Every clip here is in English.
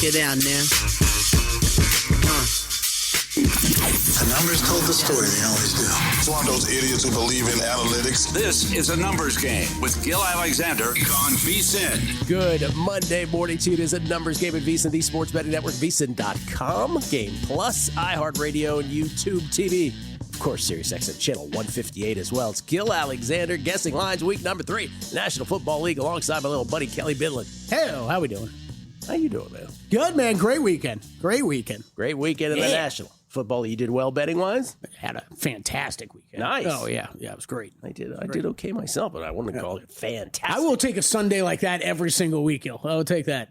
Break it down now. The numbers told the story, they always do. It's one of those idiots who believe in analytics. This is a numbers game with Gill Alexander on VSiN. Good Monday morning to you. It is a numbers game at VSiN, the sports betting network, VSiN.com, Game Plus, iHeartRadio, and YouTube TV. Of course, SiriusXM channel 158 as well. It's Gill Alexander, guessing lines, week number 3, National Football League, alongside my little buddy Kelley Bydlon. Hey, how we doing? How you doing, man? Good, man. Great weekend. Great weekend in the National Football. You did well betting-wise? Had a fantastic weekend. Nice. Oh, yeah. Yeah, it was great. I did okay myself, but I wouldn't call it fantastic. I will take a Sunday like that every single week, Gil. I'll take that.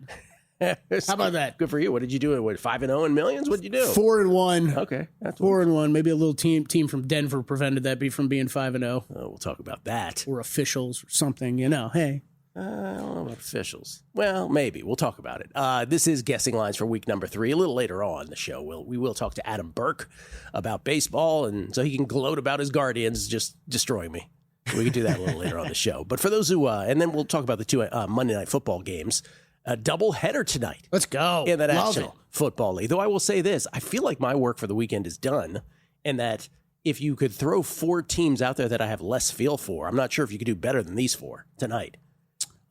How about that? Good for you. What did you do? What, 5-0 in millions? What did you do? 4-1. Okay. That's 4-1. Maybe a little team from Denver prevented that from being 5-0. Oh, we'll talk about that. Or officials or something, hey. I don't know about officials. Well, maybe. We'll talk about it. This is Guessing Lines for week number 3. A little later on in the show, we will talk to Adam Burke about baseball, and so he can gloat about his Guardians just destroying me. We can do that a little later on the show. But for those who, and then we'll talk about the 2 Monday Night Football games. A double header tonight. Let's go. In the National Football League. Though I will say this, I feel like my work for the weekend is done, and that if you could throw 4 teams out there that I have less feel for, I'm not sure if you could do better than these 4 tonight.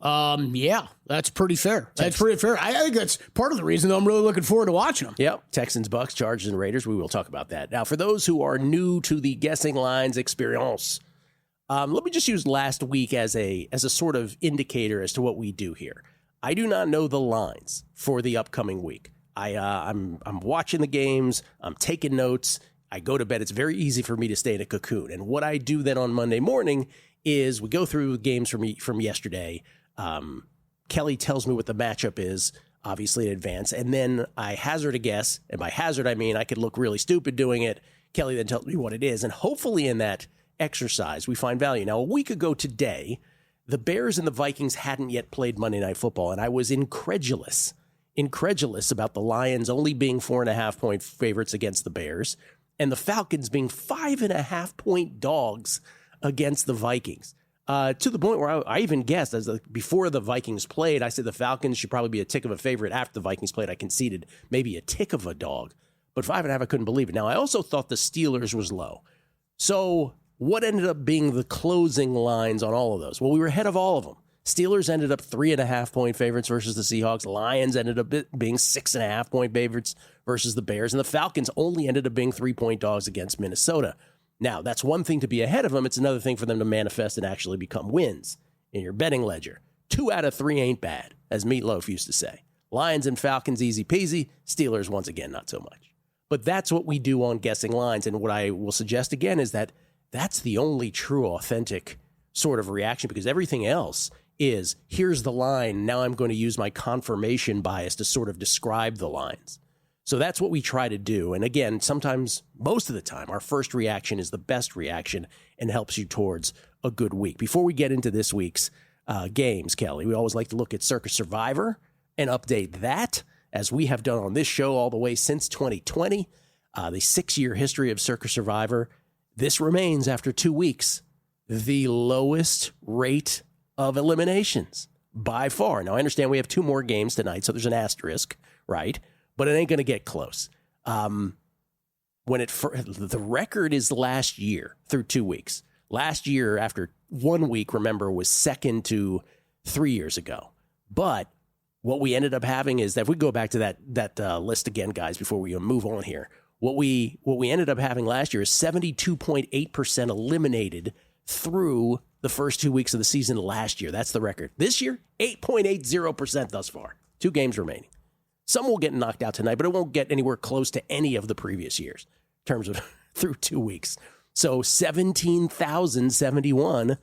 Yeah, that's pretty fair. That's pretty fair. I think that's part of the reason I'm really looking forward to watching them. Yep. Texans, Bucks, Chargers, and Raiders. We will talk about that. Now, for those who are new to the Guessing Lines experience, let me just use last week as a sort of indicator as to what we do here. I do not know the lines for the upcoming week. I'm watching the games. I'm taking notes. I go to bed. It's very easy for me to stay in a cocoon. And what I do then on Monday morning is we go through games from yesterday. Kelley tells me what the matchup is, obviously in advance, and then I hazard a guess. And by hazard, I mean I could look really stupid doing it. Kelley then tells me what it is. And hopefully in that exercise, we find value. Now, a week ago today, the Bears and the Vikings hadn't yet played Monday Night Football, and I was incredulous about the Lions only being 4.5-point favorites against the Bears and the Falcons being 5.5-point dogs against the Vikings. To the point where I even guessed, before the Vikings played, I said the Falcons should probably be a tick of a favorite. After the Vikings played, I conceded maybe a tick of a dog. But 5.5, I couldn't believe it. Now, I also thought the Steelers was low. So what ended up being the closing lines on all of those? Well, we were ahead of all of them. Steelers ended up 3.5-point favorites versus the Seahawks. Lions ended up being 6.5-point favorites versus the Bears. And the Falcons only ended up being 3-point dogs against Minnesota. Now, that's one thing to be ahead of them. It's another thing for them to manifest and actually become wins in your betting ledger. 2 out of 3 ain't bad, as Meatloaf used to say. Lions and Falcons, easy peasy. Steelers, once again, not so much. But that's what we do on Guessing Lines. And what I will suggest again is that that's the only true, authentic sort of reaction, because everything else is, here's the line, now I'm going to use my confirmation bias to sort of describe the lines. So that's what we try to do. And again, sometimes, most of the time, our first reaction is the best reaction and helps you towards a good week. Before we get into this week's games, Kelley, we always like to look at Circa Survivor and update that, as we have done on this show all the way since 2020. The 6-year history of Circa Survivor. This remains, after 2 weeks, the lowest rate of eliminations by far. Now, I understand we have 2 more games tonight, so there's an asterisk, right? But it ain't going to get close. The record is last year through 2 weeks. Last year, after 1 week, remember, was second to 3 years ago. But what we ended up having is that, if we go back to that list again, guys, before we move on here, what we ended up having last year is 72.8% eliminated through the first 2 weeks of the season last year. That's the record. This year, 8.80% thus far. 2 games remaining. Some will get knocked out tonight, but it won't get anywhere close to any of the previous years in terms of through 2 weeks. So 17,071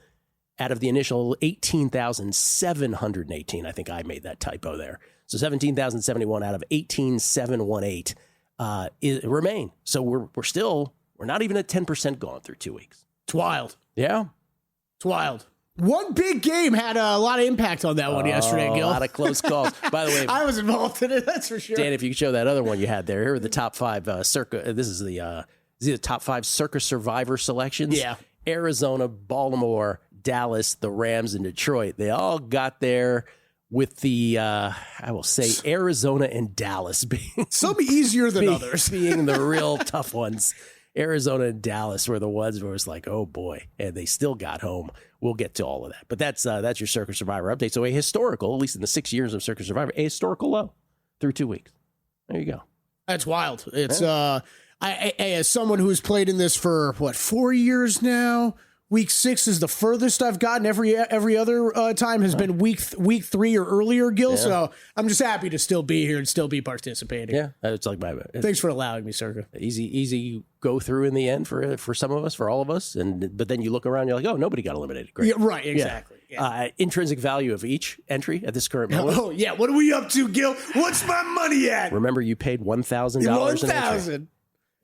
out of the initial 18,718. I think I made that typo there. So 17,071 out of 18,718 remain. So we're not even at 10% gone through 2 weeks. It's wild. Yeah. It's wild. One big game had a lot of impact on that one yesterday, Gill. A lot of close calls. By the way, I was involved in it, that's for sure. Dan, if you could show that other one you had there, here are the top 5 Circa. This is the top 5 Circa Survivor selections. Yeah. Arizona, Baltimore, Dallas, the Rams, and Detroit. They all got there with the, I will say, Arizona and Dallas being some easier than others, being the real tough ones. Arizona and Dallas were the ones where it's like, oh boy, and they still got home. We'll get to all of that, but that's your Circa Survivor update. So a historical, at least in the 6 years of Circa Survivor, a historical low through 2 weeks. There you go. That's wild. It's I as someone who's played in this for 4 years now. Week 6 is the furthest I've gotten. Every other time has been week 3 or earlier, Gill. Yeah. So I'm just happy to still be here and still be participating. Yeah, it's like thanks for allowing me, Circa. Easy go through in the end for some of us, for all of us, but then you look around, you're like, oh, nobody got eliminated. Great. Yeah, right, exactly. Yeah. Intrinsic value of each entry at this current moment. Oh yeah, what are we up to, Gill? What's my money at? Remember, you paid $1,000. $1,000.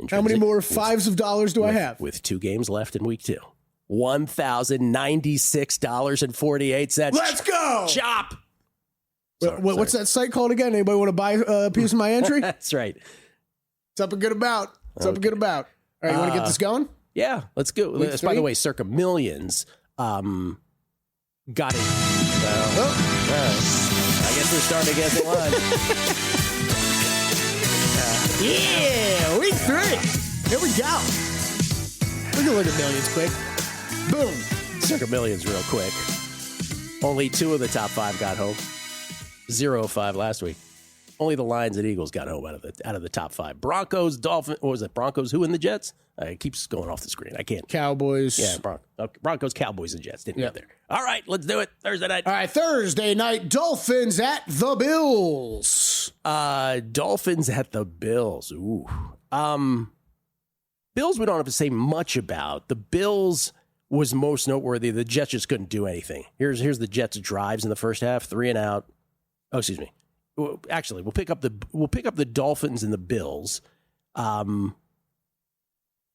How many more fives of dollars do I have? With 2 games left in week 2. $1,096.48. Let's go! Chop! What's that site called again? Anybody want to buy a piece of my entry? That's right. It's up and good about. All right, you want to get this going? Yeah, let's go. By the way, Circa Millions got it. I guess we're starting guessing line. Yeah, week 3. Here we go. We can look at Millions quick. Boom. Circa Millions real quick. Only 2 of the top 5 got home. 0 of 5 last week. Only the Lions and Eagles got home out of the top 5. Broncos, Dolphins, what was it? Broncos, who and the Jets? It keeps going off the screen. I can't. Cowboys. Yeah, Broncos, Cowboys, and Jets. Didn't get there. All right, let's do it. Thursday night. All right, Thursday night, Dolphins at the Bills. Dolphins at the Bills. Ooh. Bills we don't have to say much about. The Bills was most noteworthy. The Jets just couldn't do anything. Here's the Jets' drives in the first half, 3 and out. Oh, excuse me. Actually, we'll pick up the Dolphins and the Bills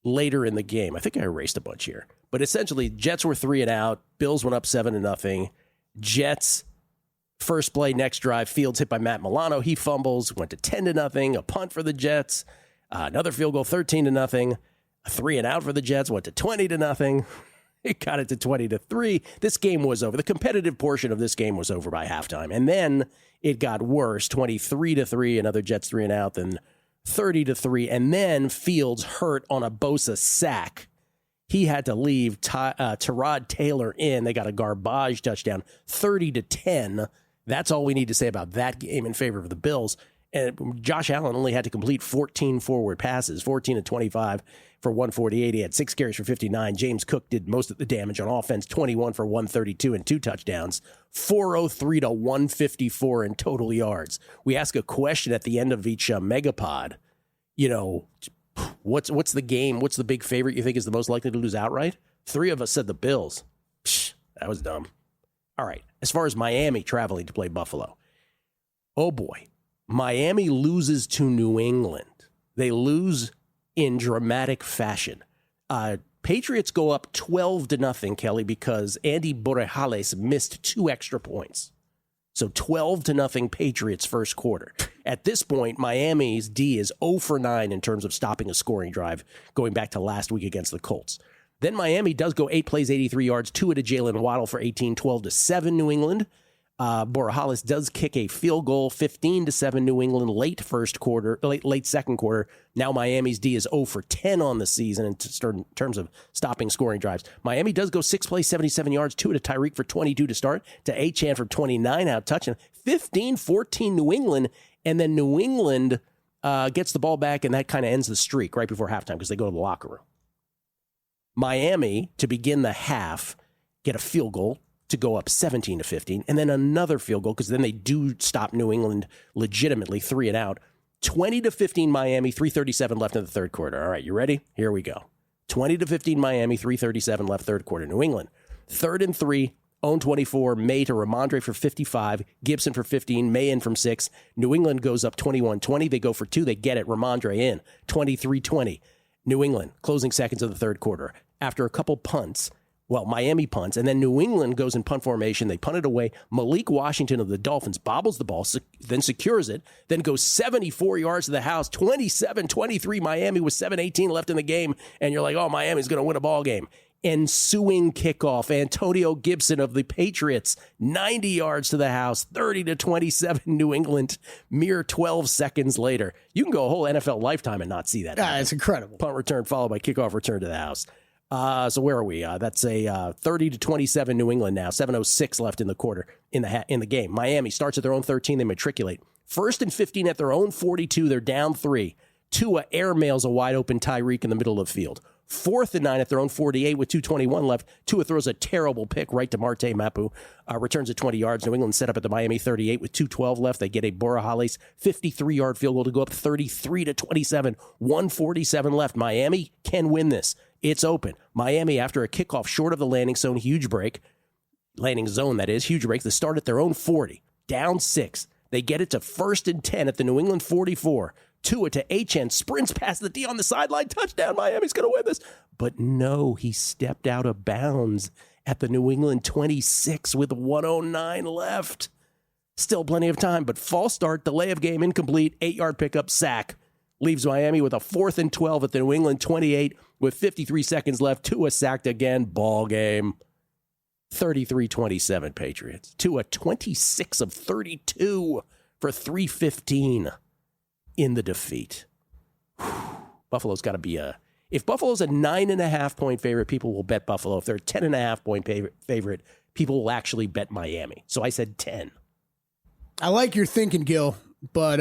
later in the game. I think I erased a bunch here. But essentially, Jets were 3 and out. Bills went up 7-0. Jets, first play, next drive, Fields hit by Matt Milano. He fumbles, went to 10-0. A punt for the Jets. Another field goal, 13-0. A 3 and out for the Jets, went to 20-0. It got it to 20-3. This game was over. The competitive portion of this game was over by halftime. And then it got worse, 23-3, another Jets 3 and out, then 30-3. And then Fields hurt on a Bosa sack. He had to leave Tyrod Taylor in. They got a garbage touchdown, 30-10. That's all we need to say about that game in favor of the Bills. And Josh Allen only had to complete 14 forward passes, 14-25 for 148. He had 6 carries for 59. James Cook did most of the damage on offense, 21 for 132 and 2 touchdowns, 403 to 154 in total yards. We ask a question at the end of each megapod. You know, what's the game? What's the big favorite you think is the most likely to lose outright? 3 of us said the Bills. Psh, that was dumb. All right. As far as Miami traveling to play Buffalo. Oh, boy. Miami loses to New England. They lose in dramatic fashion. Patriots go up 12-0, Kelley, because Andy Borrejales missed 2 extra points. So 12-0 Patriots first quarter. At this point, Miami's D is 0 for 9 in terms of stopping a scoring drive, going back to last week against the Colts. Then Miami does go 8 plays, 83 yards, 2 to Jalen Waddle for 18, 12-7 New England. Borrejales does kick a field goal, 15-7 New England, late second quarter. Now Miami's D is 0 for 10 on the season in terms of stopping scoring drives. Miami does go 6 plays, 77 yards, 2 to Tyreek for 22 to start, to Achane for 29 out touching, 15-14 New England, and then New England gets the ball back, and that kind of ends the streak right before halftime because they go to the locker room. Miami, to begin the half, get a field goal to go up 17-15, and then another field goal, because then they do stop New England legitimately, 3 and out. 20-15 Miami, 3:37 left in the third quarter. All right, you ready? Here we go. 20-15 Miami, 3:37 left third quarter. New England, 3rd and 3, own 24, May to Ramondre for 55, Gibson for 15, May in from 6. New England goes up 21-20. They go for 2. They get it. Ramondre in, 23-20. New England, closing seconds of the third quarter. After a couple punts, Miami punts, and then New England goes in punt formation. They punt it away. Malik Washington of the Dolphins bobbles the ball, then secures it, then goes 74 yards to the house, 27-23 Miami with 7:18 left in the game, and you're like, oh, Miami's going to win a ball game. ensuing kickoff. Antonio Gibson of the Patriots, 90 yards to the house, 30-27 New England, mere 12 seconds later. You can go a whole NFL lifetime and not see that. Yeah, it's incredible. Punt return followed by kickoff return to the house. So where are we? That's a 30-27 New England now. 7:06 left in the quarter in the game. Miami starts at their own 13. They matriculate. 1st and 15 at their own 42. They're down 3. Tua airmails a wide open Tyreek in the middle of the field. 4th and 9 at their own 48 with 2:21 left. Tua throws a terrible pick right to Marte Mapu. Returns at 20 yards. New England set up at the Miami 38 with 2:12 left. They get a Borahales 53-yard field goal to go up 33-27. 1:47 left. Miami can win this. It's open. Miami, after a kickoff short of the landing zone, huge break. Landing zone, that is, huge break. They start at their own 40. Down 6. They get it to 1st and 10 at the New England 44. Tua to HN, sprints past the D on the sideline. Touchdown, Miami's going to win this. But no, he stepped out of bounds at the New England 26 with 1:09 left. Still plenty of time, but false start, delay of game, incomplete, 8-yard pickup, sack. Leaves Miami with a 4th and 12 at the New England 28 with 53 seconds left. Tua sacked again, ball game. 33-27 Patriots. Tua 26 of 32 for 315 in the defeat. Buffalo's got to be if Buffalo's a 9.5-point favorite, people will bet Buffalo. If they're a 10.5-point favorite, people will actually bet Miami. So I said 10. I like your thinking, Gill, but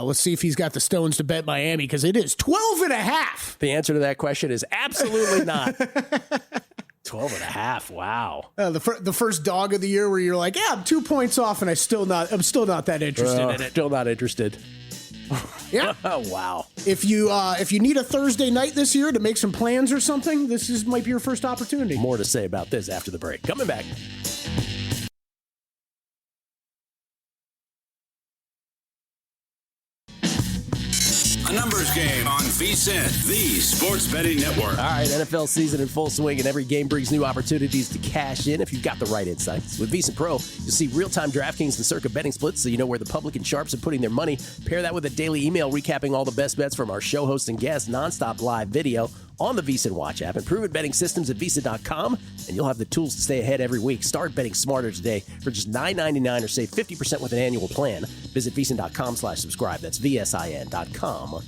let's see if he's got the stones to bet Miami, because it is 12.5. The answer to that question is absolutely not. 12.5. Wow. The first dog of the year where you're like, yeah, I'm 2 points off, and I'm still not that interested in it. Still not interested. Yeah. Wow. If you need a Thursday night this year to make some plans or something, might be your first opportunity. More to say about this after the break. Coming back. A numbers game on VSiN, the sports betting network. All right, NFL season in full swing, and every game brings new opportunities to cash in if you've got the right insights. With VSiN Pro, you'll see real-time DraftKings and Circa betting splits so you know where the public and sharps are putting their money. Pair that with a daily email recapping all the best bets from our show hosts and guests, nonstop live video on the VSiN Watch app. Improved betting systems at VSiN.com, and you'll have the tools to stay ahead every week. Start betting smarter today for just $9.99 or save 50% with an annual plan. Visit VSiN.com/subscribe. That's VSIN.com/subscribe.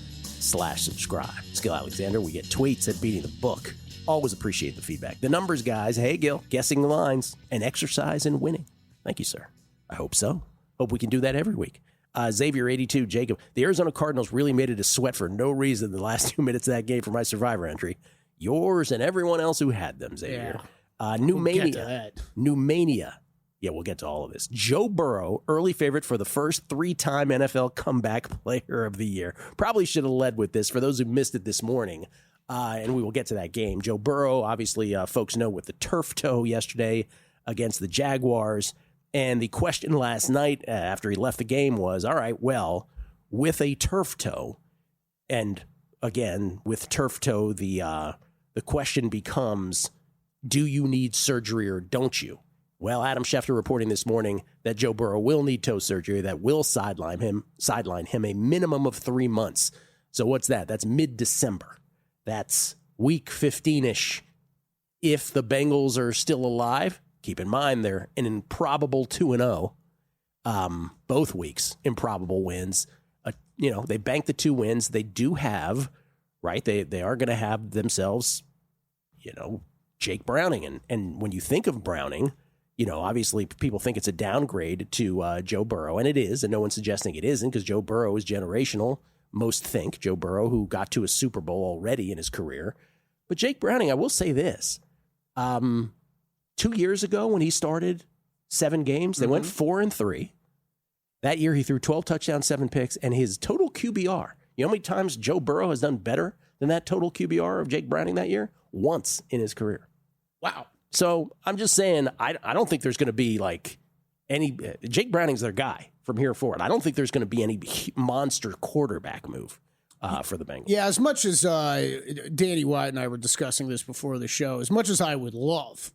Gill Alexander, we get tweets at Beating the Book. Always appreciate the feedback. The numbers, guys. Hey, Gill, guessing the lines, an exercise in winning. Thank you, sir. I hope so. Hope we can do that every week. Xavier82, Jacob, the Arizona Cardinals really made it a sweat for no reason the last 2 minutes of that game for my Survivor entry. Yours and everyone else who had them, Xavier. Yeah. New We'll Mania. get to that. New Mania. Yeah, we'll get to all of this. Joe Burrow, early favorite for the first 3-time NFL comeback player of the year. Probably should have led with this for those who missed it this morning. And we will get to that game. Joe Burrow, obviously, folks know with the turf toe yesterday against the Jaguars. And the question last night after he left the game was, all right, well, with a turf toe, and again, with turf toe, the question becomes, do you need surgery or don't you? Well, Adam Schefter reporting this morning that Joe Burrow will need toe surgery that will sideline him a minimum of 3 months. So what's that? That's mid-December. That's week 15-ish. If the Bengals are still alive, keep in mind they're an improbable 2-0. Both weeks, improbable wins. They banked the 2 wins. They do have, right? They are going to have themselves, Jake Browning. And when you think of Browning, obviously people think it's a downgrade to Joe Burrow, and it is, and no one's suggesting it isn't because Joe Burrow is generational. Most think Joe Burrow, who got to a Super Bowl already in his career. But Jake Browning, I will say this. 2 years ago when he started 7 games, they went 4-3. That year he threw 12 touchdowns, 7 picks, and his total QBR. You know how many times Joe Burrow has done better than that total QBR of Jake Browning that year? Once in his career. Wow. So I'm just saying, I don't think there's going to be any. Jake Browning's their guy from here forward. I don't think there's going to be any monster quarterback move for the Bengals. Yeah, as much as Danny White and I were discussing this before the show, as much as I would love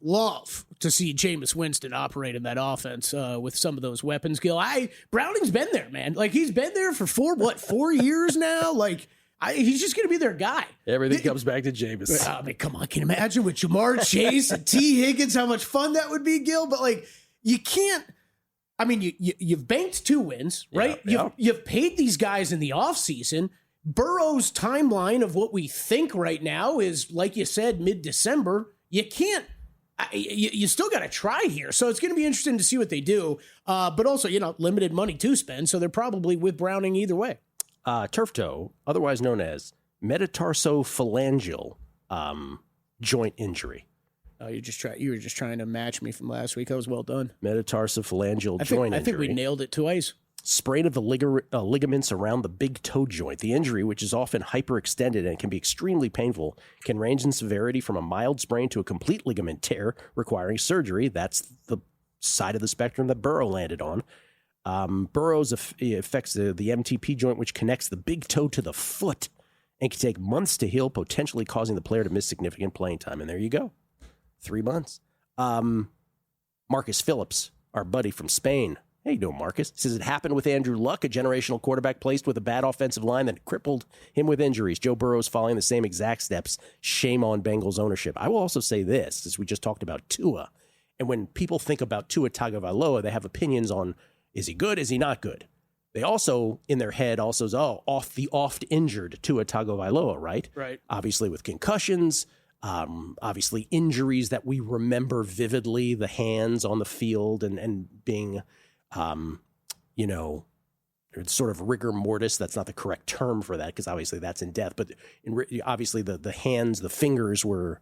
to see Jameis Winston operate in that offense with some of those weapons, Gill, Browning's been there, man. He's been there for 4 years now? He's just going to be their guy. Everything comes back to Jameis. I mean, come on. Can you imagine with Jamar Chase and T. Higgins how much fun that would be, Gill? But, like, you can't. I mean, you've banked 2 wins, right? Yeah. You've paid these guys in the offseason. Burrow's timeline of what we think right now is, like you said, mid-December. You can't. You still got to try here. So it's going to be interesting to see what they do. But also, limited money to spend. So they're probably with Browning either way. Turf toe, otherwise known as metatarsophalangeal joint injury. Oh, you were just trying to match me from last week. That was well done. Metatarsophalangeal joint injury. I think we nailed it twice. Sprain of the ligaments around the big toe joint. The injury, which is often hyperextended and can be extremely painful, can range in severity from a mild sprain to a complete ligament tear requiring surgery. That's the side of the spectrum that Burrow landed on. Burrow's affects the MTP joint, which connects the big toe to the foot and can take months to heal, potentially causing the player to miss significant playing time. And there you go. 3 months. Marcus Phillips, our buddy from Spain. How you doing, Marcus? Says it happened with Andrew Luck, a generational quarterback placed with a bad offensive line that crippled him with injuries. Joe Burrow's following the same exact steps. Shame on Bengals ownership. I will also say this, as we just talked about Tua. And when people think about Tua Tagovailoa, they have opinions on, is he good? Is he not good? They also, in their head, also say, oft-injured Tua Tagovailoa, right? Right. Obviously with concussions, obviously injuries that we remember vividly, the hands on the field and being... sort of rigor mortis. That's not the correct term for that because obviously that's in death. But obviously the hands, the fingers were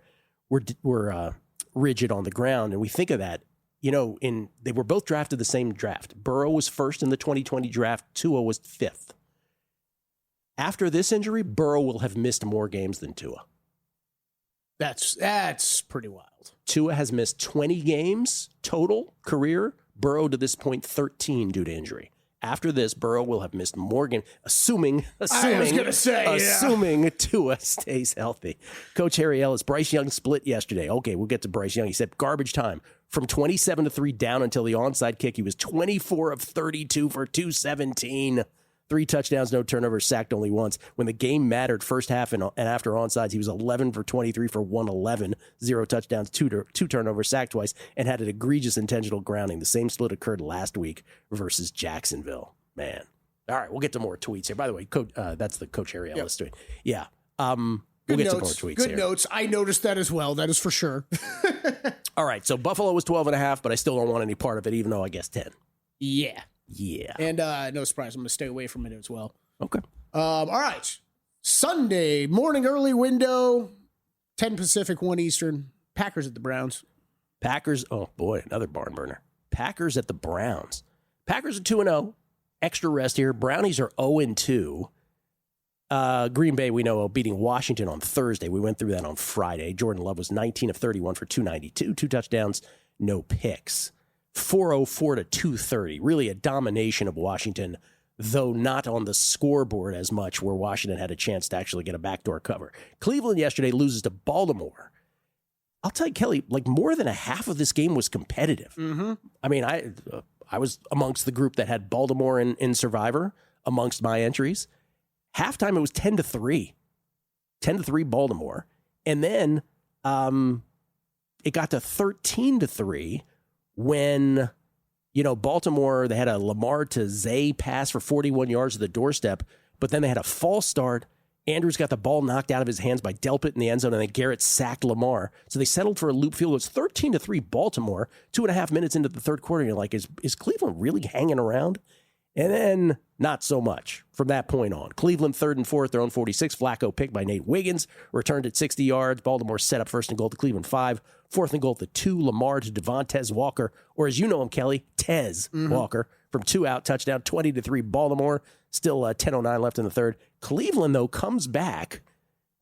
rigid on the ground, and we think of that. They were both drafted the same draft. Burrow was first in the 2020 draft. Tua was 5th. After this injury, Burrow will have missed more games than Tua. That's pretty wild. Tua has missed 20 games total career. Burrow to this point 13 due to injury. After this, Burrow will have missed more games, assuming Tua stays healthy. Coach Harry Ellis, Bryce Young split yesterday. Okay, we'll get to Bryce Young. He said garbage time. From 27-3 down until the onside kick, he was 24 of 32 for 217. 3 touchdowns, no turnovers, sacked only once. When the game mattered, first half and after onsides, he was 11 for 23 for 111, 0 touchdowns, 2 turnovers, sacked twice, and had an egregious intentional grounding. The same split occurred last week versus Jacksonville. Man. All right, we'll get to more tweets here. By the way, that's the Coach Harry Ellis tweet. Yeah. We'll get to more tweets here. Good notes. I noticed that as well. That is for sure. All right, so Buffalo was 12.5, but I still don't want any part of it, even though I guess 10. Yeah. Yeah. And no surprise, I'm going to stay away from it as well. Okay. All right. Sunday morning early window, 10 Pacific, 1 Eastern. Packers at the Browns. Packers, oh boy, another barn burner. Packers at the Browns. Packers are 2-0. Extra rest here. Brownies are 0-2. Green Bay, we know, beating Washington on Thursday. We went through that on Friday. Jordan Love was 19 of 31 for 292. 2 touchdowns, no picks. 404 to 230. Really a domination of Washington, though not on the scoreboard as much, where Washington had a chance to actually get a backdoor cover. Cleveland yesterday loses to Baltimore. I'll tell you, Kelley, like more than a half of this game was competitive. Mm-hmm. I mean, I was amongst the group that had Baltimore in Survivor amongst my entries. Halftime, it was 10-3. 10-3 Baltimore. And then it got to 13-3 when, Baltimore, they had a Lamar to Zay pass for 41 yards to the doorstep, but then they had a false start. Andrews got the ball knocked out of his hands by Delpit in the end zone, and then Garrett sacked Lamar. So they settled for a loop field. It was 13-3 Baltimore, 2.5 minutes into the third quarter. And you're like, is Cleveland really hanging around? And then not so much from that point on. Cleveland 3rd and 4 at their own 46. Flacco picked by Nate Wiggins, returned at 60 yards. Baltimore set up 1st and goal to Cleveland 5. 4th and goal to 2. Lamar to Devontae Walker, or as you know him, Kelley, Tez Walker, from 2 out, touchdown, 20-3 Baltimore. Still 10:09 left in the third. Cleveland, though, comes back.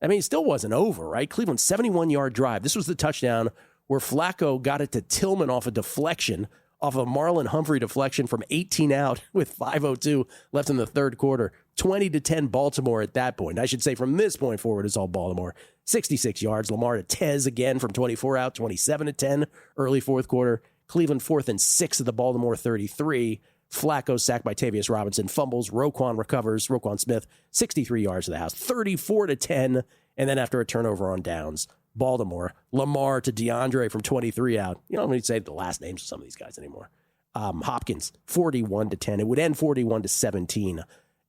I mean, it still wasn't over, right? Cleveland 71-yard drive. This was the touchdown where Flacco got it to Tillman off a deflection, off a Marlon Humphrey deflection from 18 out with 5:02 left in the third quarter. 20-10 Baltimore at that point. I should say from this point forward, it's all Baltimore. 66 yards. Lamar to Tez again from 24 out, 27-10 early fourth quarter. Cleveland 4th and 6 at the Baltimore 33. Flacco sacked by Tavius Robinson, fumbles, Roquan recovers, Roquan Smith, 63 yards to the house, 34-10, and then after a turnover on downs, Baltimore, Lamar to DeAndre from 23 out. You don't need to say the last names of some of these guys anymore. Hopkins, 41-10. It would end 41-17.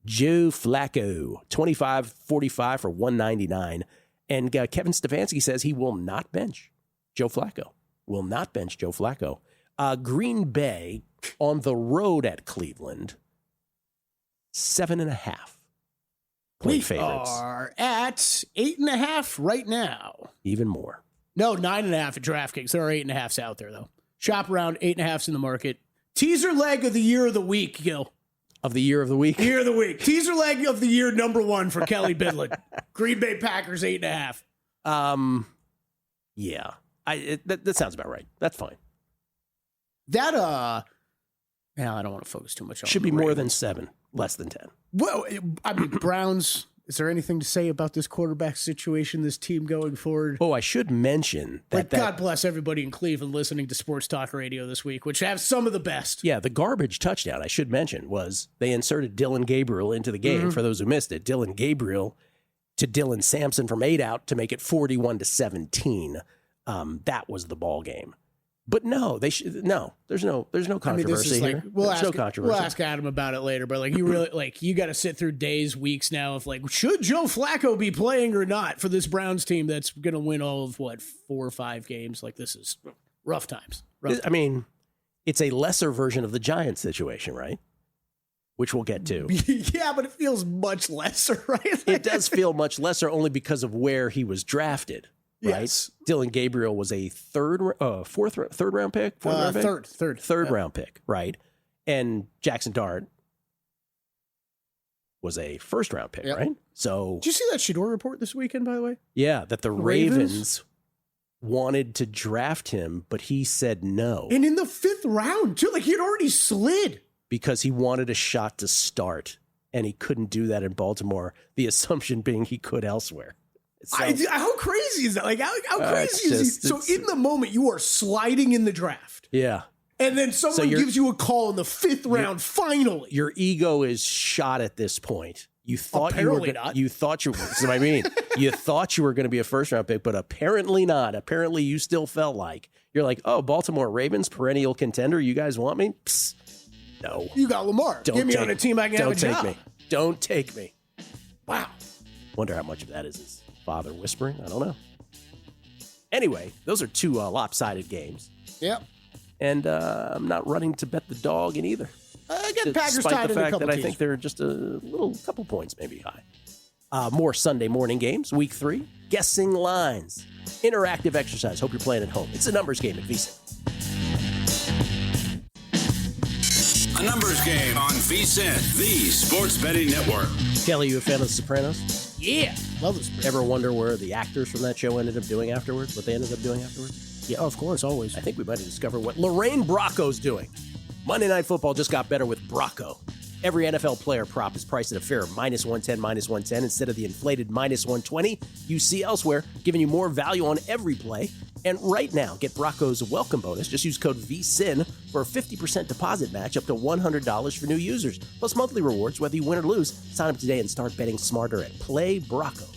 Joe Flacco, 25-45 for 199. And Kevin Stefanski says he will not bench Joe Flacco. Will not bench Joe Flacco. Green Bay on the road at Cleveland, 7.5. We favorites. are at 8.5 right now. Even more. No, 9.5 at DraftKings. There are 8.5s out there, though. Shop around, 8.5s in the market. Teaser leg of the year of the week, Gill. Of the year of the week? Year of the week. Teaser leg of the year, number 1 for Kelley Bydlon. Green Bay Packers, 8.5. Yeah. That sounds about right. That's fine. That, I don't want to focus too much on Should be the more Ravens. than 7, less than 10. Well, I mean, Browns, is there anything to say about this quarterback situation, this team going forward? Oh, I should mention that. God bless everybody in Cleveland listening to Sports Talk Radio this week, which have some of the best. Yeah, the garbage touchdown, I should mention, was they inserted Dylan Gabriel into the game. For those who missed it, Dylan Gabriel to Dylan Sampson from 8 out to make it 41-17. That was the ball game. But no, there's no controversy I mean, this is here. We'll We'll ask Adam about it later, but you really you got to sit through days, weeks now of should Joe Flacco be playing or not for this Browns team that's going to win all of 4 or 5 games? This is rough times. I mean, it's a lesser version of the Giants situation, right? Which we'll get to. Yeah, but it feels much lesser, right? It does feel much lesser only because of where he was drafted. Right? Yes. Dylan Gabriel was a third round pick? Third round pick, right? And Jackson Dart was a first round pick, right? So did you see that Shador report this weekend, by the way? Yeah, that the Ravens wanted to draft him, but he said no. And in the 5th round, too. He had already slid. Because he wanted a shot to start, and he couldn't do that in Baltimore, the assumption being he could elsewhere. How crazy is that? How crazy is he? So in the moment, you are sliding in the draft. Yeah. And then someone gives you a call in the 5th round, finally. Your ego is shot at this point. You thought apparently not. You thought you were, that's what I mean. You thought you were going to be a first round pick, but apparently not. Apparently you still felt like, you're like, oh, Baltimore Ravens, perennial contender, you guys want me? Psst, no. You got Lamar. Get me on a team I can have a job. Don't take me. Wow. Wonder how much of that is his father whispering. I don't know. Anyway, those are 2 lopsided games. Yep. And I'm not running to bet the dog in either. Get Packers tied in a couple despite the fact that I teams. think they're just a couple points maybe high. More Sunday morning games, week 3. Guessing lines. Interactive exercise. Hope you're playing at home. It's a numbers game at VSiN. A numbers game on VSiN, the sports betting network. Kelley, you a fan of The Sopranos? Yeah. Love this. Ever wonder where the actors from that show ended up doing afterwards? What they ended up doing afterwards? Yeah, of course, always. I think we might have discovered what Lorraine Bracco's doing. Monday Night Football just got better with Bracco. Every NFL player prop is priced at a fair -110, -110 instead of the inflated -120 you see elsewhere, giving you more value on every play. And right now, get Bracco's welcome bonus. Just use code VSIN for a 50% deposit match up to $100 for new users, plus monthly rewards whether you win or lose. Sign up today and start betting smarter at Play Bracco.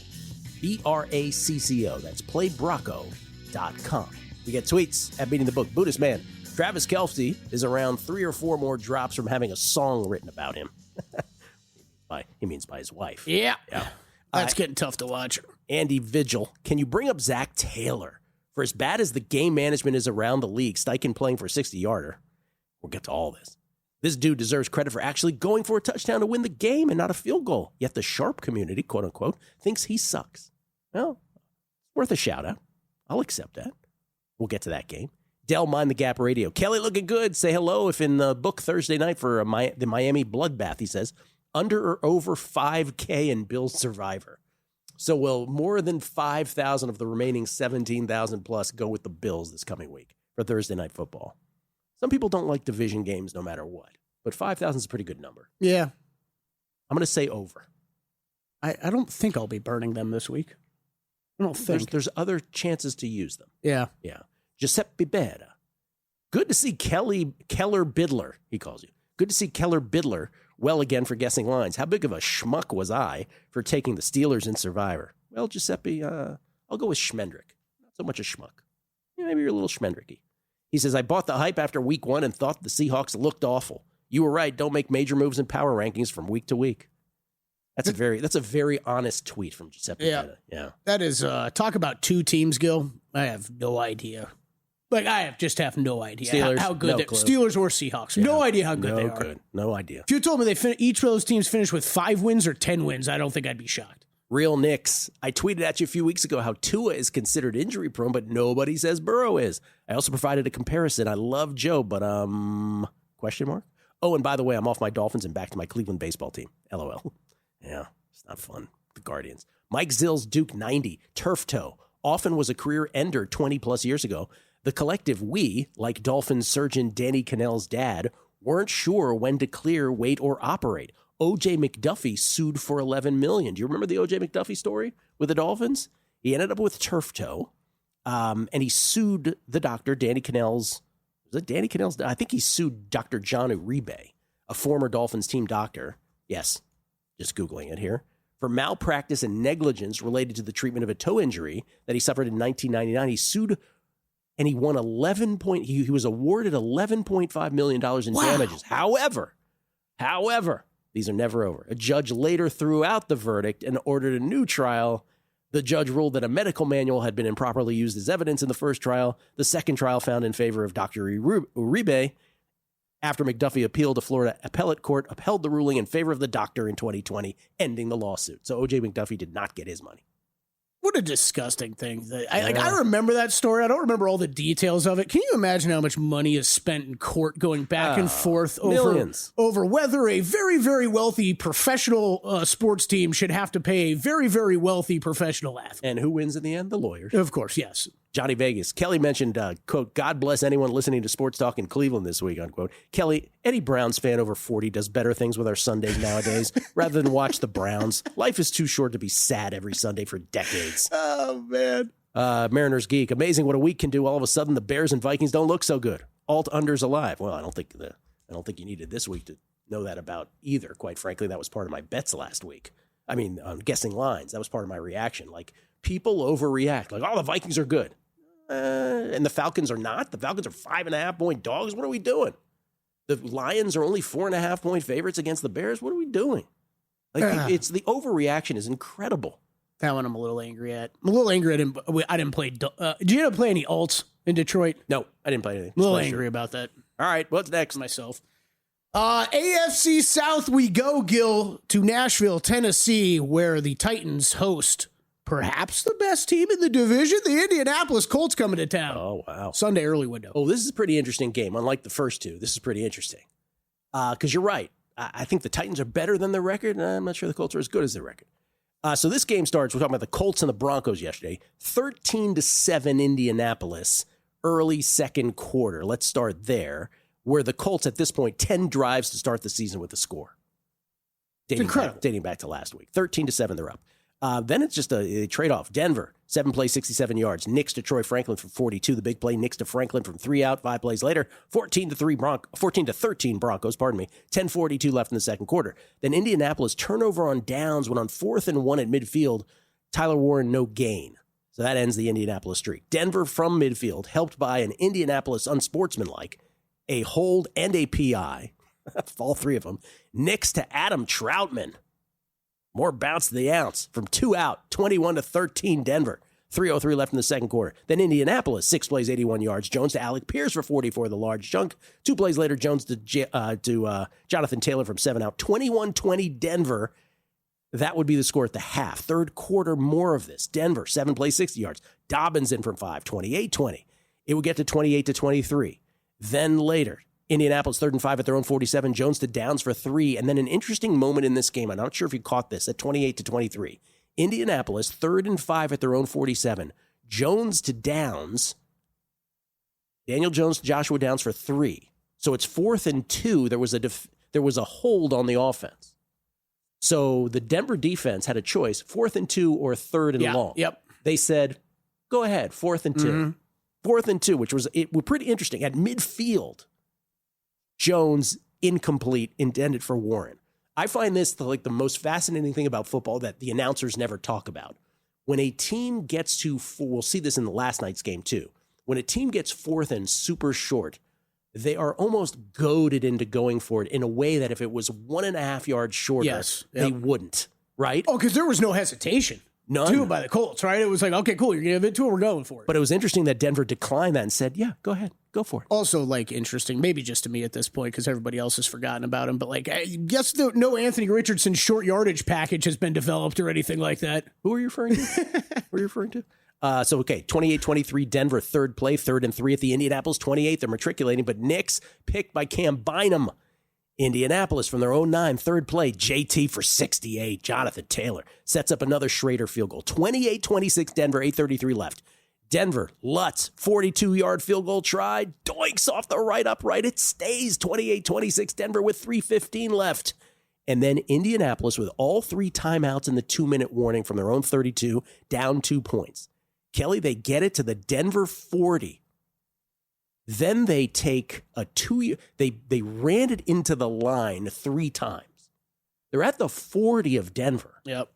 BRACCO. That's playbracco.com. We get tweets at Beating the Book. Buddhist Man. Travis Kelce is around 3 or 4 more drops from having a song written about him. He means by his wife. Yeah. That's getting tough to watch. Andy Vigil. Can you bring up Zach Taylor? For as bad as the game management is around the league, Steichen playing for a 60-yarder. We'll get to all this. This dude deserves credit for actually going for a touchdown to win the game and not a field goal. Yet the Sharp community, quote unquote, thinks he sucks. Well, worth a shout out. I'll accept that. We'll get to that game. Dell Mind the Gap Radio. Kelley looking good. Say hello if in the book Thursday night for the Miami bloodbath, he says, under or over 5K in Bills Survivor. So will more than 5,000 of the remaining 17,000 plus go with the Bills this coming week for Thursday Night Football? Some people don't like division games no matter what, but 5,000 is a pretty good number. Yeah. I'm going to say over. I don't think I'll be burning them this week. I don't think. There's other chances to use them. Yeah. Yeah. Giuseppe Beda. Good to see Keller Bydler, he calls you. Good to see Keller Bydlon well again for guessing lines. How big of a schmuck was I for taking the Steelers in Survivor? Well, Giuseppe, I'll go with Schmendrick. Not so much a schmuck. Yeah, maybe you're a little Schmendricky. He says, I bought the hype after week 1 and thought the Seahawks looked awful. You were right. Don't make major moves in power rankings from week to week. That's a very honest tweet from Giuseppe. Yeah. That is, talk about two teams, Gill. I have no idea. Like, just have no idea Steelers, how good no they're. clue. Steelers or Seahawks. Yeah. No idea how good they are. No idea. If you told me each of those teams finished with 5 wins or 10 wins, I don't think I'd be shocked. Real Knicks. I tweeted at you a few weeks ago how Tua is considered injury prone, but nobody says Burrow is. I also provided a comparison. I love Joe, but question mark? Oh, and by the way, I'm off my Dolphins and back to my Cleveland baseball team. LOL. Yeah, it's not fun. The Guardians. Mike Zill's Duke 90. Turf toe. Often was a career ender 20 plus years ago. The collective we, like Dolphins surgeon Danny Cannell's dad, weren't sure when to clear, wait, or operate. O.J. McDuffie sued for $11 million. Do you remember the O.J. McDuffie story with the Dolphins? He ended up with turf toe, and he sued the doctor, Danny Cannell's. Was it Danny Cannell's? I think he sued Dr. John Uribe, a former Dolphins team doctor. Yes, just Googling it here. For malpractice and negligence related to the treatment of a toe injury that he suffered in 1999. He sued, and he won he was awarded $11.5 million in damages. However, these are never over. A judge later threw out the verdict and ordered a new trial. The judge ruled that a medical manual had been improperly used as evidence in the first trial. The second trial found in favor of Dr. Uribe. After McDuffie appealed to Florida appellate court, upheld the ruling in favor of the doctor in 2020, ending the lawsuit. So O.J. McDuffie did not get his money. What a disgusting thing. I remember that story. I don't remember all the details of it. Can you imagine how much money is spent in court going back and forth over whether a very, very wealthy professional sports team should have to pay a very, very wealthy professional athlete? And who wins in the end? The lawyers. Of course, yes. Johnny Vegas. Kelley mentioned, quote, God bless anyone listening to Sports Talk in Cleveland this week, unquote. Kelley, any Browns fan over 40 does better things with our Sundays nowadays rather than watch the Browns. Life is too short to be sad every Sunday for decades. Oh, man. Mariners Geek. Amazing what a week can do. All of a sudden, the Bears and Vikings don't look so good. Alt unders alive. Well, I don't think you needed this week to know that about either. Quite frankly, that was part of my bets last week. I mean, on guessing lines, that was part of my reaction. Like, people overreact. Like, oh, the Vikings are good. And the Falcons are not. The Falcons are 5.5-point dogs. What are we doing? The Lions are only 4.5-point favorites against the Bears. What are we doing? Like, it's the overreaction is incredible. That one I'm a little angry at. I'm a little angry at him. I didn't play. Did you end up play any alts in Detroit? No, I didn't play anything. A little angry about that. All right, what's next? Myself. AFC South we go, Gill, to Nashville, Tennessee, where the Titans host perhaps the best team in the division, the Indianapolis Colts, coming to town. Oh, wow. Sunday early window. Oh, this is a pretty interesting game. Unlike the first two, this is pretty interesting. Because you're right. I think the Titans are better than their record, and I'm not sure the Colts are as good as their record. So this game starts, we're talking about the Colts and the Broncos yesterday, 13-7 Indianapolis, early second quarter. Let's start there, where the Colts at this point, 10 drives to start the season with a score. Dating back to last week. 13-7, they're up. Then it's just a trade-off. Denver, 7 plays, 67 yards. Nix to Troy Franklin from 42. The big play, Nix to Franklin from 3 out. 5 plays later, 14-13 Broncos, 10:42 left in the second quarter. Then Indianapolis turnover on downs when on 4th and 1 at midfield. Tyler Warren, no gain. So that ends the Indianapolis streak. Denver from midfield, helped by an Indianapolis unsportsmanlike, a hold and a PI. All three of them. Nix to Adam Troutman. More bounce to the ounce from 2 out, 21-13 Denver. 3:03 left in the second quarter. Then Indianapolis, 6 plays, 81 yards. Jones to Alec Pierce for 44, the large chunk. 2 plays later, Jones to Jonathan Taylor from 7 out. 21-20 Denver. That would be the score at the half. Third quarter, more of this. Denver, 7 plays, 60 yards. Dobbins in from 5, 28-20. It would get to 28-23. Then later, Indianapolis 3rd and 5 at their own 47. Jones to Downs for 3. And then an interesting moment in this game. I'm not sure if you caught this at 28-23. Indianapolis 3rd and 5 at their own 47. Jones to Downs. Daniel Jones to Joshua Downs for 3. So it's 4th and 2. There was a hold on the offense. So the Denver defense had a choice, 4th and 2 or 3rd and long. Yep. They said, go ahead, 4th and 2. Mm-hmm. 4th and 2, which was pretty interesting. At midfield, Jones incomplete, intended for Warren. I find this the most fascinating thing about football that the announcers never talk about. When a team gets to, we'll see this in the last night's game too. When a team gets fourth and super short, they are almost goaded into going for it in a way that if it was 1.5 yards shorter, they wouldn't, right? Oh, because there was no hesitation. None. Two by the Colts, right? It was like, okay, cool, you're going to give it to it, we're going for it. But it was interesting that Denver declined that and said, yeah, go ahead, go for it. Also, interesting, maybe just to me at this point, because everybody else has forgotten about him, but guess no Anthony Richardson short yardage package has been developed or anything like that. Who are you referring to? Who are you referring to? 28-23 Denver, third play, 3rd and 3 at the Indianapolis 28. They're matriculating, but Knicks picked by Cam Bynum. Indianapolis from their own 9, third play, JT for 68. Jonathan Taylor sets up another Schrader field goal. 28-26 Denver, 8:33 left. Denver, Lutz, 42-yard field goal tried. Doinks off the right upright. It stays 28-26 Denver with 3:15 left. And then Indianapolis with all 3 timeouts in the 2-minute warning from their own 32, down 2 points. Kelley, they get it to the Denver 40. Then they take they ran it into the line 3 times. They're at the 40 of Denver. Yep.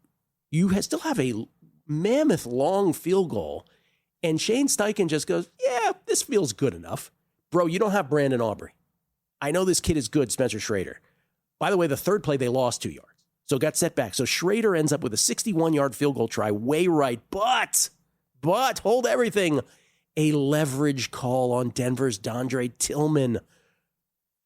You still have a mammoth long field goal, and Shane Steichen just goes, yeah, this feels good enough. Bro, you don't have Brandon Aubrey. I know this kid is good, Spencer Schrader. By the way, the third play, they lost 2 yards. So got set back. So Schrader ends up with a 61-yard field goal try, way right. But hold everything. A leverage call on Denver's Dondre Tillman.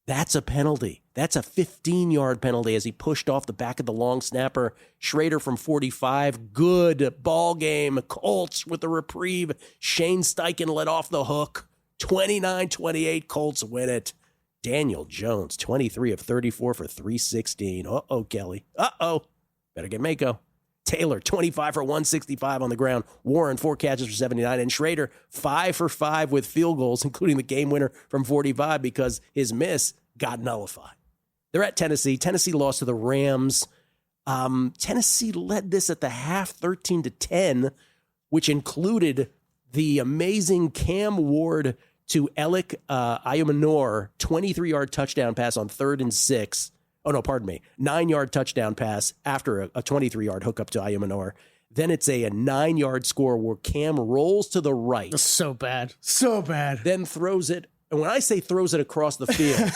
That's a penalty. That's a 15-yard penalty as he pushed off the back of the long snapper. Schrader from 45. Good ball game. Colts with the reprieve. Shane Steichen let off the hook. 29-28. Colts win it. Daniel Jones, 23 of 34 for 316. Uh-oh, Kelley. Uh-oh. Better get Mako. Taylor, 25 for 165 on the ground. Warren, 4 catches for 79. And Schrader, 5 for 5 with field goals, including the game winner from 45 because his miss got nullified. They're at Tennessee. Tennessee lost to the Rams. Tennessee led this at the half 13-10, which included the amazing Cam Ward to Alec Ayumanor, 23-yard touchdown pass on 3rd and 6. Oh, no, pardon me. 9-yard touchdown pass after a 23-yard hookup to Ayumanor. Then it's a 9-yard score where Cam rolls to the right. That's so bad. So bad. Then throws it. And when I say throws it across the field,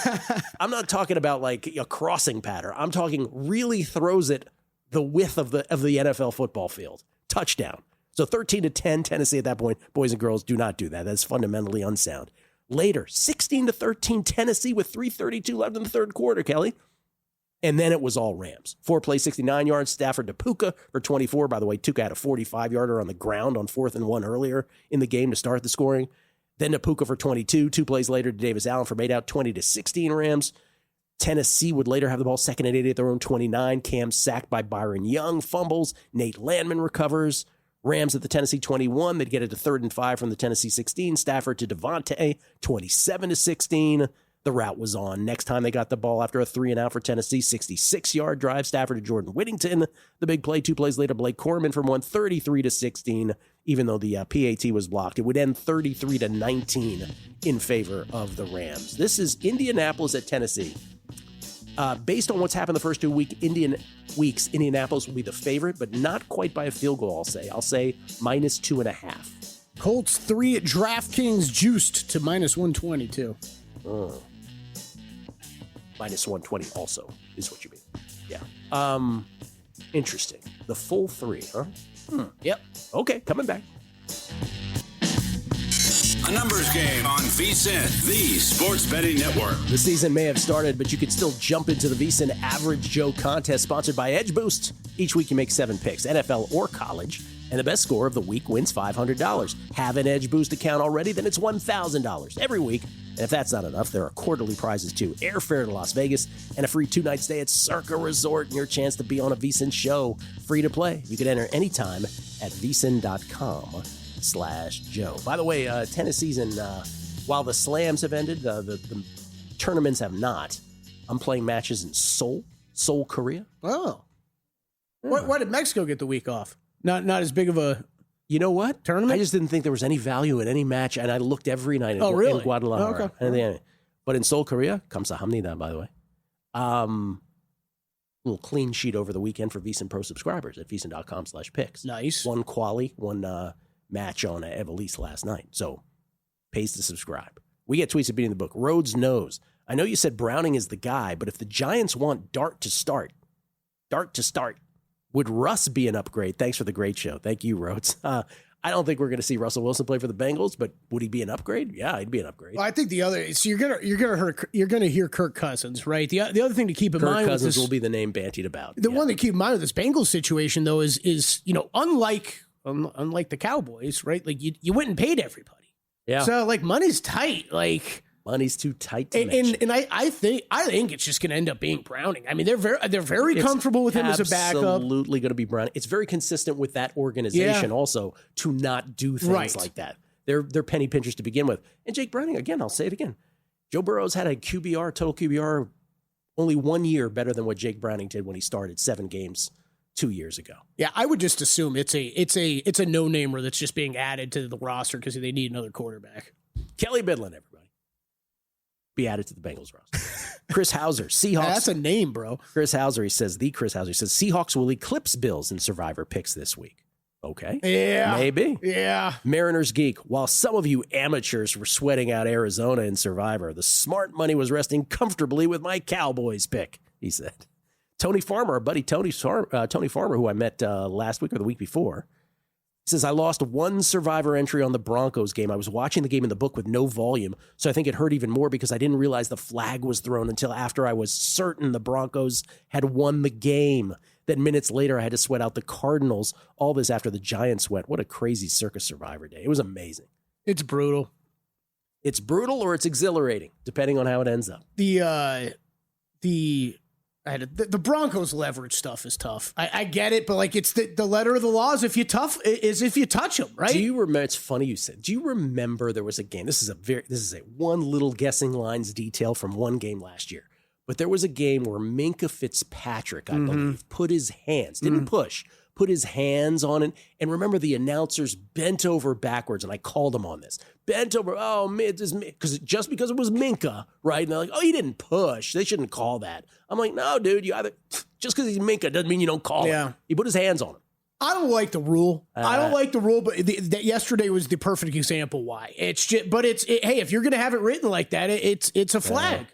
I'm not talking about like a crossing pattern. I'm talking really throws it the width of the NFL football field. Touchdown. So 13-10 Tennessee at that point. Boys and girls, do not do that. That's fundamentally unsound. Later, 16-13 Tennessee with 3:32 left in the third quarter, Kelley. And then it was all Rams. 4 plays, 69 yards. Stafford to Puka for 24. By the way, Puka had a 45-yarder on the ground on 4th and 1 earlier in the game to start the scoring. Then to Puka for 22. 2 plays later to Davis Allen for 8 out, 20-16 Rams. Tennessee would later have the ball 2nd and 8 at their own 29. Cam sacked by Byron Young. Fumbles. Nate Landman recovers. Rams at the Tennessee 21. They'd get it to 3rd and 5 from the Tennessee 16. Stafford to Devontae, 27-16. The route was on. Next time they got the ball after a 3-and-out for Tennessee, 66-yard drive. Stafford to Jordan Whittington. The big play 2 plays later, Blake Corman from 133-16. Even though the PAT was blocked, it would end 33-19 in favor of the Rams. This is Indianapolis at Tennessee. Based on what's happened the first 2 weeks, Indianapolis will be the favorite, but not quite by a field goal, I'll say minus 2.5. Colts 3 at DraftKings juiced to minus 122. Oh. Minus 120 also is what you mean. Yeah. Interesting. The full 3, huh? Yep. Okay, coming back. A numbers game on VSiN, the sports betting network. The season may have started, but you could still jump into the VSiN Average Joe contest sponsored by Edge Boost. Each week you make 7 picks, NFL or college, and the best score of the week wins $500. Have an Edge Boost account already? Then it's $1,000 every week. And if that's not enough, there are quarterly prizes too. Airfare to Las Vegas and a free 2-night stay at Circa Resort and your chance to be on a VSiN show. Free to play. You can enter anytime at vsin.com/Joe. By the way, Tennessee's in, while the slams have ended, the tournaments have not. I'm playing matches in Seoul, Korea. Oh. Why did Mexico get the week off? Not as big of a... You know what? Tournament? I just didn't think there was any value in any match, and I looked every night in really? Guadalajara. Oh, okay. But in Seoul, Korea, kamsahamnida, by the way. Little clean sheet over the weekend for VSiN Pro subscribers at VSiN.com/picks. Nice. One quali, one match on Evelise last night. So pays to subscribe. We get tweets at Beating the Book. Rhodes knows. I know you said Browning is the guy, but if the Giants want Dart to start, would Russ be an upgrade? Thanks for the great show. Thank you, Rhodes. I don't think we're going to see Russell Wilson play for the Bengals, but would he be an upgrade? Yeah, he'd be an upgrade. Well, I think the other so you're gonna hear Kirk Cousins, right? The other thing to keep in mind Kirk Cousins with this, will be the name bantied about. The one to keep in mind with this Bengals situation though is unlike the Cowboys, right? Like you went and paid everybody. Yeah. So like money's tight. Like money's too tight to mention. And I think it's just going to end up being Browning. I mean, they're very comfortable with him as a backup. Absolutely going to be Browning. It's very consistent with that organization also to not do things like that. They're penny pinchers to begin with. And Jake Browning, again, I'll say it again. Joe Burrow's had a total QBR only 1 year better than what Jake Browning did when he started 7 games 2 years ago. Yeah, I would just assume it's a no-namer that's just being added to the roster because they need another quarterback. Kelley Bydlon, everybody. Be added to the Bengals roster. Chris Hauser, Seahawks. Yeah, that's a name, bro. Chris Hauser says Seahawks will eclipse Bills in Survivor picks this week. Okay. Yeah. Maybe. Yeah. Mariners Geek. While some of you amateurs were sweating out Arizona in Survivor, the smart money was resting comfortably with my Cowboys pick, he said. Tony Farmer, our buddy Tony Farmer, who I met last week or the week before, says, I lost one Survivor entry on the Broncos game. I was watching the game in the book with no volume, so I think it hurt even more because I didn't realize the flag was thrown until after I was certain the Broncos had won the game. Then minutes later, I had to sweat out the Cardinals. All this after the Giants went. What a crazy circus Survivor day. It was amazing. It's brutal. It's brutal or it's exhilarating, depending on how it ends up. The Broncos leverage stuff is tough. I get it, but like it's the letter of the law is if you touch them, right? Do you remember? It's funny you said. Do you remember there was a game? This is a one little guessing lines detail from one game last year. But there was a game where Minkah Fitzpatrick, I believe, put his hands, didn't push, put his hands on it. And remember, the announcers bent over backwards, and I called him on this. Bent over, because just because it was Minkah, right? And they're like, oh, he didn't push. They shouldn't call that. I'm like, no, dude, just because he's Minkah doesn't mean you don't call him. He put his hands on him. I don't like the rule. But yesterday was the perfect example why. It's just, hey, if you're going to have it written like that, it's a flag.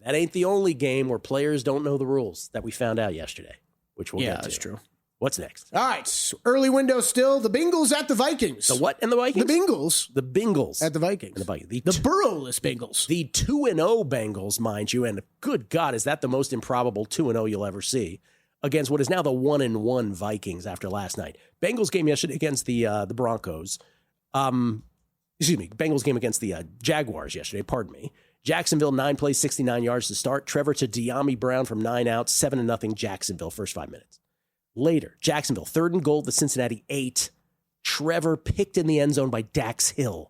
That ain't the only game where players don't know the rules that we found out yesterday, which we'll get to. That's true. What's next? All right. Early window still. The Bengals at the Vikings. The what and the Vikings? The Bengals. The Bengals. At the Vikings. And the Vikings. The Burrowless Bengals. The 2-0 Bengals, mind you. And good God, is that the most improbable 2-0 you'll ever see against what is now the 1-1 Vikings after last night. Bengals game yesterday against the Broncos. Bengals game against the Jaguars yesterday. Pardon me. Jacksonville, 9 plays, 69 yards to start. Trevor to De'Ami Brown from 9 outs, 7-0 Jacksonville, first 5 minutes. Later, Jacksonville, 3rd and goal at the Cincinnati 8. Trevor picked in the end zone by Dax Hill.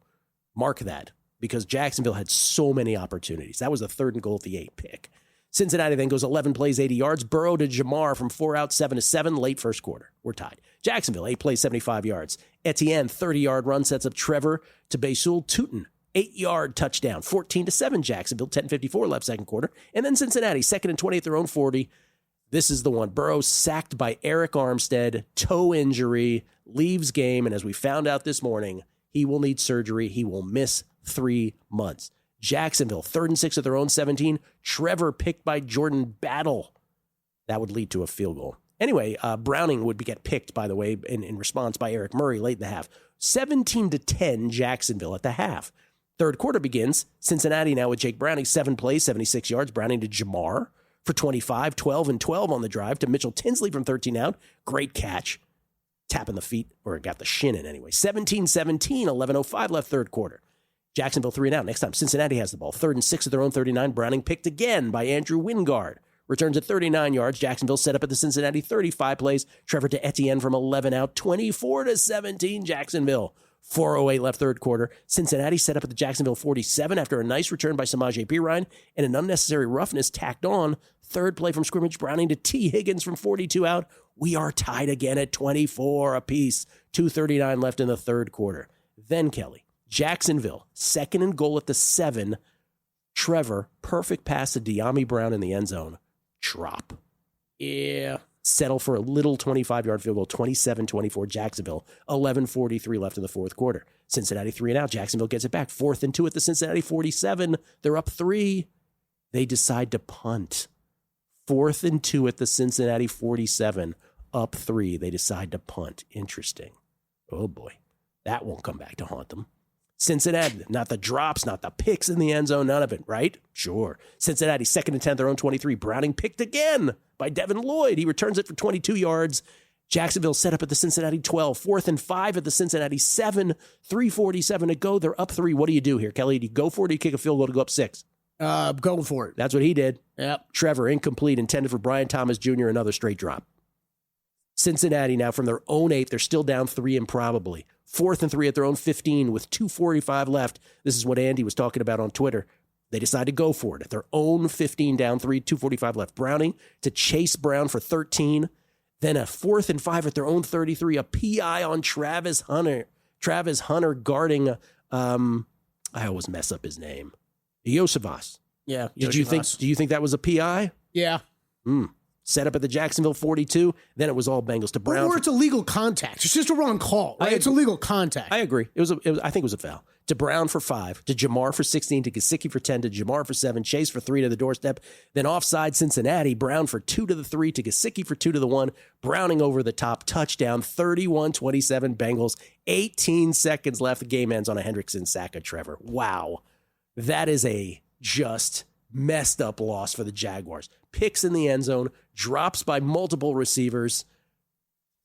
Mark that, because Jacksonville had so many opportunities. That was the 3rd and goal at the 8 pick. Cincinnati then goes 11 plays, 80 yards. Burrow to Jamar from 4 outs, 7-7, late first quarter. We're tied. Jacksonville, 8 plays, 75 yards. Etienne, 30-yard run, sets up Trevor to Basul Tootin. 8-yard touchdown, 14-7 Jacksonville, 10:54 left second quarter. And then Cincinnati, 2nd and 20 at their own 40. This is the one. Burrow sacked by Eric Armstead, toe injury, leaves game. And as we found out this morning, he will need surgery. He will miss 3 months. Jacksonville, 3rd and 6 at their own 17. Trevor picked by Jordan Battle. That would lead to a field goal. Anyway, Browning would get picked, by the way, in response by Eric Murray late in the half. 17-10 Jacksonville at the half. Third quarter begins. Cincinnati now with Jake Browning, 7 plays, 76 yards. Browning to Jamar for 25, 12 and 12 on the drive to Mitchell Tinsley from 13 out. Great catch. Tapping the feet, or got the shin in anyway. 17-17, 11:05 left third quarter. Jacksonville 3 and out. Next time, Cincinnati has the ball. 3rd and 6 at their own 39. Browning picked again by Andrew Wingard. Returns at 39 yards. Jacksonville set up at the Cincinnati 35 plays. Trevor to Etienne from 11 out. 24-17 Jacksonville. 4:08 left third quarter. Cincinnati set up at the Jacksonville 47 after a nice return by Samaje Perine and an unnecessary roughness tacked on. Third play from scrimmage, Browning to T. Higgins from 42 out. We are tied again at 24 apiece. 2:39 left in the third quarter. Then Kelley, Jacksonville, 2nd and goal at the 7. Trevor, perfect pass to De'Ami Brown in the end zone. Drop. Yeah. Settle for a little 25-yard field goal, 27-24 Jacksonville, 11:43 left in the fourth quarter. Cincinnati 3-and-out. Jacksonville gets it back. 4th and 2 at the Cincinnati 47. They're up 3. They decide to punt. 4th and 2 at the Cincinnati 47. Up 3. They decide to punt. Interesting. Oh, boy. That won't come back to haunt them. Cincinnati, not the drops, not the picks in the end zone, none of it, right? Sure. Cincinnati, 2nd and 10, their own 23. Browning picked again by Devin Lloyd. He returns it for 22 yards. Jacksonville set up at the Cincinnati 12. 4th and 5 at the Cincinnati 7. 3:47 to go. They're up 3. What do you do here, Kelley? Do you go for it or do you kick a field goal to go up 6? Going for it. That's what he did. Yep. Trevor, incomplete, intended for Brian Thomas Jr., another straight drop. Cincinnati now from their own 8. They're still down 3 improbably. 4th and 3 at their own 15 with 2:45 left. This is what Andy was talking about on Twitter. They decide to go for it at their own 15, down 3, 2:45 left. Browning to Chase Brown for 13. Then a 4th and 5 at their own 33. A PI on Travis Hunter. Travis Hunter guarding, I always mess up his name. Yosevas. Yeah. Do you think that was a PI? Yeah. Set up at the Jacksonville 42. Then it was all Bengals to Brown. Or it's a legal contact. It's just a wrong call. Right? It's a legal contact. I agree. I think it was a foul. To Brown for 5. To Jamar for 16. To Gesicki for 10. To Jamar for 7. Chase for 3 to the doorstep. Then offside Cincinnati. Brown for 2 to the 3. To Gesicki for 2 to the 1. Browning over the top. Touchdown. 31-27 Bengals. 18 seconds left. The game ends on a Hendrickson sack of Trevor. Wow. That is a just messed up loss for the Jaguars. Picks in the end zone, drops by multiple receivers.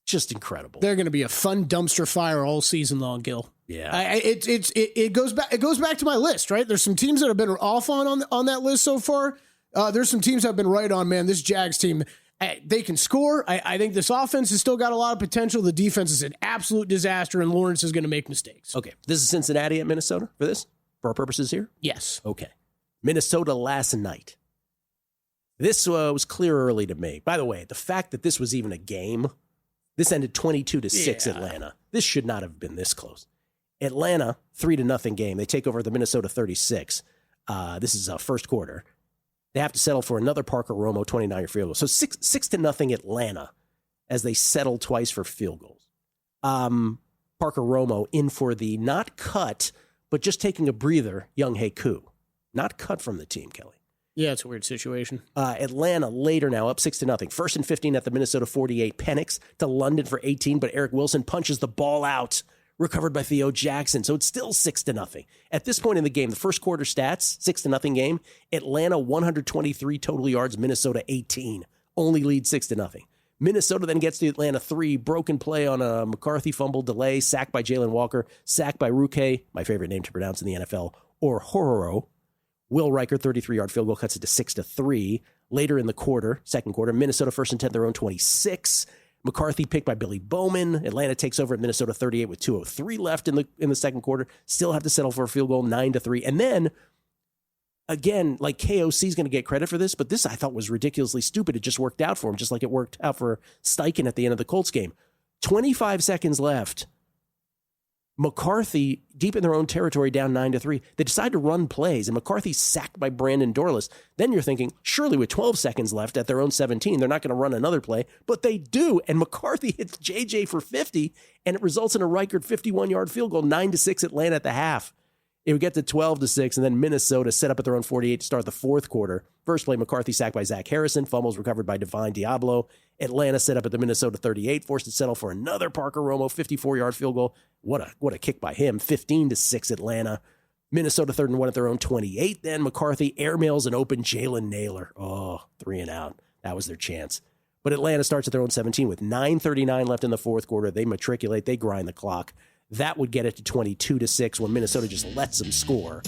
Just incredible. They're going to be a fun dumpster fire all season long, Gill. Yeah. It goes back to my list, right? There's some teams that have been off on that list so far. There's some teams that have been right on, man. This Jags team, they can score. I think this offense has still got a lot of potential. The defense is an absolute disaster, and Lawrence is going to make mistakes. Okay. This is Cincinnati at Minnesota for this? For our purposes here? Yes. Okay. Minnesota last night. This was clear early to me. By the way, the fact that this was even a game, this ended 22-6 Atlanta. This should not have been this close. Atlanta, 3-0 game. They take over the Minnesota 36. This is first quarter. They have to settle for another Parker Romo 29-yard field goal. So 6-0 Atlanta as they settle twice for field goals. Parker Romo in for the not cut, but just taking a breather, Young Hae-Koo. Not cut from the team, Kelley. Yeah, it's a weird situation. Atlanta later now up 6-0. 1st and 15 at the Minnesota 48. Penix to London for 18, but Eric Wilson punches the ball out. Recovered by Theo Jackson. So it's still 6-0. At this point in the game, the first quarter stats, 6-0 game. Atlanta 123 total yards, Minnesota 18. Only lead 6-0. Minnesota then gets to Atlanta 3. Broken play on a McCarthy fumble delay. Sacked by Jalen Walker. Sacked by Ruke, my favorite name to pronounce in the NFL, or Hororo. Will Riker, 33-yard field goal, cuts it to 6-3. Later in the quarter, second quarter, Minnesota 1st and 10, their own 26. McCarthy picked by Billy Bowman. Atlanta takes over at Minnesota 38 with 2:03 left in the second quarter. Still have to settle for a field goal, 9-3. And then, again, like KOC is going to get credit for this, but this I thought was ridiculously stupid. It just worked out for him, just like it worked out for Steichen at the end of the Colts game. 25 seconds left. McCarthy, deep in their own territory, down 9-3. They decide to run plays, and McCarthy's sacked by Brandon Dorless. Then you're thinking, surely with 12 seconds left at their own 17, they're not going to run another play, but they do. And McCarthy hits JJ for 50, and it results in a Reichert 51-yard field goal, 9-6 Atlanta at the half. It would get to 12-6, and then Minnesota set up at their own 48 to start the fourth quarter. First play, McCarthy sacked by Zach Harrison. Fumbles recovered by Divine Diablo. Atlanta set up at the Minnesota 38, forced to settle for another Parker Romo 54-yard field goal. What a kick by him. 15-6 Atlanta. Minnesota 3rd and 1 at their own 28. Then McCarthy airmails an open Jalen Naylor. 3 and out. That was their chance. But Atlanta starts at their own 17 with 9:39 left in the fourth quarter. They matriculate. They grind the clock. That would get it to 22-6 when Minnesota just lets them score.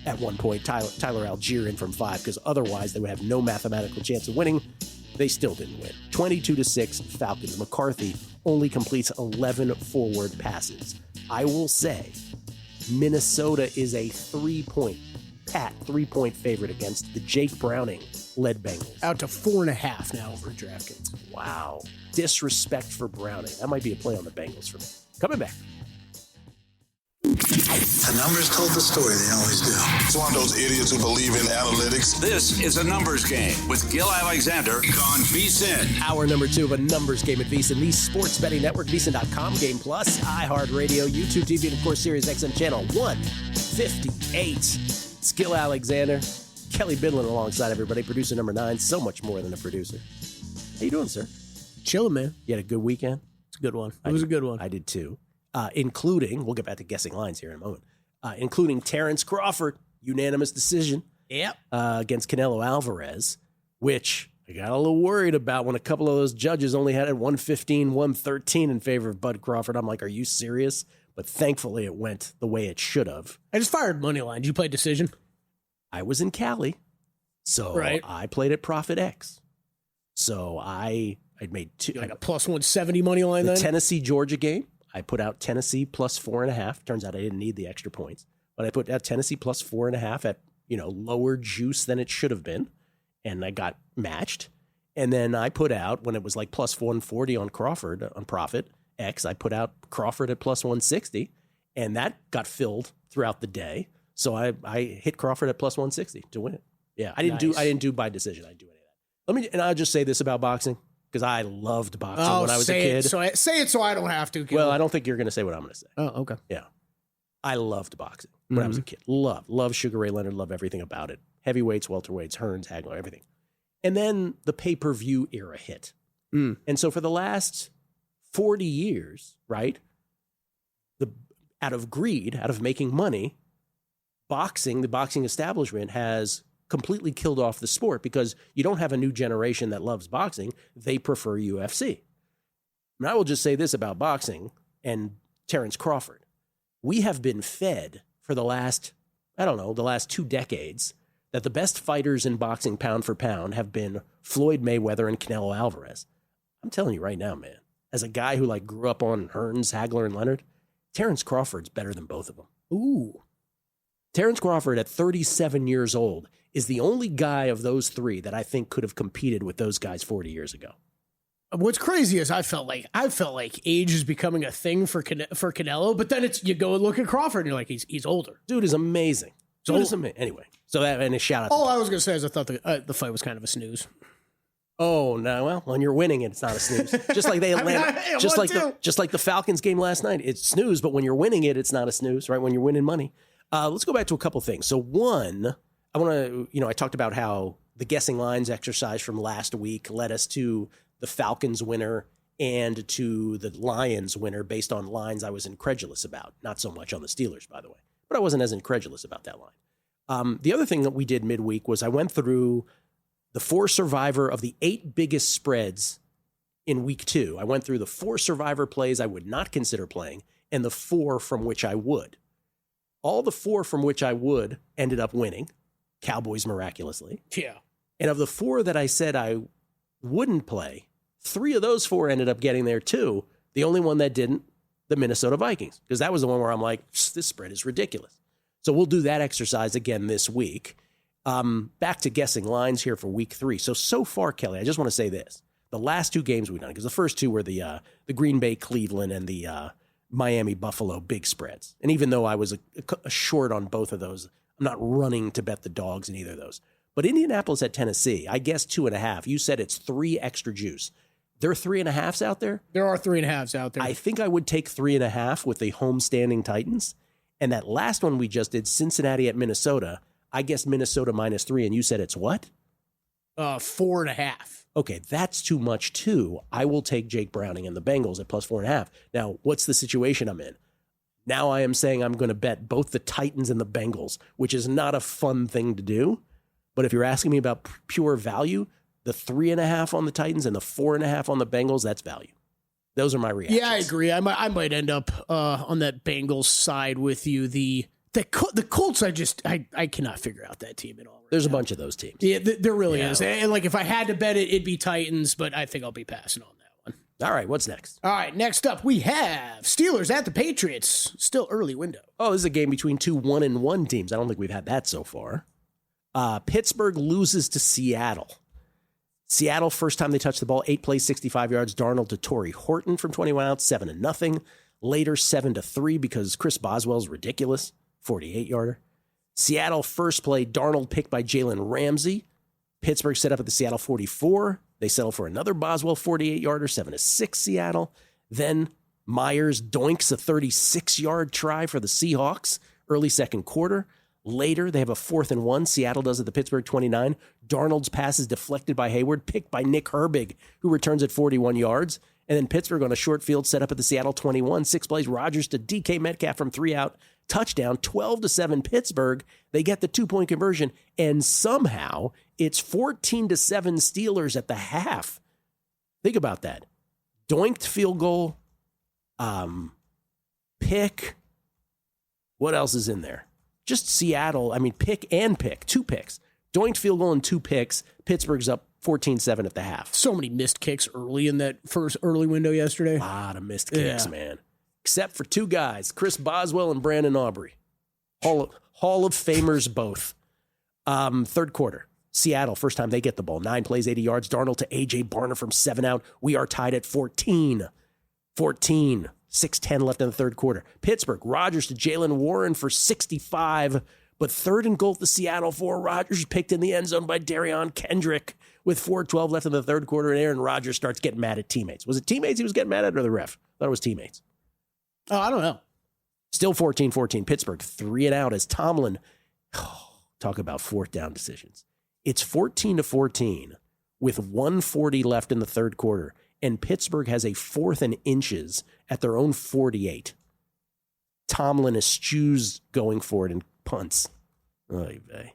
At one point, Tyler Algier in from 5, because otherwise they would have no mathematical chance of winning. They still didn't win. 22-6 Falcons. McCarthy only completes 11 forward passes. I will say Minnesota is a 3-point favorite against the Jake Browning-led Bengals. Out to 4.5 now over DraftKings. Wow. Disrespect for Browning. That might be a play on the Bengals for me. Coming back. The numbers told the story. They always do. It's one of those idiots who believe in analytics. This is a numbers game with Gill Alexander on VSiN. Hour number 2 of a numbers game at VSiN, the sports betting network, VSiN.com, Game Plus, iHeartRadio, YouTube TV, and of course, Sirius XM channel 158. It's Gill Alexander, Kelley Bydlon alongside everybody, producer number 9, so much more than a producer. How you doing, sir? Chilling, man. You had a good weekend? It's a good one. It was a good one. I did too. Including, we'll get back to guessing lines here in a moment, including Terrence Crawford, unanimous decision against Canelo Alvarez, which I got a little worried about when a couple of those judges only had it 115, 113 in favor of Bud Crawford. I'm like, are you serious? But thankfully it went the way it should have. I just fired money line. Did you play decision? I was in Cali, so I played at Profit X. So I'd made two. Like a plus 170 money line the then? Tennessee-Georgia game, I put out Tennessee plus 4.5. Turns out I didn't need the extra points. But I put out Tennessee plus 4.5 at, lower juice than it should have been. And I got matched. And then I put out, when it was like plus 140 on Crawford, on Profit X, I put out Crawford at plus 160. And that got filled throughout the day. So I hit Crawford at plus 160 to win it. Yeah, I didn't do by decision. I didn't do any of that. And I'll just say this about boxing, because I loved boxing when I was a kid. Say it so I don't have to. Well, I don't think you're going to say what I'm going to say. Oh, okay. Yeah. I loved boxing when I was a kid. Love Sugar Ray Leonard, love everything about it. Heavyweights, welterweights, Hearns, Hagler, everything. And then the pay-per-view era hit. And so for the last 40 years, right, out of greed, out of making money, the boxing establishment has completely killed off the sport because you don't have a new generation that loves boxing. They prefer UFC. And I will just say this about boxing and Terrence Crawford. We have been fed for the last 2 decades that the best fighters in boxing pound for pound have been Floyd Mayweather and Canelo Alvarez. I'm telling you right now, man, as a guy who grew up on Hearns, Hagler, and Leonard, Terrence Crawford's better than both of them. Ooh. Terrence Crawford at 37 years old is the only guy of those three that I think could have competed with those guys 40 years ago. What's crazy is I felt like age is becoming a thing for Canelo, but then you go and look at Crawford and you're like, he's older. Dude is amazing. Anyway, so and a shout out. All I was going to say is I thought the fight was kind of a snooze. Oh no! Well, when you're winning, it's not a snooze. Just like they just like the Falcons game last night, it's snooze. But when you're winning it, it's not a snooze, right? When you're winning money. Let's go back to a couple things. So one, I want to, I talked about how the guessing lines exercise from last week led us to the Falcons winner and to the Lions winner based on lines I was incredulous about. Not so much on the Steelers, by the way, but I wasn't as incredulous about that line. The other thing that we did midweek was I went through the 4 survivor of the 8 biggest spreads in week 2. I went through the 4 survivor plays I would not consider playing and the 4 from which I would. All the 4 from which I would ended up winning. Cowboys miraculously. Yeah. And of the 4 that I said I wouldn't play, 3 of those 4 ended up getting there too. The only one that didn't, the Minnesota Vikings, because that was the one where I'm like, this spread is ridiculous. So we'll do that exercise again this week. Back to guessing lines here for week 3. So far, Kelley, I just want to say this. The last 2 games we've done, because the first 2 were the Green Bay, Cleveland, and the Miami, Buffalo big spreads. And even though I was a short on both of those, I'm not running to bet the dogs in either of those. But Indianapolis at Tennessee, I guess 2.5. You said it's 3 extra juice. There are 3.5s out there? There are 3.5s out there. I think I would take 3.5 with the homestanding Titans. And that last one we just did, Cincinnati at Minnesota, I guess Minnesota -3, and you said it's what? 4.5. Okay, that's too much too. I will take Jake Browning and the Bengals at +4.5. Now, what's the situation I'm in? Now I am saying I'm going to bet both the Titans and the Bengals, which is not a fun thing to do. But if you're asking me about pure value, the 3.5 on the Titans and the 4.5 on the Bengals, that's value. Those are my reactions. Yeah, I agree. I might end up on that Bengals side with you. The Colts, I cannot figure out that team at all. There's a bunch of those teams. Yeah, there really is. And if I had to bet it, it'd be Titans, but I think I'll be passing on that one. All right, what's next? All right, next up we have Steelers at the Patriots. Still early window. Oh, this is a game between 2 1-1 teams. I don't think we've had that so far. Pittsburgh loses to Seattle. Seattle, first time they touched the ball, 8 plays, 65 yards. Darnold to Torrey Horton from 21 outs, 7-0. Later, 7-3 because Chris Boswell's ridiculous, 48-yarder. Seattle first play, Darnold picked by Jalen Ramsey. Pittsburgh set up at the Seattle 44. They settle for another Boswell 48-yarder, 7-6 Seattle. Then Myers doinks a 36-yard try for the Seahawks, early second quarter. Later, they have a 4th and 1. Seattle does at the Pittsburgh 29. Darnold's pass is deflected by Hayward, picked by Nick Herbig, who returns at 41 yards. And then Pittsburgh on a short field set up at the Seattle 21. 6 plays, Rodgers to DK Metcalf from 3 out. Touchdown, 12-7 Pittsburgh. They get the 2-point conversion, and somehow it's 14-7 Steelers at the half. Think about that. Doinked field goal, pick. What else is in there? Just Seattle. I mean, pick, 2 picks. Doinked field goal and 2 picks. Pittsburgh's up 14-7 at the half. So many missed kicks early in that first early window yesterday. A lot of missed kicks, man. Except for 2 guys, Chris Boswell and Brandon Aubrey. Hall of Famers both. Third quarter, Seattle, first time they get the ball. 9 plays, 80 yards. Darnold to A.J. Barner from 7 out. We are tied at 14. 6:10 left in the third quarter. Pittsburgh, Rodgers to Jalen Warren for 65, but third and goal to Seattle 4. Rodgers picked in the end zone by Darion Kendrick with 4:12 left in the third quarter, and Aaron Rodgers starts getting mad at teammates. Was it teammates he was getting mad at or the ref? I thought it was teammates. Oh, I don't know. Still 14-14. Pittsburgh 3 and out as Tomlin, talk about 4th down decisions. It's 14-14 with 1:40 left in the third quarter, and Pittsburgh has a 4th and inches at their own 48. Tomlin eschews going for it and punts. Oy vey.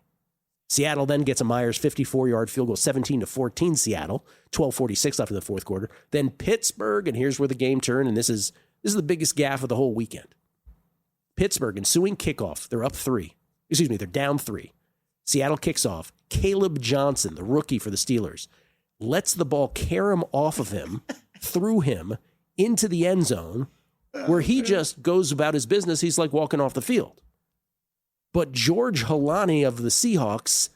Seattle then gets a Myers 54-yard field goal, 17-14 Seattle, 12:46 left in the fourth quarter. Then Pittsburgh, and here's where the game turned, and this is the biggest gaffe of the whole weekend. Pittsburgh ensuing kickoff. They're up 3. They're down 3. Seattle kicks off. Caleb Johnson, the rookie for the Steelers, lets the ball carom off of him, through him, into the end zone, where he just goes about his business. He's like walking off the field. But George Holani of the Seahawks,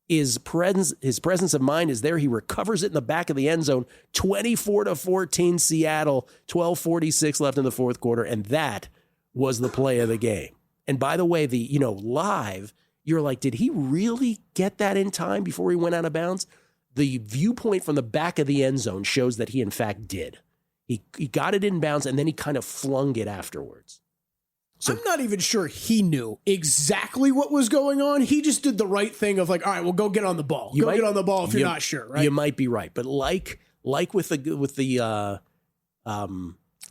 his presence of mind is there. He recovers it in the back of the end zone. 24-14 Seattle, 12:46 left in the fourth quarter, and that was the play of the game. And by the way, live, you're like, did he really get that in time before he went out of bounds? The viewpoint from the back of the end zone shows that he in fact did. He got it in bounds, and then he kind of flung it afterwards. So, I'm not even sure he knew exactly what was going on. He just did the right thing of like, all right, well, go get on the ball. Get on the ball if you're not sure, right? You might be right. But like with the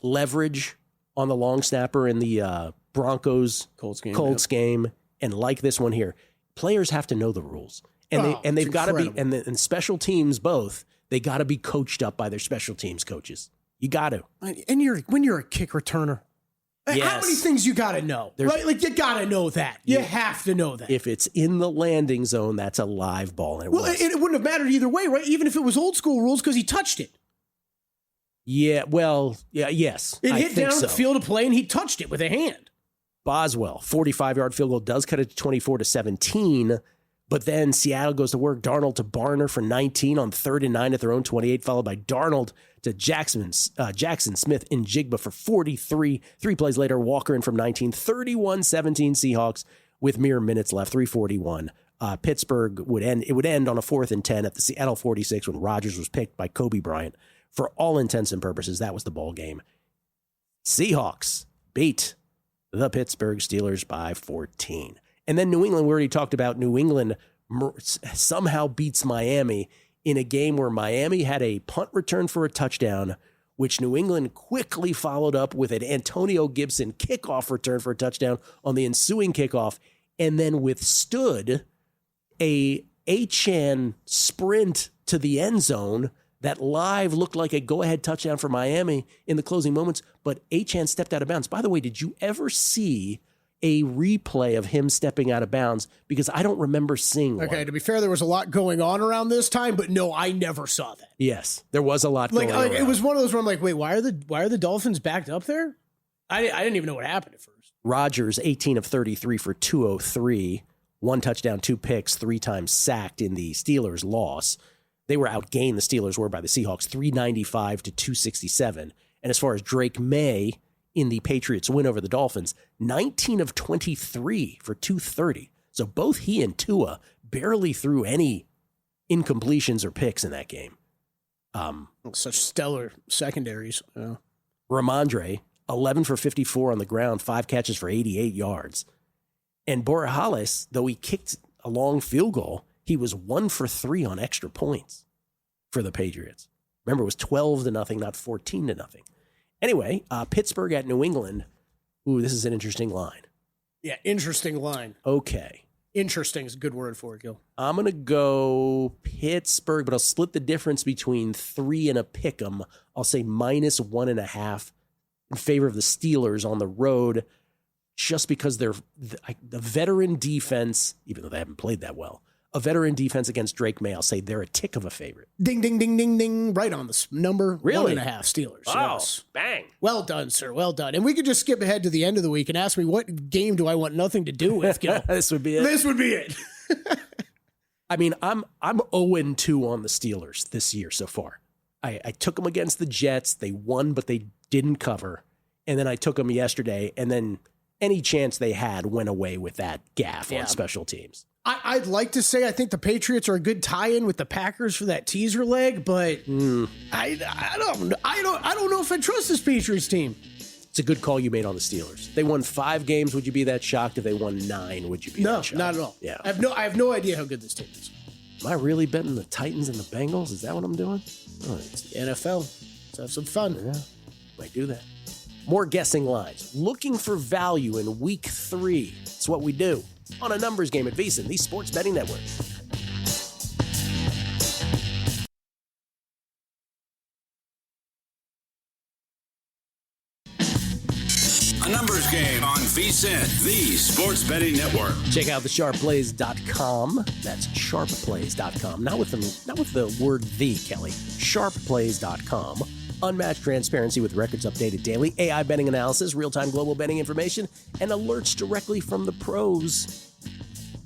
leverage on the long snapper in the Broncos Colts game, and like this one here, players have to know the rules. And they've got to be, and special teams both, they got to be coached up by their special teams coaches. You got to. And when you're a kick returner, yes. How many things you got to know, right? Like you got to know that. You have to know that. If it's in the landing zone, that's a live ball. And it wouldn't have mattered either way, right? Even if it was old school rules because he touched it. Yeah, well, yes. It hit down the field of play and he touched it with a hand. Boswell, 45-yard field goal, does cut it to 24-17. But then Seattle goes to work. Darnold to Barner for 19 on 3rd and 9 at their own 28, followed by Darnold to Jackson Smith in Jigba for 43. 3 plays later, Walker in from 19, 31-17 Seahawks with mere minutes left, 3:41. Pittsburgh would end on a 4th and 10 at the Seattle 46 when Rodgers was picked by Kobe Bryant. For all intents and purposes, that was the ball game. Seahawks beat the Pittsburgh Steelers by 14. And then New England, we already talked about New England somehow beats Miami in a game where Miami had a punt return for a touchdown, which New England quickly followed up with an Antonio Gibson kickoff return for a touchdown on the ensuing kickoff, and then withstood a Achane sprint to the end zone that live looked like a go-ahead touchdown for Miami in the closing moments, but Achane stepped out of bounds. By the way, did you ever see a replay of him stepping out of bounds? Because I don't remember seeing one. Okay, to be fair, there was a lot going on around this time, but no, I never saw that. Yes, there was a lot going on. It was one of those where I'm like, wait, why are the Dolphins backed up there? I didn't even know what happened at first. Rodgers, 18 of 33 for 203, 1 touchdown, 2 picks, 3 times sacked in the Steelers' loss. They were outgained, the Steelers were, by the Seahawks, 395 to 267. And as far as Drake May, in the Patriots' win over the Dolphins, 19 of 23 for 230. So both he and Tua barely threw any incompletions or picks in that game. Such stellar secondaries. Ramondre, 11 for 54 on the ground, 5 catches for 88 yards. And Borregales, though he kicked a long field goal, he was 1 for 3 on extra points for the Patriots. Remember, it was 12-0, not 14-0. Anyway, Pittsburgh at New England. Ooh, this is an interesting line. Yeah, interesting line. Okay. Interesting is a good word for it, Gill. I'm going to go Pittsburgh, but I'll split the difference between 3 and a pick 'em. I'll say -1.5 in favor of the Steelers on the road, just because they're the veteran defense, even though they haven't played that well, a veteran defense against Drake May, I'll say they're a tick of a favorite. Ding, ding, ding, ding, ding. Right on the number. Really? 1.5 Steelers. Oh, Yes. bang. Well done, sir. Well done. And we could just skip ahead to the end of the week and ask me what game do I want nothing to do with, Gil? This would be it. This would be it. I mean, I'm 0-2 on the Steelers this year so far. I took them against the Jets. They won, but they didn't cover. And then I took them yesterday, and then any chance they had went away with that gaffe on special teams. I'd like to say I think the Patriots are a good tie-in with the Packers for that teaser leg, but I don't know if I trust this Patriots team. It's a good call you made on the Steelers. They won 5 games. Would you be that shocked? If they won 9, would you be that shocked? No, not at all. Yeah. I have no idea how good this team is. Am I really betting the Titans and the Bengals? Is that what I'm doing? Oh, It's the NFL. Let's have some fun. yeah, might do that. More guessing lines. Looking for value in week 3. It's what we do on a numbers game at VSiN, the Sports Betting Network. A numbers game on VSiN, the Sports Betting Network. Check out the sharpplays.com. That's sharpplays.com. Not with the word the, Kelley. Sharpplays.com. Unmatched transparency with records updated daily, AI betting analysis, real-time global betting information, and alerts directly from the pros.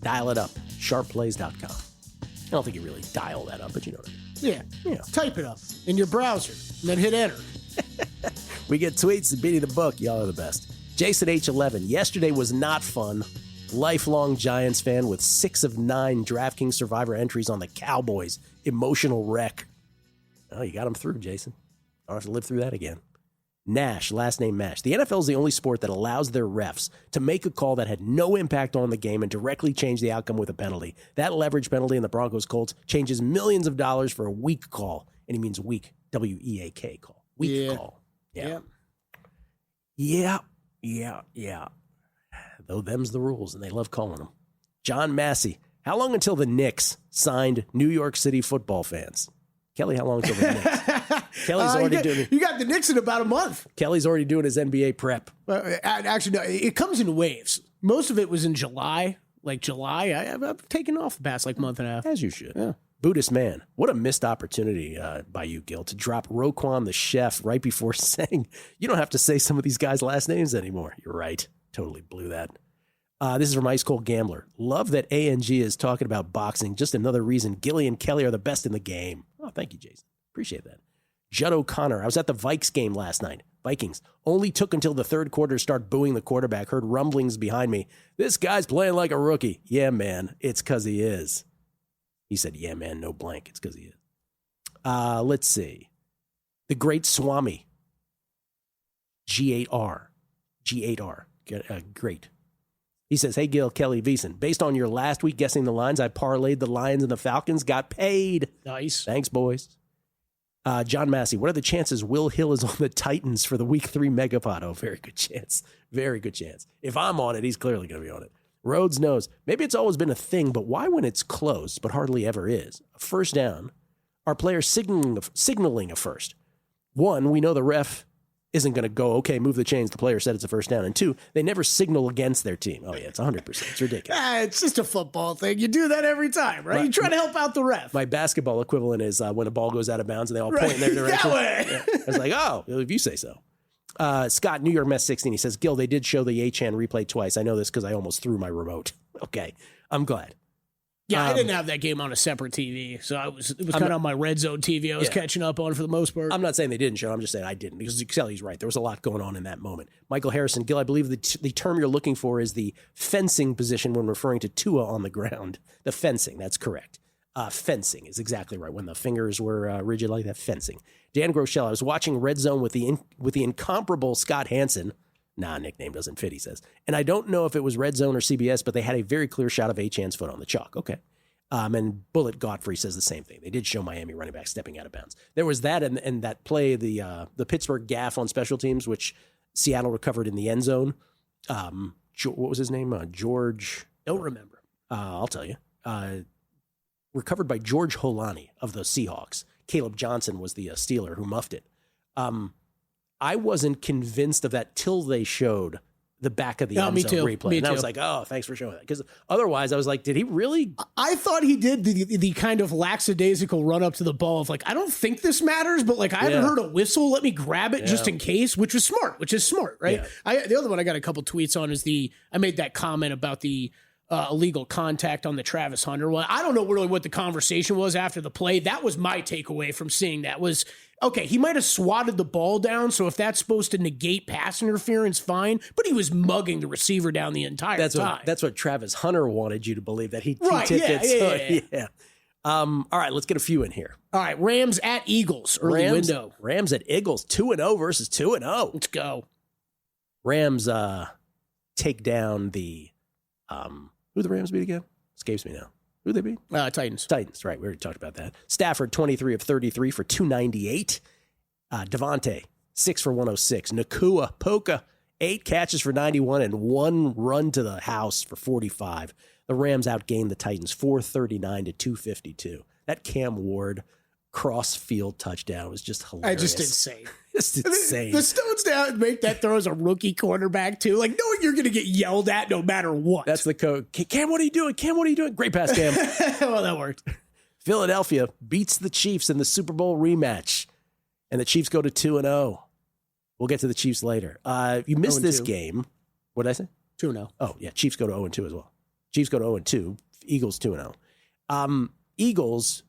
Dial it up. Sharpplays.com. I don't think you really dial that up, but you know what I mean. Yeah. Type it up in your browser and then hit enter. We get tweets and beating the book. Y'all are the best. Jason H11. Yesterday was not fun. Lifelong Giants fan with 6 of 9 DraftKings Survivor entries on the Cowboys. Emotional wreck. Oh, you got him through, Jason. I don't have to live through that again. Nash, last name Mash. The NFL is the only sport that allows their refs to make a call that had no impact on the game and directly change the outcome with a penalty. That leverage penalty in the Broncos Colts changes millions of dollars for a weak call. And he means weak, W-E-A-K call. Weak call. Yeah. Though them's the rules, and they love calling them. John Massey. How long until the Knicks signed New York City football fans? Kelley, how long until the Knicks? Kelly's already doing it. You got the Knicks in about a month. Kelly's already doing his NBA prep. Actually, no, it comes in waves. Most of it was in July. Like July, I've taken off the past month and a half. As you should. Yeah. Buddhist man. What a missed opportunity by you, Gill, to drop Roquan the chef right before saying you don't have to say some of these guys' last names anymore. You're right. Totally blew that. This is from Ice Cold Gambler. Love that ANG is talking about boxing. Just another reason Gilly and Kelley are the best in the game. Oh, thank you, Jason. Appreciate that. Judd O'Connor. I was at the Vikes game last night. Vikings. Only took until the third quarter to start booing the quarterback. Heard rumblings behind me. This guy's playing like a rookie. Yeah, man. It's because he is. He said, yeah, man, no blank. It's because he is. Let's see. The Great Swami. G8R. Great. He says, hey, Gill, Kelley, VSiN. Based on your last week guessing the lines, I parlayed the Lions and the Falcons. Got paid. Nice. Thanks, boys. John Massey, what are the chances Will Hill is on the Titans for the week 3 megapod? Oh, very good chance. Very good chance. If I'm on it, he's clearly going to be on it. Rhodes knows. Maybe it's always been a thing, but why when it's close, but hardly ever is? A first down, are players signaling a first? 1, we know the ref isn't going to go, okay, move the chains. The player said it's a first down. And 2, they never signal against their team. Oh, yeah, it's 100%. It's ridiculous. It's just a football thing. You do that every time, right? You try to help out the ref. My basketball equivalent is when a ball goes out of bounds and they all point in their direction. That way. Yeah. I was like, oh, if you say so. Scott, New York Mets 16, he says, Gill, they did show the A-Chan replay twice. I know this because I almost threw my remote. Okay, I'm glad. Yeah, I didn't have that game on a separate TV, so it was kind of on my red zone TV. I was catching up on for the most part. I'm not saying they didn't show. I'm just saying I didn't because Kelley's right. There was a lot going on in that moment. Michael Harrison, Gill, I believe the term you're looking for is the fencing position when referring to Tua on the ground. The fencing, that's correct. Fencing is exactly right. When the fingers were rigid like that, fencing. Dan Groeschel, I was watching Red Zone with the incomparable Scott Hansen. Nah, nickname doesn't fit, he says. And I don't know if it was Red Zone or CBS, but they had a very clear shot of Achane's foot on the chalk. Okay. And Bullet Godfrey says the same thing. They did show Miami running back stepping out of bounds. There was that and that play, the Pittsburgh gaff on special teams, which Seattle recovered in the end zone. What was his name? George. Don't remember. I'll tell you. Recovered by George Holani of the Seahawks. Caleb Johnson was the Steeler who muffed it. I wasn't convinced of that till they showed the back of the end zone replay. And I was like, oh, thanks for showing that. Because otherwise I was like, did he really? I thought he did the kind of lackadaisical run up to the ball of like, I don't think this matters, but like, I haven't heard a whistle. Let me grab it just in case, which is smart, right? Yeah. The other one I got a couple tweets on is I made that comment about the illegal contact on the Travis Hunter one. I don't know really what the conversation was after the play. That was my takeaway from seeing that was, okay, he might have swatted the ball down, so if that's supposed to negate pass interference, fine, but he was mugging the receiver down the entire time. That's what Travis Hunter wanted you to believe, that he tipped it. Yeah. All right, let's get a few in here. All right, Rams at Eagles, early window. Rams at Eagles, 2-0 versus 2-0. Let's go. Rams take down the who the Rams beat again? Escapes me now. Who they beat? Titans. Titans, right. We already talked about that. Stafford, 23 of 33 for 298. Devontae, 6 for 106. Nakua, Poka, 8 catches for 91 and 1 run to the house for 45. The Rams outgained the Titans 439 to 252. That Cam Ward cross-field touchdown was just hilarious. Just insane. Just insane. The Stones down make that throw as a rookie quarterback, too. Like, knowing you're going to get yelled at no matter what. That's the code. Cam, what are you doing? Cam, what are you doing? Great pass, Cam. Well, that worked. Philadelphia beats the Chiefs in the Super Bowl rematch, and the Chiefs go to 2-0. We'll get to the Chiefs later. You missed this game. What did I say? 2-0. Oh, yeah. Chiefs go to 0-2 as well. Chiefs go to 0-2. Eagles 2-0. Eagles,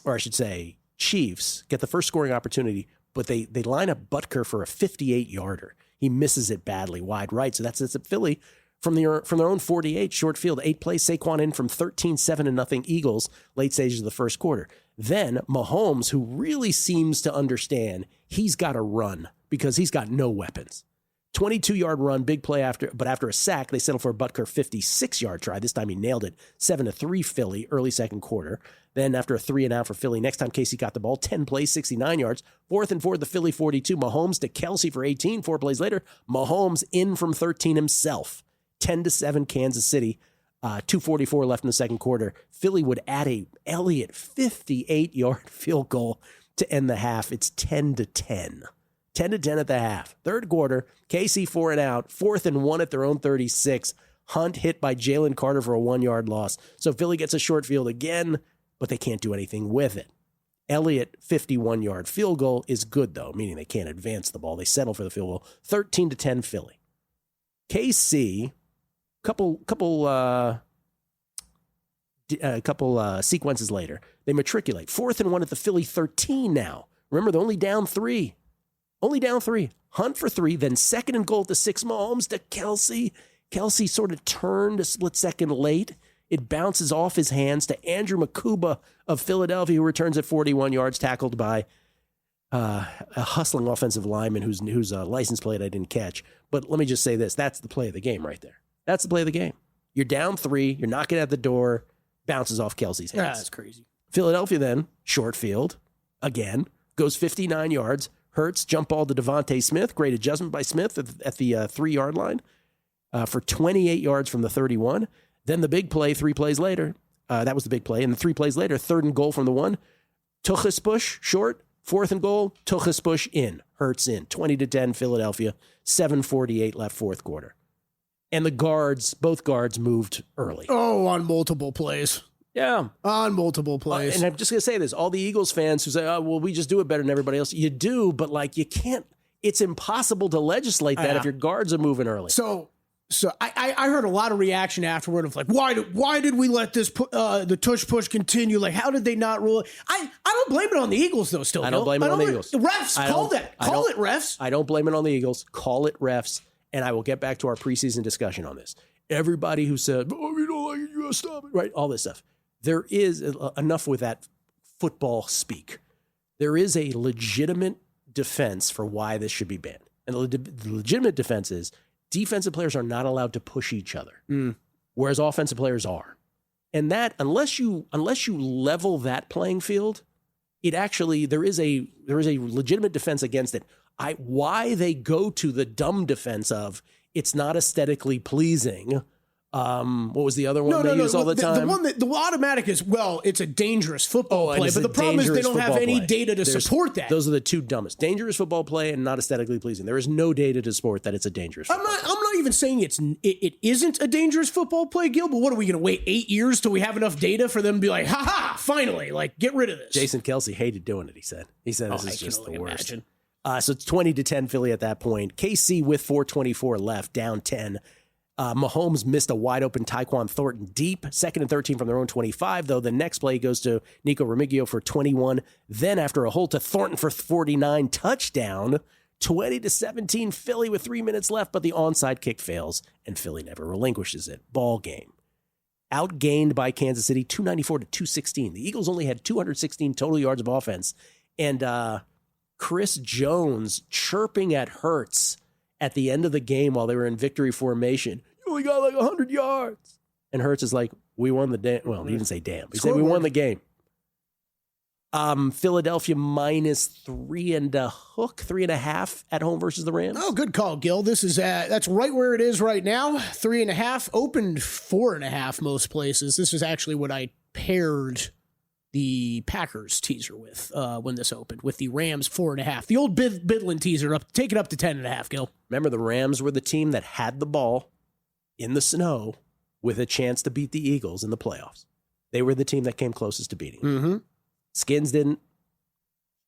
or I should say Chiefs, get the first scoring opportunity, but they line up Butker for a 58-yarder. He misses it badly, wide right. So that's at Philly from their own 48, short field, 8 plays. Saquon in from 13-7-0 Eagles, late stages of the first quarter. Then Mahomes, who really seems to understand he's got to run because he's got no weapons. 22-yard run, big play but after a sack, they settle for a Butker 56-yard try. This time he nailed it. 7-3 Philly, early second quarter. Then after a 3-and-out for Philly, next time Casey got the ball, 10 plays, 69 yards. 4th and 4, the Philly 42. Mahomes to Kelsey for 18. 4 plays later, Mahomes in from 13 himself. 10-7 Kansas City. 2:44 left in the second quarter. Philly would add a Elliott 58-yard field goal to end the half. It's 10-10. 10-10 at the half. Third quarter, KC 4-and-out. 4th and 1 at their own 36. Hunt hit by Jalen Carter for a 1-yard loss. So Philly gets a short field again, but they can't do anything with it. Elliott 51-yard field goal is good, though, meaning they can't advance the ball. They settle for the field goal. 13-10 Philly. KC, couple sequences later, they matriculate. 4th and 1 at the Philly 13 now. Remember, they're only down 3. Hunt for 3, then 2nd and goal at the 6. Mahomes to Kelsey. Kelsey sort of turned a split second late. It bounces off his hands to Andrew Makuba of Philadelphia, who returns at 41 yards, tackled by a hustling offensive lineman whose license plate I didn't catch. But let me just say this. That's the play of the game right there. That's the play of the game. You're down 3. You're knocking at the door. Bounces off Kelsey's hands. Yeah, that's crazy. Philadelphia then, short field, again, goes 59 yards. Hurts, jump ball to Devontae Smith. Great adjustment by Smith at the 3-yard line for 28 yards from the 31. Then the big play 3 plays later. That was the big play. And the 3 plays later, 3rd and goal from the 1. Tuchusbush, short. 4th and goal, Tuchusbush in. Hurts in. 20-10 Philadelphia. 7:48 left fourth quarter. And both guards moved early. Oh, on multiple plays. Yeah. On multiple plays. And I'm just going to say this. All the Eagles fans who say, oh, well, we just do it better than everybody else. You do, but like you can't. It's impossible to legislate that if your guards are moving early. So So I heard a lot of reaction afterward of like, why did we let this the tush push continue? Like, how did they not rule it? I don't blame it on the Eagles though. Still, I don't blame it on the Eagles. Refs, call it refs. I don't blame it on the Eagles. Call it refs, and I will get back to our preseason discussion on this. Everybody who said, "Oh, you don't like it, you gotta stop it," right? All this stuff. There is enough with that football speak. There is a legitimate defense for why this should be banned, and the legitimate defense is. Defensive players are not allowed to push each other, whereas offensive players are. And that, unless you level that playing field, it actually there is a legitimate defense against it. Why they go to the dumb defense of it's not aesthetically pleasing. What was the other one they use all the time? The one that the automatic is, well, it's a dangerous football play, but the problem is they don't have any data to support that. Those are the two dumbest. Dangerous football play and not aesthetically pleasing. There is no data to support that it's a dangerous football play. I'm not even saying it isn't a dangerous football play, Gil, but what are we going to wait 8 years till we have enough data for them to be like, ha, finally, like, get rid of this. Jason Kelley hated doing it, he said. This is just the worst. So it's 20-10 Philly at that point. KC with 4:24 left, down 10. Mahomes missed a wide-open Tyquan Thornton deep, 2nd and 13 from their own 25, though the next play goes to Nico Remigio for 21. Then after a hold to Thornton for 49, touchdown, 20-17 Philly with 3 minutes left, but the onside kick fails, and Philly never relinquishes it. Ball game. Outgained by Kansas City, 294-216. The Eagles only had 216 total yards of offense, and Chris Jones chirping at Hurts at the end of the game while they were in victory formation. You only got like 100 yards. And Hurts is like, we won the damn. Well, he didn't say damn. He said we won the game. Philadelphia -3.5 at home versus the Rams. Oh, good call, Gil. That's right where it is right now. 3.5, opened 4.5 most places. This is actually what I paired the Packers teaser with when this opened, with the Rams 4.5. The old Bydlon teaser, take it up to 10.5, Gil. Remember, the Rams were the team that had the ball in the snow with a chance to beat the Eagles in the playoffs. They were the team that came closest to beating them. Mm-hmm. Skins didn't.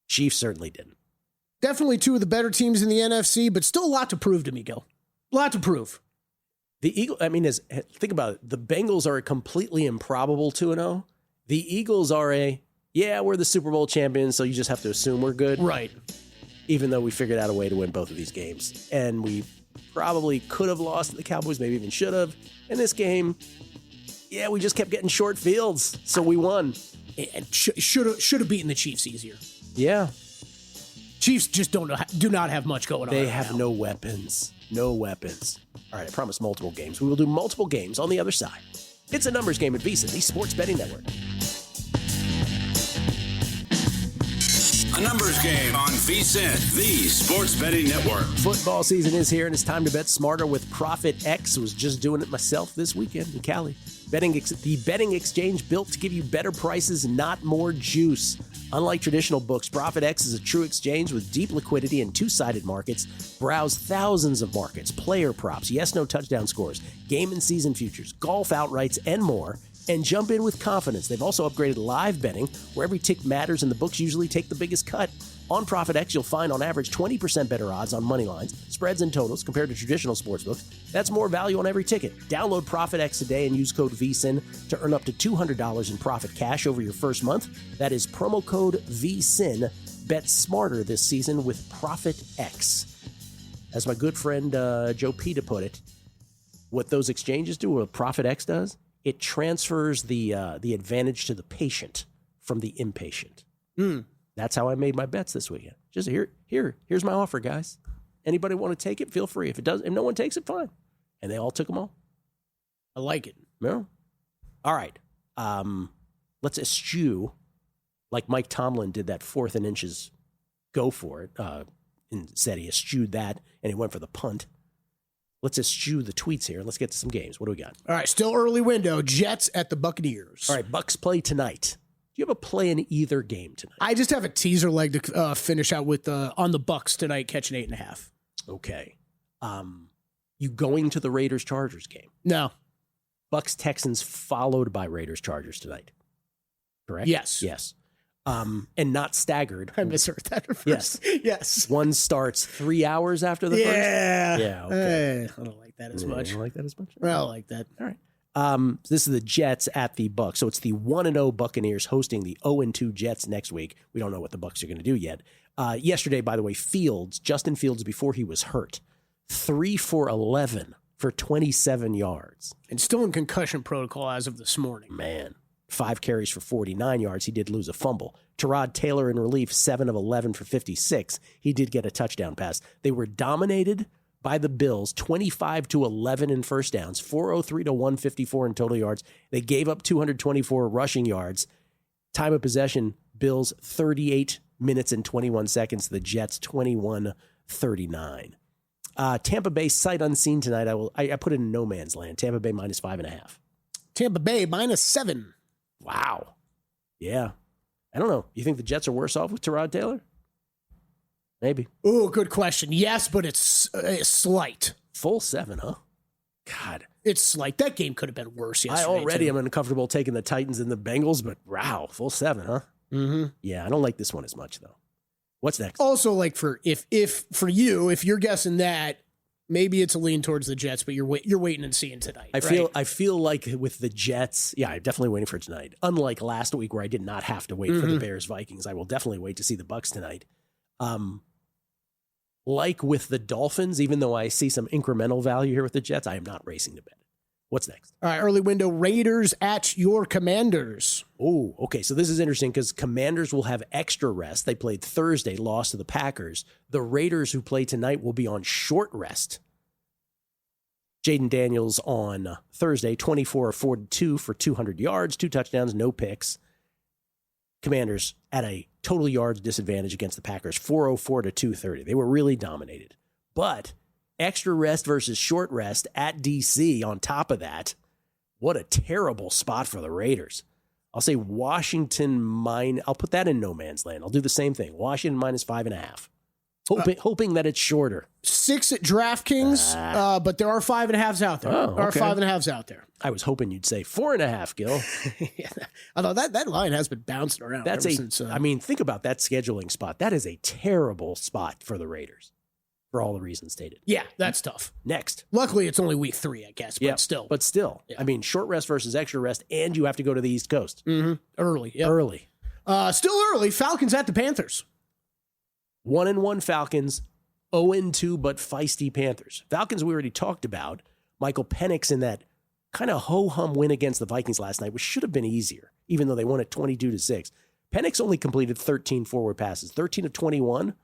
Chiefs certainly didn't. Definitely two of the better teams in the NFC, but still a lot to prove to me, Gil. A lot to prove. The Eagles, think about it. The Bengals are a completely improbable 2-0. The Eagles are we're the Super Bowl champions, so you just have to assume we're good. Right. Even though we figured out a way to win both of these games. And we probably could have lost to the Cowboys, maybe even should have. In this game, we just kept getting short fields, so we won. And should have beaten the Chiefs easier. Yeah. Chiefs just do not have much going on. They have no weapons. No weapons. All right, I promise multiple games. We will do multiple games on the other side. It's a numbers game at VSiN, the Sports Betting Network. A numbers game on VSiN, the Sports Betting Network. Football season is here, and it's time to bet smarter with Profit X. I was just doing it myself this weekend in Cali. The betting exchange built to give you better prices, not more juice. Unlike traditional books, Profit X is a true exchange with deep liquidity and two-sided markets. Browse thousands of markets, player props, yes/no touchdown scores, game and season futures, golf outrights, and more, and jump in with confidence. They've also upgraded live betting, where every tick matters and the books usually take the biggest cut. On Profit X, you'll find on average 20% better odds on money lines, spreads, and totals compared to traditional sportsbooks. That's more value on every ticket. Download Profit X today and use code VSiN to earn up to $200 in profit cash over your first month. That is promo code VSiN. Bet smarter this season with Profit X. As my good friend Joe Pita put it, what those exchanges do, what Profit X does, it transfers the advantage to the patient from the impatient. That's how I made my bets this weekend. Just here's my offer, guys. Anybody want to take it? Feel free. If no one takes it, fine. And they all took them all. I like it. Yeah. All right. Let's eschew, like Mike Tomlin did that 4th and inches, go for it. And said he eschewed that, and he went for the punt. Let's eschew the tweets here, and let's get to some games. What do we got? All right, still early window. Jets at the Buccaneers. All right, Bucks play tonight. Do you have a play in either game tonight? I just have a teaser leg to finish out with on the Bucks tonight, catching 8.5. Okay. You going to the Raiders-Chargers game? No. Bucks-Texans followed by Raiders-Chargers tonight. Correct? Yes. Yes. And not staggered. I misheard that at first. Yes. Yes. One starts 3 hours after the first? Yeah. Yeah, okay. I don't like like that as much. You don't like that as much? Well, I like that. All right. This is the Jets at the Bucs. So it's the 1-0 Buccaneers hosting the 0-2 Jets next week. We don't know what the Bucs are going to do yet. Yesterday, by the way, Justin Fields, before he was hurt, 3 for 11 for 27 yards. And still in concussion protocol as of this morning. Man, 5 carries for 49 yards. He did lose a fumble. Tyrod Taylor in relief, 7 of 11 for 56. He did get a touchdown pass. They were dominated by the Bills, 25-11 in first downs, 403 to 154 in total yards. They gave up 224 rushing yards. Time of possession, Bills 38 minutes and 21 seconds. The Jets 21-39. Tampa Bay sight unseen tonight. I put it in no man's land. Tampa Bay minus 5.5. Tampa Bay minus 7. Wow. Yeah. I don't know. You think the Jets are worse off with Tyrod Taylor? Maybe. Oh, good question. Yes, but it's slight. Full 7, huh? God. It's slight. That game could have been worse yesterday. I already am uncomfortable taking the Titans and the Bengals, but wow, full 7, huh? Mm-hmm. Yeah, I don't like this one as much, though. What's next? Also, like if you're guessing that, maybe it's a lean towards the Jets, but you're waiting and seeing tonight. I feel like with the Jets, yeah, I'm definitely waiting for it tonight. Unlike last week where I did not have to wait for the Bears Vikings, I will definitely wait to see the Bucs tonight. Like with the Dolphins, even though I see some incremental value here with the Jets, I am not racing to bet. What's next? All right, early window, Raiders at your Commanders. Oh, okay. So this is interesting because Commanders will have extra rest. They played Thursday, lost to the Packers. The Raiders who play tonight will be on short rest. Jaden Daniels on Thursday, 24 of 42 for 200 yards, 2 touchdowns, no picks. Commanders at a total yards disadvantage against the Packers, 404 to 230. They were really dominated. But extra rest versus short rest at DC on top of that. What a terrible spot for the Raiders. I'll say Washington I'll put that in no man's land. I'll do the same thing. Washington minus 5.5. Hoping that it's shorter. 6 at DraftKings, but there are 5.5s out there. Oh, okay. There are 5.5s out there. I was hoping you'd say 4.5, Gil. Yeah. Although that line has been bouncing around. I mean, think about that scheduling spot. That is a terrible spot for the Raiders for all the reasons stated. Yeah, that's tough. Next. Luckily, it's only week 3, I guess, but still. But still. Yeah. I mean, short rest versus extra rest, and you have to go to the East Coast. Mm-hmm. Early. Yep. Early. Still early. Falcons at the Panthers. 1-1 Falcons, 0-2 but feisty Panthers. Falcons we already talked about. Michael Penix in that kind of ho-hum win against the Vikings last night, which should have been easier, even though they won it 22-6. Penix only completed 13 forward passes, 13 of 21.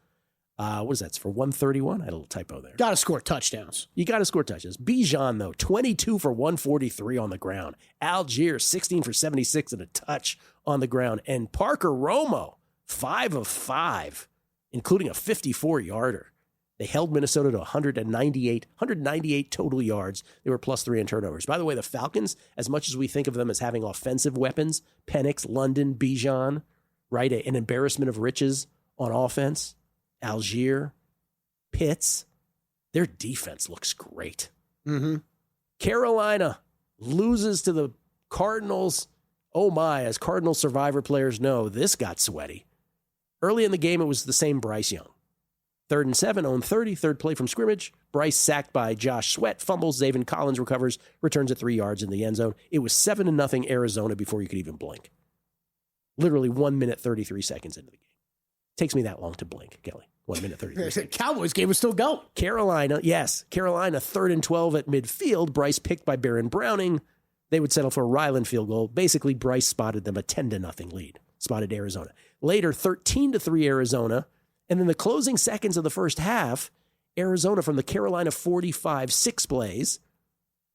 What is that? It's for 131? I had a little typo there. Got to score touchdowns. You got to score touchdowns. Bydlon, though, 22 for 143 on the ground. Algier, 16 for 76 and a touch on the ground. And Parker Romo, 5 of 5. Including a 54-yarder. They held Minnesota to 198 total yards. They were +3 in turnovers. By the way, the Falcons, as much as we think of them as having offensive weapons, Penix, London, Bydlon, right, an embarrassment of riches on offense, Algier, Pitts, their defense looks great. Mm-hmm. Carolina loses to the Cardinals. Oh my, as Cardinal Survivor players know, this got sweaty. Early in the game, it was the same Bryce Young. 3rd and 7, own 30, third play from scrimmage. Bryce sacked by Josh Sweat, fumbles. Zaven Collins recovers, returns at 3 yards in the end zone. It was 7-0 Arizona before you could even blink. Literally 1 minute, 33 seconds into the game. Takes me that long to blink, Kelley. 1 minute, 33 seconds. Cowboys game was still going. Carolina, 3rd and 12 at midfield. Bryce picked by Baron Browning. They would settle for a Ryland field goal. Basically, Bryce spotted them a 10-0 lead. Spotted Arizona. Later, 13-3 Arizona. And then the closing seconds of the first half, Arizona from the Carolina 45, 6 plays.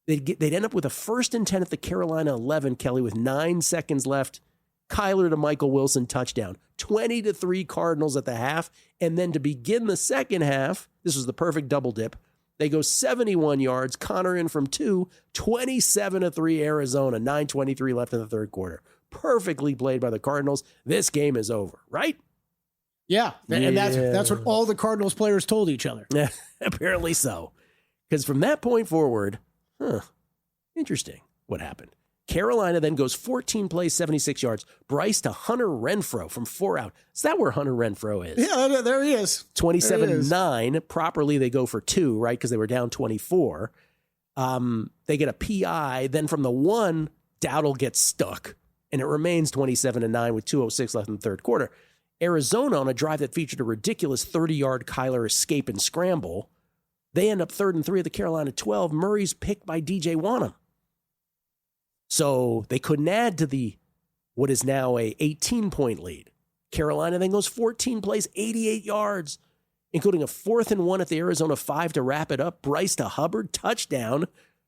They'd end up with a 1st and 10 at the Carolina 11, Kelley, with 9 seconds left. Kyler to Michael Wilson, touchdown. 20-3 Cardinals at the half. And then to begin the second half, this was the perfect double dip. They go 71 yards. Connor in from 2, 27-3 Arizona, 9:23 left in the third quarter. Perfectly played by the Cardinals. This game is over, right? Yeah, and that's what all the Cardinals players told each other. Apparently so. Because from that point forward, interesting what happened. Carolina then goes 14 plays, 76 yards. Bryce to Hunter Renfrow from 4 out. Is that where Hunter Renfrow is? Yeah, there he is. 27-9. Properly, they go for 2, right? Because they were down 24. They get a PI. Then from the 1, Dowdle gets stuck, and it remains 27-9 with 2:06 left in the third quarter. Arizona, on a drive that featured a ridiculous 30-yard Kyler escape and scramble, they end up 3rd and 3 at the Carolina 12. Murray's picked by DJ Wanham. So they couldn't add to what is now a 18-point lead. Carolina then goes 14 plays, 88 yards, including a 4th and 1 at the Arizona 5 to wrap it up. Bryce to Hubbard, touchdown.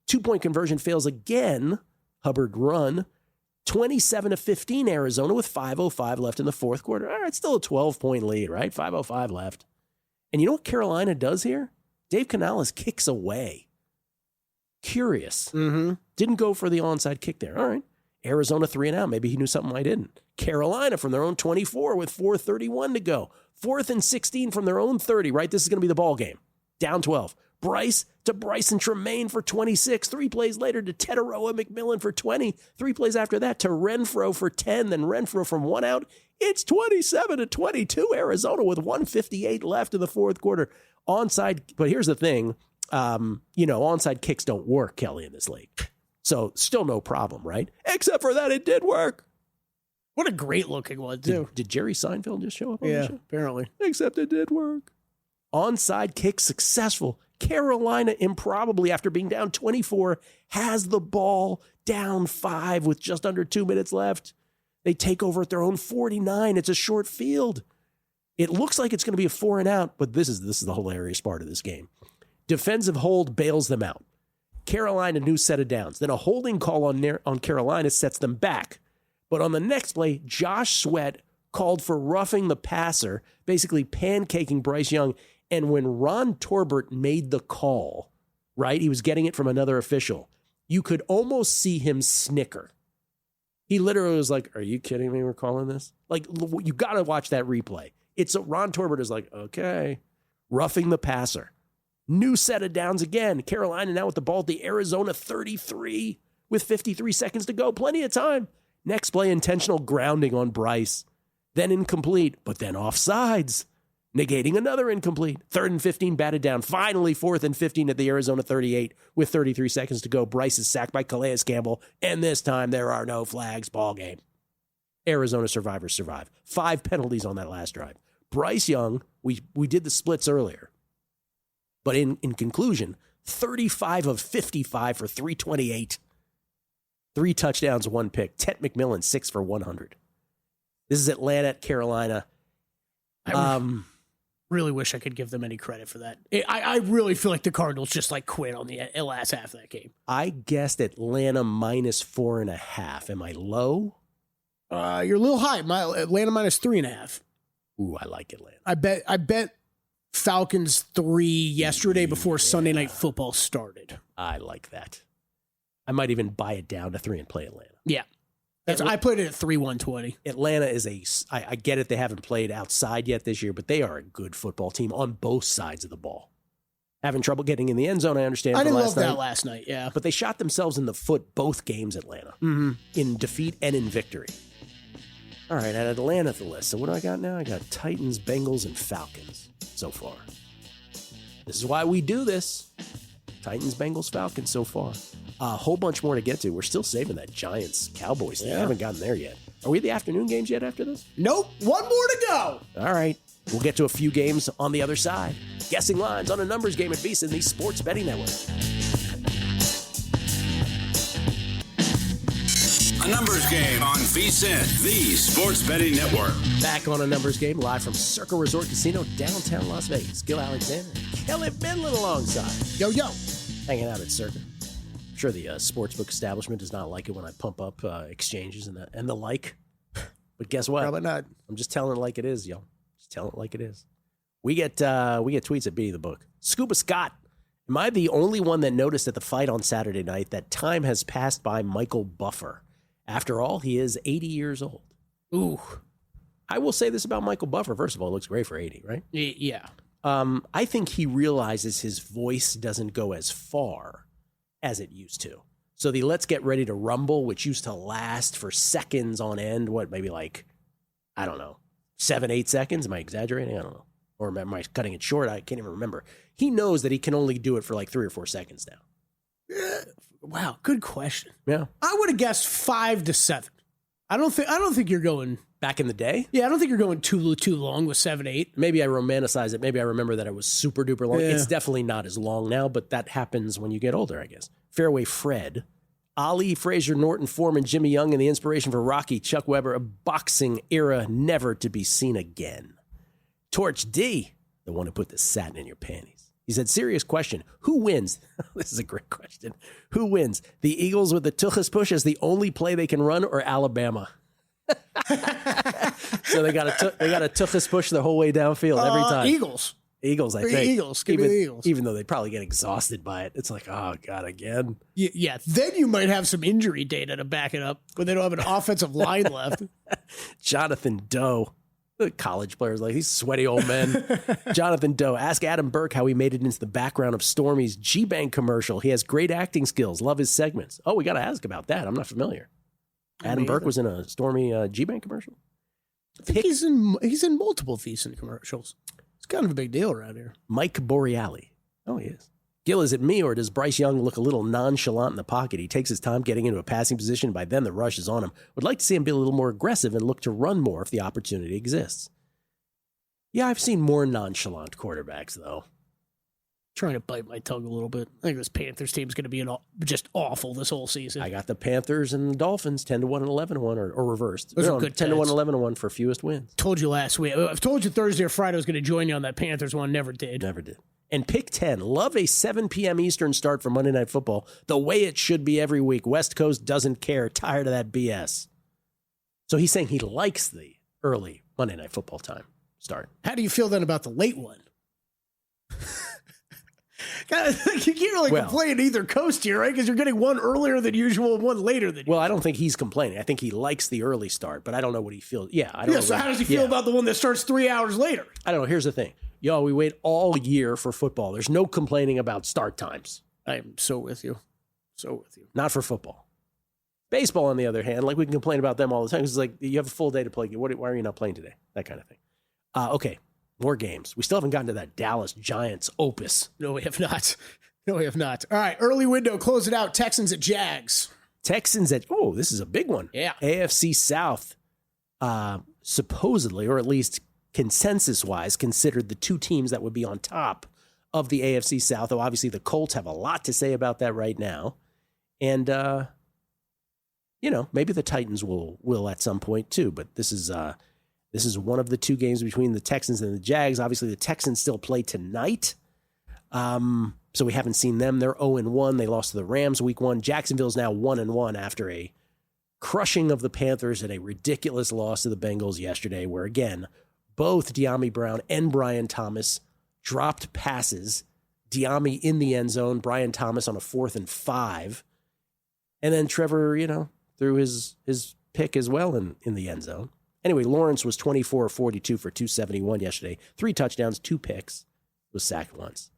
2-point conversion fails again. Hubbard run. 27-15 Arizona with 5:05 left in the fourth quarter. All right, still a 12-point lead, right? 5:05 left. And you know what Carolina does here? Dave Canales kicks away. Curious. Didn't go for the onside kick there. All right. Arizona 3 and out. Maybe he knew something I didn't. Carolina from their own 24 with 4:31 to go. 4th and 16 from their own 30, right? This is going to be the ball game. Down 12. Bryce to Bryson Tremaine for 26. 3 plays later to Tetaroa McMillan for 20. 3 plays after that to Renfro for 10. Then Renfro from 1 out. It's 27-22 Arizona with 1:58 left in the fourth quarter. Onside, but here's the thing. Onside kicks don't work, Kelley, in this league. So still no problem, right? Except for that, it did work. What a great looking one, too. Did Jerry Seinfeld just show up on the show? Apparently. Except it did work. Onside kick successful. Carolina, improbably, after being down 24, has the ball down 5 with just under 2 minutes left. They take over at their own 49. It's a short field. It looks like it's going to be a 4 and out, but this is the hilarious part of this game. Defensive hold bails them out. Carolina, new set of downs. Then a holding call on Carolina sets them back. But on the next play, Josh Sweat called for roughing the passer, basically pancaking Bryce Young. And when Ron Torbert made the call, right, he was getting it from another official, you could almost see him snicker. He literally was like, are you kidding me? We're calling this? Like, you got to watch that replay. Ron Torbert is like, okay, roughing the passer. New set of downs again. Carolina now with the ball at the Arizona 33 with 53 seconds to go. Plenty of time. Next play, intentional grounding on Bryce. Then incomplete, but then offsides. Negating another incomplete. 3rd and 15 batted down. Finally, 4th and 15 at the Arizona 38 with 33 seconds to go. Bryce is sacked by Calais Campbell, and this time there are no flags. Ball game. Arizona survivors survive. 5 penalties on that last drive. Bryce Young, we did the splits earlier, but in conclusion, 35 of 55 for 328. 3 touchdowns, 1 pick. Tet McMillan, 6 for 100. This is Atlanta at Carolina. Really wish I could give them any credit for that. I really feel like the Cardinals just quit on the last half of that game. I guessed Atlanta minus 4.5. Am I low? You're a little high. Atlanta minus 3.5. Ooh, I like Atlanta. I bet Falcons 3 yesterday before Sunday Night Football started. I like that. I might even buy it down to 3 and play Atlanta. Yeah. I put it at 3-120. Atlanta is I get it, they haven't played outside yet this year, but they are a good football team on both sides of the ball. Having trouble getting in the end zone, I understand. I didn't love that last night, yeah. But they shot themselves in the foot both games, Atlanta, in defeat and in victory. All right, at Atlanta the list. So what do I got now? I got Titans, Bengals, and Falcons so far. This is why we do this. Titans, Bengals, Falcons so far. A whole bunch more to get to. We're still saving that Giants, Cowboys thing. I haven't gotten there yet. Are we at the afternoon games yet after this? Nope. 1 more to go. All right. We'll get to a few games on the other side. Guessing lines on a numbers game at VSiN, the Sports Betting Network. A numbers game on VSiN, the Sports Betting Network. Back on a numbers game, live from Circa Resort Casino, downtown Las Vegas. Gill Alexander and Kelley Bydlon alongside. Yo. Hanging out at Circa. I'm sure the sportsbook establishment does not like it when I pump up exchanges and the like. But guess what? Probably not. I'm just telling it like it is, yo. Just telling it like it is. We get tweets at Beating the Book. Scuba Scott. Am I the only one that noticed at the fight on Saturday night that time has passed by Michael Buffer? After all, he is 80 years old. Ooh. I will say this about Michael Buffer. First of all, it looks great for 80, right? Yeah. I think he realizes his voice doesn't go as far as it used to. So the Let's Get Ready to Rumble, which used to last for seconds on end, maybe 7, 8 seconds? Am I exaggerating? I don't know. Or am I cutting it short? I can't even remember. He knows that he can only do it for 3 or 4 seconds now. Wow, good question. Yeah. I would have guessed 5 to 7. I don't think you're going Back in the day? Yeah, I don't think you're going too long with 7, 8. Maybe I romanticize it. Maybe I remember that it was super duper long. Yeah. It's definitely not as long now, but that happens when you get older, I guess. Fairway Fred. Ali, Frazier, Norton, Foreman, Jimmy Young, and the inspiration for Rocky, Chuck Weber, a boxing era never to be seen again. Torch D, the one who put the satin in your panties. He said, serious question. Who wins? This is a great question. Who wins? The Eagles with the Tuchus push as the only play they can run, or Alabama? So they got a Tuchus push the whole way downfield every time. Eagles, I think. Eagles. Give me the Eagles. Even though they probably get exhausted by it. It's like, oh, God, again. Yeah, then you might have some injury data to back it up when they don't have an offensive line left. Jonathan Doe. The college players, like these sweaty old men. Jonathan Doe. Ask Adam Burke how he made it into the background of Stormy's G-Bank commercial. He has great acting skills. Love his segments. Oh, we got to ask about that. I'm not familiar. Adam Burke was in a Stormy G-Bank commercial? I think he's in multiple decent commercials. It's kind of a big deal around here. Mike Boreali. Oh, he is. Gill, is it me or does Bryce Young look a little nonchalant in the pocket? He takes his time getting into a passing position. By then, the rush is on him. Would like to see him be a little more aggressive and look to run more if the opportunity exists. Yeah, I've seen more nonchalant quarterbacks, though. Trying to bite my tongue a little bit. I think this Panthers team's going to be just awful this whole season. I got the Panthers and the Dolphins 10-1 and 11-1 or reversed. Those are good 10-1, 11-1 for fewest wins. Told you last week. I've told you Thursday or Friday I was going to join you on that Panthers one. Never did. Never did. And pick 10. Love a 7 p.m. Eastern start for Monday Night Football. The way it should be every week. West Coast doesn't care. Tired of that BS. So he's saying he likes the early Monday Night Football time start. How do you feel then about the late one? You can't really complain either coast here, right? Because you're getting one earlier than usual and one later than usual. Well, I don't think he's complaining. I think he likes the early start, but I don't know what he feels. Yeah, I don't know. So how does he feel about the one that starts 3 hours later? I don't know. Here's the thing. We wait all year for football. There's no complaining about start times. I'm so with you. Not for football. Baseball, on the other hand, like we can complain about them all the time. It's like you have a full day to play. Why are you not playing today? That kind of thing. Okay. More games. We still haven't gotten to that Dallas Giants opus. No, we have not. All right, early window, close it out. Texans at Jags. This is a big one. Yeah. AFC South, supposedly, or at least consensus-wise, considered the two teams that would be on top of the AFC South. Though obviously the Colts have a lot to say about that right now. And, maybe the Titans will at some point too. But this is one of the two games between the Texans and the Jags. Obviously, the Texans still play tonight. So we haven't seen them. They're 0-1. They lost to the Rams week 1. Jacksonville's now 1-1 after a crushing of the Panthers and a ridiculous loss to the Bengals yesterday, where, again, both De'Ami Brown and Brian Thomas dropped passes. De'Ami in the end zone, Brian Thomas on a 4th and 5. And then Trevor, threw his pick as well in the end zone. Anyway, Lawrence was 24-42 for 271 yesterday. 3 touchdowns, 2 picks. Was sacked once.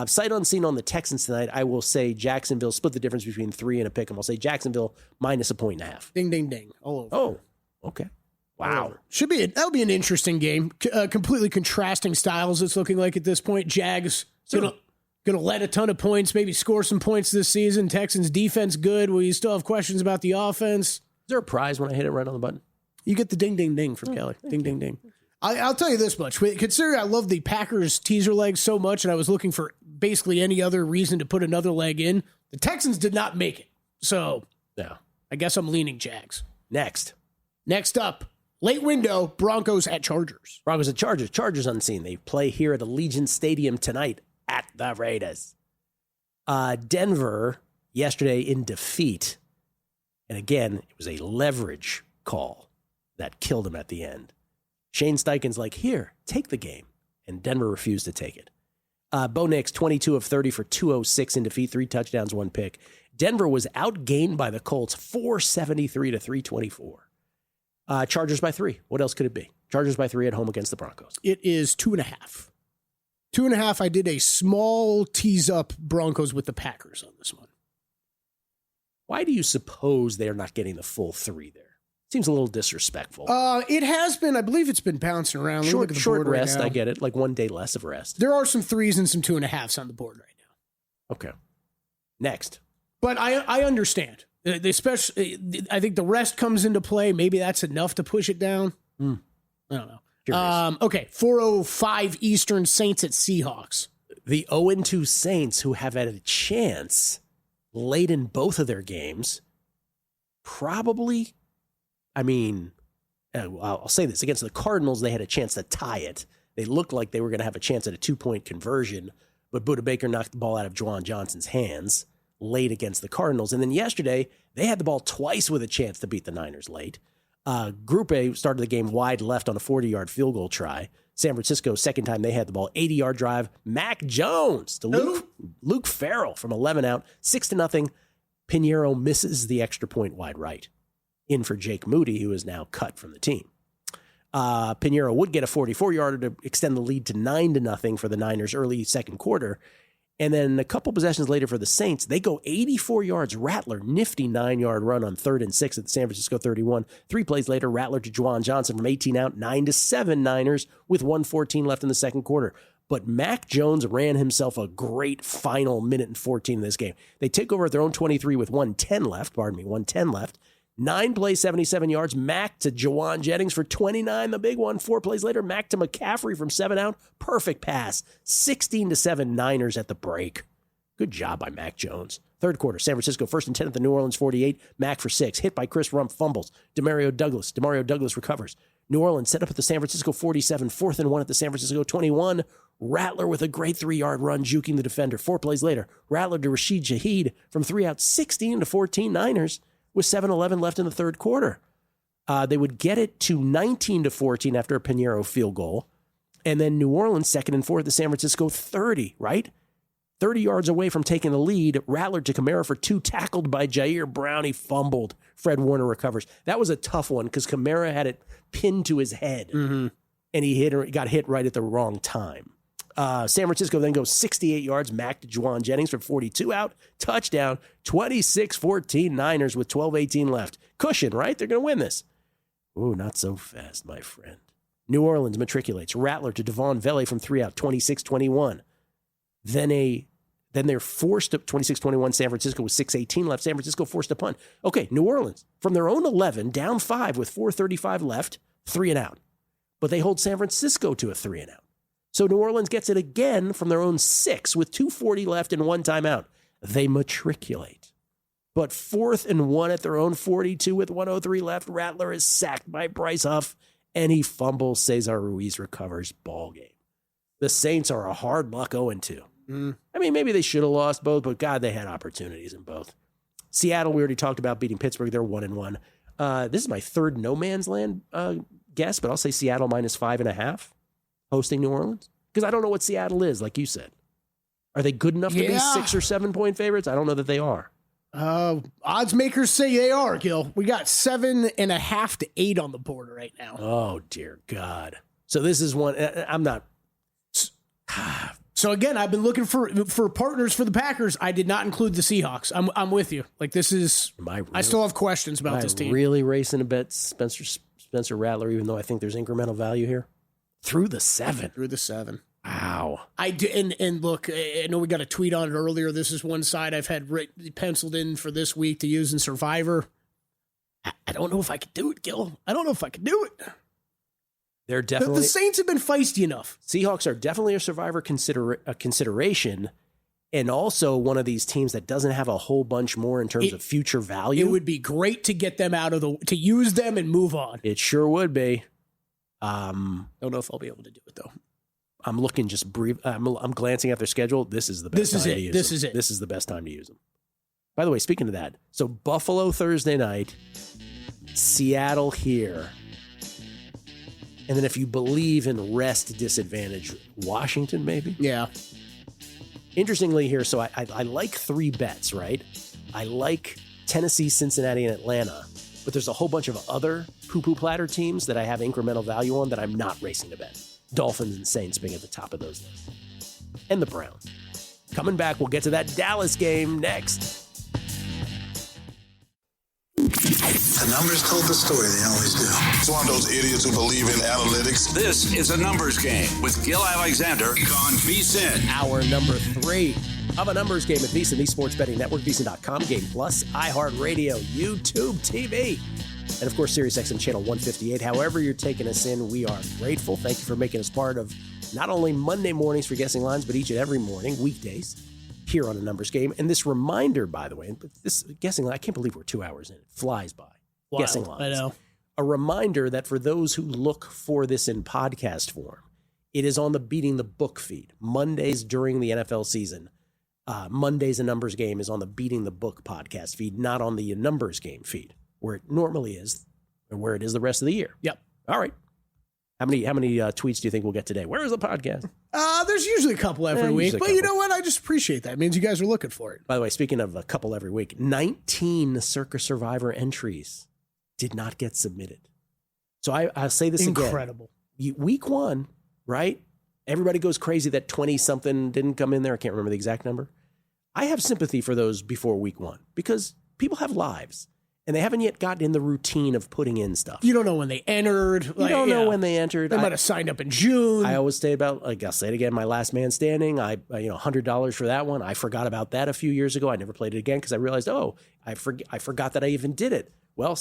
Sight unseen on the Texans tonight, I will say Jacksonville split the difference between 3 and a pick. And I'll say Jacksonville minus 1.5. Ding, ding, ding. All over. Oh, okay. Wow. That'll be an interesting game. Completely contrasting styles, it's looking like at this point. Jags gonna let a ton of points, maybe score some points this season. Texans defense good. Will you still have questions about the offense? Is there a prize when I hit it right on the button? You get the ding, ding, ding from Kelley. Ding, ding, ding. I'll tell you this much. Considering I love the Packers teaser leg so much and I was looking for basically any other reason to put another leg in, the Texans did not make it. So yeah, I guess I'm leaning Jags. Next up, late window, Broncos at Chargers. Broncos at Chargers. Chargers unseen. They play here at Allegiant Stadium tonight at the Raiders. Denver yesterday in defeat. And again, it was a leverage call that killed him at the end. Shane Steichen's like, here, take the game. And Denver refused to take it. Bo Nix, 22 of 30 for 206 in defeat, 3 touchdowns, 1 pick. Denver was outgained by the Colts, 473 to 324. Chargers by 3. What else could it be? Chargers by 3 at home against the Broncos. It is 2.5. 2.5. I did a small tease up Broncos with the Packers on this one. Why do you suppose they're not getting the full 3 there? Seems a little disrespectful. It has been. I believe it's been bouncing around. Short rest, I get it. Like 1 day less of rest. There are some 3s and some 2.5s on the board right now. Okay. Next, But I understand. Especially, I think the rest comes into play. Maybe that's enough to push it down. I don't know. Okay, 4:05 Eastern, Saints at Seahawks. The 0-2 Saints, who have had a chance late in both of their games, probably, I'll say this, against the Cardinals, they had a chance to tie it. They looked like they were going to have a chance at a 2-point conversion, but Budda Baker knocked the ball out of Juwan Johnson's hands late against the Cardinals. And then yesterday, they had the ball twice with a chance to beat the Niners late. Group A started the game wide left on a 40-yard field goal try. San Francisco, second time they had the ball, 80-yard drive. Mac Jones to Luke Farrell from 11 out, 6-0. Pinheiro misses the extra point wide right. In for Jake Moody, who is now cut from the team. Pinheiro would get a 44-yarder to extend the lead to 9-0 for the Niners early second quarter. And then a couple possessions later for the Saints, they go 84 yards. Rattler, nifty 9-yard run on 3rd and 6 at the San Francisco 31. 3 plays later, Rattler to Juwan Johnson from 18 out, 9-7 Niners with 1:14 left in the second quarter. But Mac Jones ran himself a great final minute and 14 in this game. They take over at their own 23 with 110 left. 9 plays, 77 yards. Mac to Jawan Jennings for 29, the big one. 4 plays later, Mac to McCaffrey from 7 out. Perfect pass. 16-7 Niners at the break. Good job by Mac Jones. Third quarter, San Francisco 1st and 10 at the New Orleans 48. Mac for 6. Hit by Chris Rump, fumbles. Demario Douglas recovers. New Orleans set up at the San Francisco 47. 4th and 1 at the San Francisco 21. Rattler with a great 3-yard run, juking the defender. 4 plays later, Rattler to Rashid Shaheed from 3 out. 16-14 Niners. With 7:11 left in the third quarter. They would get it to 19-14 after a Pinheiro field goal. And then New Orleans, 2nd and 4 at the San Francisco 30, right? 30 yards away from taking the lead. Rattler to Kamara for 2, tackled by Jair Brown. He fumbled. Fred Warner recovers. That was a tough one because Kamara had it pinned to his head. And he got hit right at the wrong time. San Francisco then goes 68 yards. Mac to Juwan Jennings from 42 out. Touchdown. 26-14 Niners with 12:18 left. Cushion, right? They're going to win this. Ooh, not so fast, my friend. New Orleans matriculates. Rattler to Devon Vele from 3 out. 26-21. Then they're forced to 26-21. San Francisco with 6:18 left. San Francisco forced to punt. Okay, New Orleans from their own 11, down 5 with 4:35 left. 3 and out. But they hold San Francisco to a 3 and out. So New Orleans gets it again from their own 6 with 2:40 left and 1 timeout. They matriculate. But 4th and 1 at their own 42 with 1:03 left. Rattler is sacked by Bryce Huff, and he fumbles. Cesar Ruiz recovers. Ball game. The Saints are a hard luck 0-2. Maybe they should have lost both, but God, they had opportunities in both. Seattle, we already talked about beating Pittsburgh. They're 1-1. This is my third no man's land guess, but I'll say Seattle -5.5. Hosting New Orleans? Because I don't know what Seattle is, like you said. Are they good enough to be 6 or 7 point favorites? I don't know that they are. Odds makers say they are, Gill. We got 7.5 to 8 on the board right now. Oh, dear God. So this is one, I'm not. So again, I've been looking for partners for the Packers. I did not include the Seahawks. I'm with you. Like this is, I still have questions about this team. Really racing to bet Spencer Rattler, even though I think there's incremental value here? Through the 7. Wow. I do, and look, I know we got a tweet on it earlier. This is one side I've had penciled in for this week to use in Survivor. I don't know if I could do it, Gill. I don't know if I could do it. They're definitely the Saints have been feisty enough. Seahawks are definitely a Survivor consideration, and also one of these teams that doesn't have a whole bunch more in terms of future value. It would be great to get them out of to use them and move on. It sure would be. Don't know if I'll be able to do it though. I'm looking just brief. I'm glancing at their schedule. This is the best. This is it. This is the best time to use them. By the way, speaking of that, so Buffalo Thursday night, Seattle here, and then if you believe in rest disadvantage, Washington maybe. Yeah. Interestingly here, so I like 3 bets, right? I like Tennessee, Cincinnati, and Atlanta. But there's a whole bunch of other poo-poo platter teams that I have incremental value on that I'm not racing to bet. Dolphins and Saints being at the top of those lists. And the Browns. Coming back, we'll get to that Dallas game next. The numbers told the story. They always do. It's one of those idiots who believe in analytics. This is a numbers game with Gill Alexander on VSiN. Hour number 3 of a numbers game at VSiN, the Sports Betting Network, VSiN.com, Game Plus, iHeartRadio, YouTube TV, and of course, SiriusXM Channel 158. However you're taking us in, we are grateful. Thank you for making us part of not only Monday mornings for Guessing Lines, but each and every morning, weekdays, here on a numbers game. And this reminder, by the way, this Guessing Line, I can't believe we're 2 hours in. It flies by. Wow, Guessing Lines. I know. A reminder that for those who look for this in podcast form, it is on the Beating the Book feed. Mondays during the NFL season. Mondays, a numbers game is on the Beating the Book podcast feed, not on the numbers game feed, where it normally is, and where it is the rest of the year. Yep. All right. How many tweets do you think we'll get today? Where is the podcast? There's usually a couple every week, usually a but you couple. know what? I just appreciate that. It means you guys are looking for it. By the way, speaking of a couple every week, 19 Circa Survivor entries did not get submitted. So I'll say this Incredible. again. Week 1, right? Everybody goes crazy that 20-something didn't come in there. I can't remember the exact number. I have sympathy for those before week 1 because people have lives and they haven't yet gotten in the routine of putting in stuff. You don't know when they entered. You don't know when they entered. They might have signed up in June. I always say about, I'll say it again, my last man standing. $100 for that one. I forgot about that a few years ago. I never played it again because I realized, I forgot that I even did it. Well,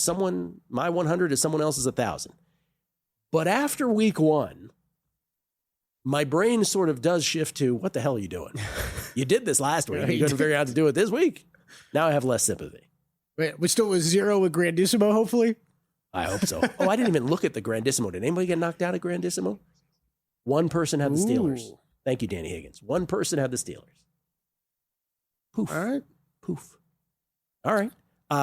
my 100 is someone else's 1,000. But after week 1, my brain sort of does shift to, what the hell are you doing? You did this last week. You couldn't figure out how to do it this week. Now I have less sympathy. Wait, we still with 0 with Grandissimo, hopefully? I hope so. I didn't even look at the Grandissimo. Did anybody get knocked out at Grandissimo? One person had the Steelers. Ooh. Thank you, Danny Higgins. One person had the Steelers. Poof. All right. Poof. All right.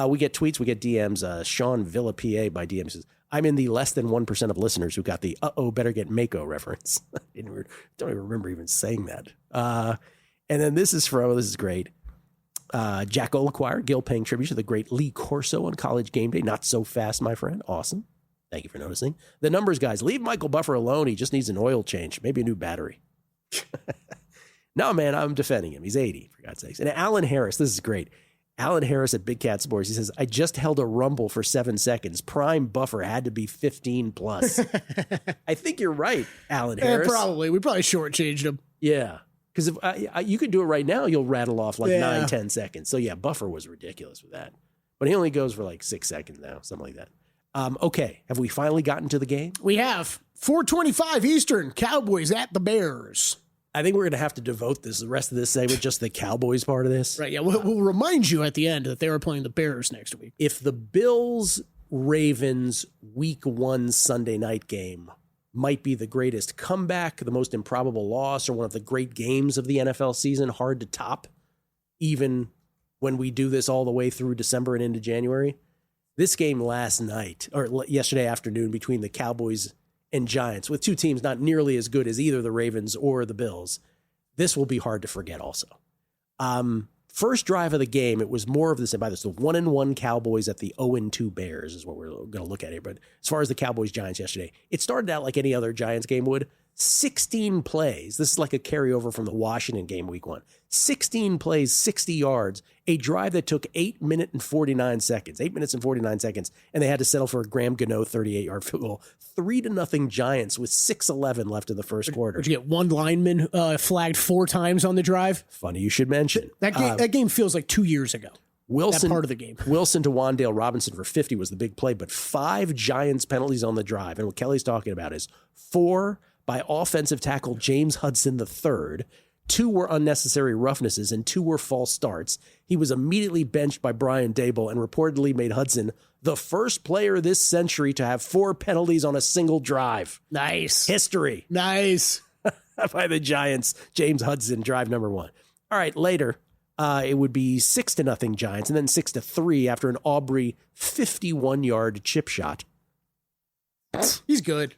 We get tweets. We get DMs. Sean Villa, PA, by DM says, I'm in the less than 1% of listeners who got the better get Mako reference. I don't even remember even saying that. And then this is great. Jack Olaquire, Gill paying tribute to the great Lee Corso on College Game Day. Not so fast, my friend. Awesome. Thank you for noticing. The numbers, guys. Leave Michael Buffer alone. He just needs an oil change. Maybe a new battery. No, man, I'm defending him. He's 80, for God's sakes. And Alan Harris, this is great. Alan Harris at Big Cat Sports, he says, I just held a rumble for 7 seconds. Prime Buffer had to be 15 plus. I think you're right, Alan Harris. Probably. We probably shortchanged him. Yeah. Because if you could do it right now, you'll rattle off like 9-10 seconds. So yeah, Buffer was ridiculous with that. But he only goes for like 6 seconds now, something like that. Okay, have we finally gotten to the game? We have 4:25 Eastern, Cowboys at the Bears. I think we're going to have to devote the rest of this segment just the Cowboys part of this. Right, yeah. We'll remind you at the end that they were playing the Bears next week. If the Bills-Ravens Week 1 Sunday night game might be the greatest comeback, the most improbable loss, or one of the great games of the NFL season, hard to top, even when we do this all the way through December and into January. This game last night, or yesterday afternoon, between the Cowboys and Giants, with two teams not nearly as good as either the Ravens or the Bills, this will be hard to forget also. First drive of the game, it was more of the same. By this, the 1-1 Cowboys at the 0-2 Bears is what we're going to look at here. But as far as the Cowboys-Giants yesterday, it started out like any other Giants game would. 16 plays. This is like a carryover from the Washington game week 1. 16 plays, 60 yards, a drive that took 8 minutes and 49 seconds. 8 minutes and 49 seconds, and they had to settle for a Graham Gano 38-yard field goal. 3-0 Giants with 6:11 left in the first quarter. Did you get one lineman flagged 4 times on the drive? Funny you should mention. That game feels like 2 years ago. Wilson, that part of the game. Wilson to Wan'Dale Robinson for 50 was the big play, but 5 Giants penalties on the drive. And what Kelley's talking about is 4 by offensive tackle James Hudson III. 2 were unnecessary roughnesses and 2 were false starts. He was immediately benched by Brian Dable and reportedly made Hudson the first player this century to have 4 penalties on a single drive. Nice. History. Nice. By the Giants, James Hudson, drive number 1. All right, later, it would be 6-0 Giants and then 6-3 after an Aubrey 51-yard chip shot. He's good.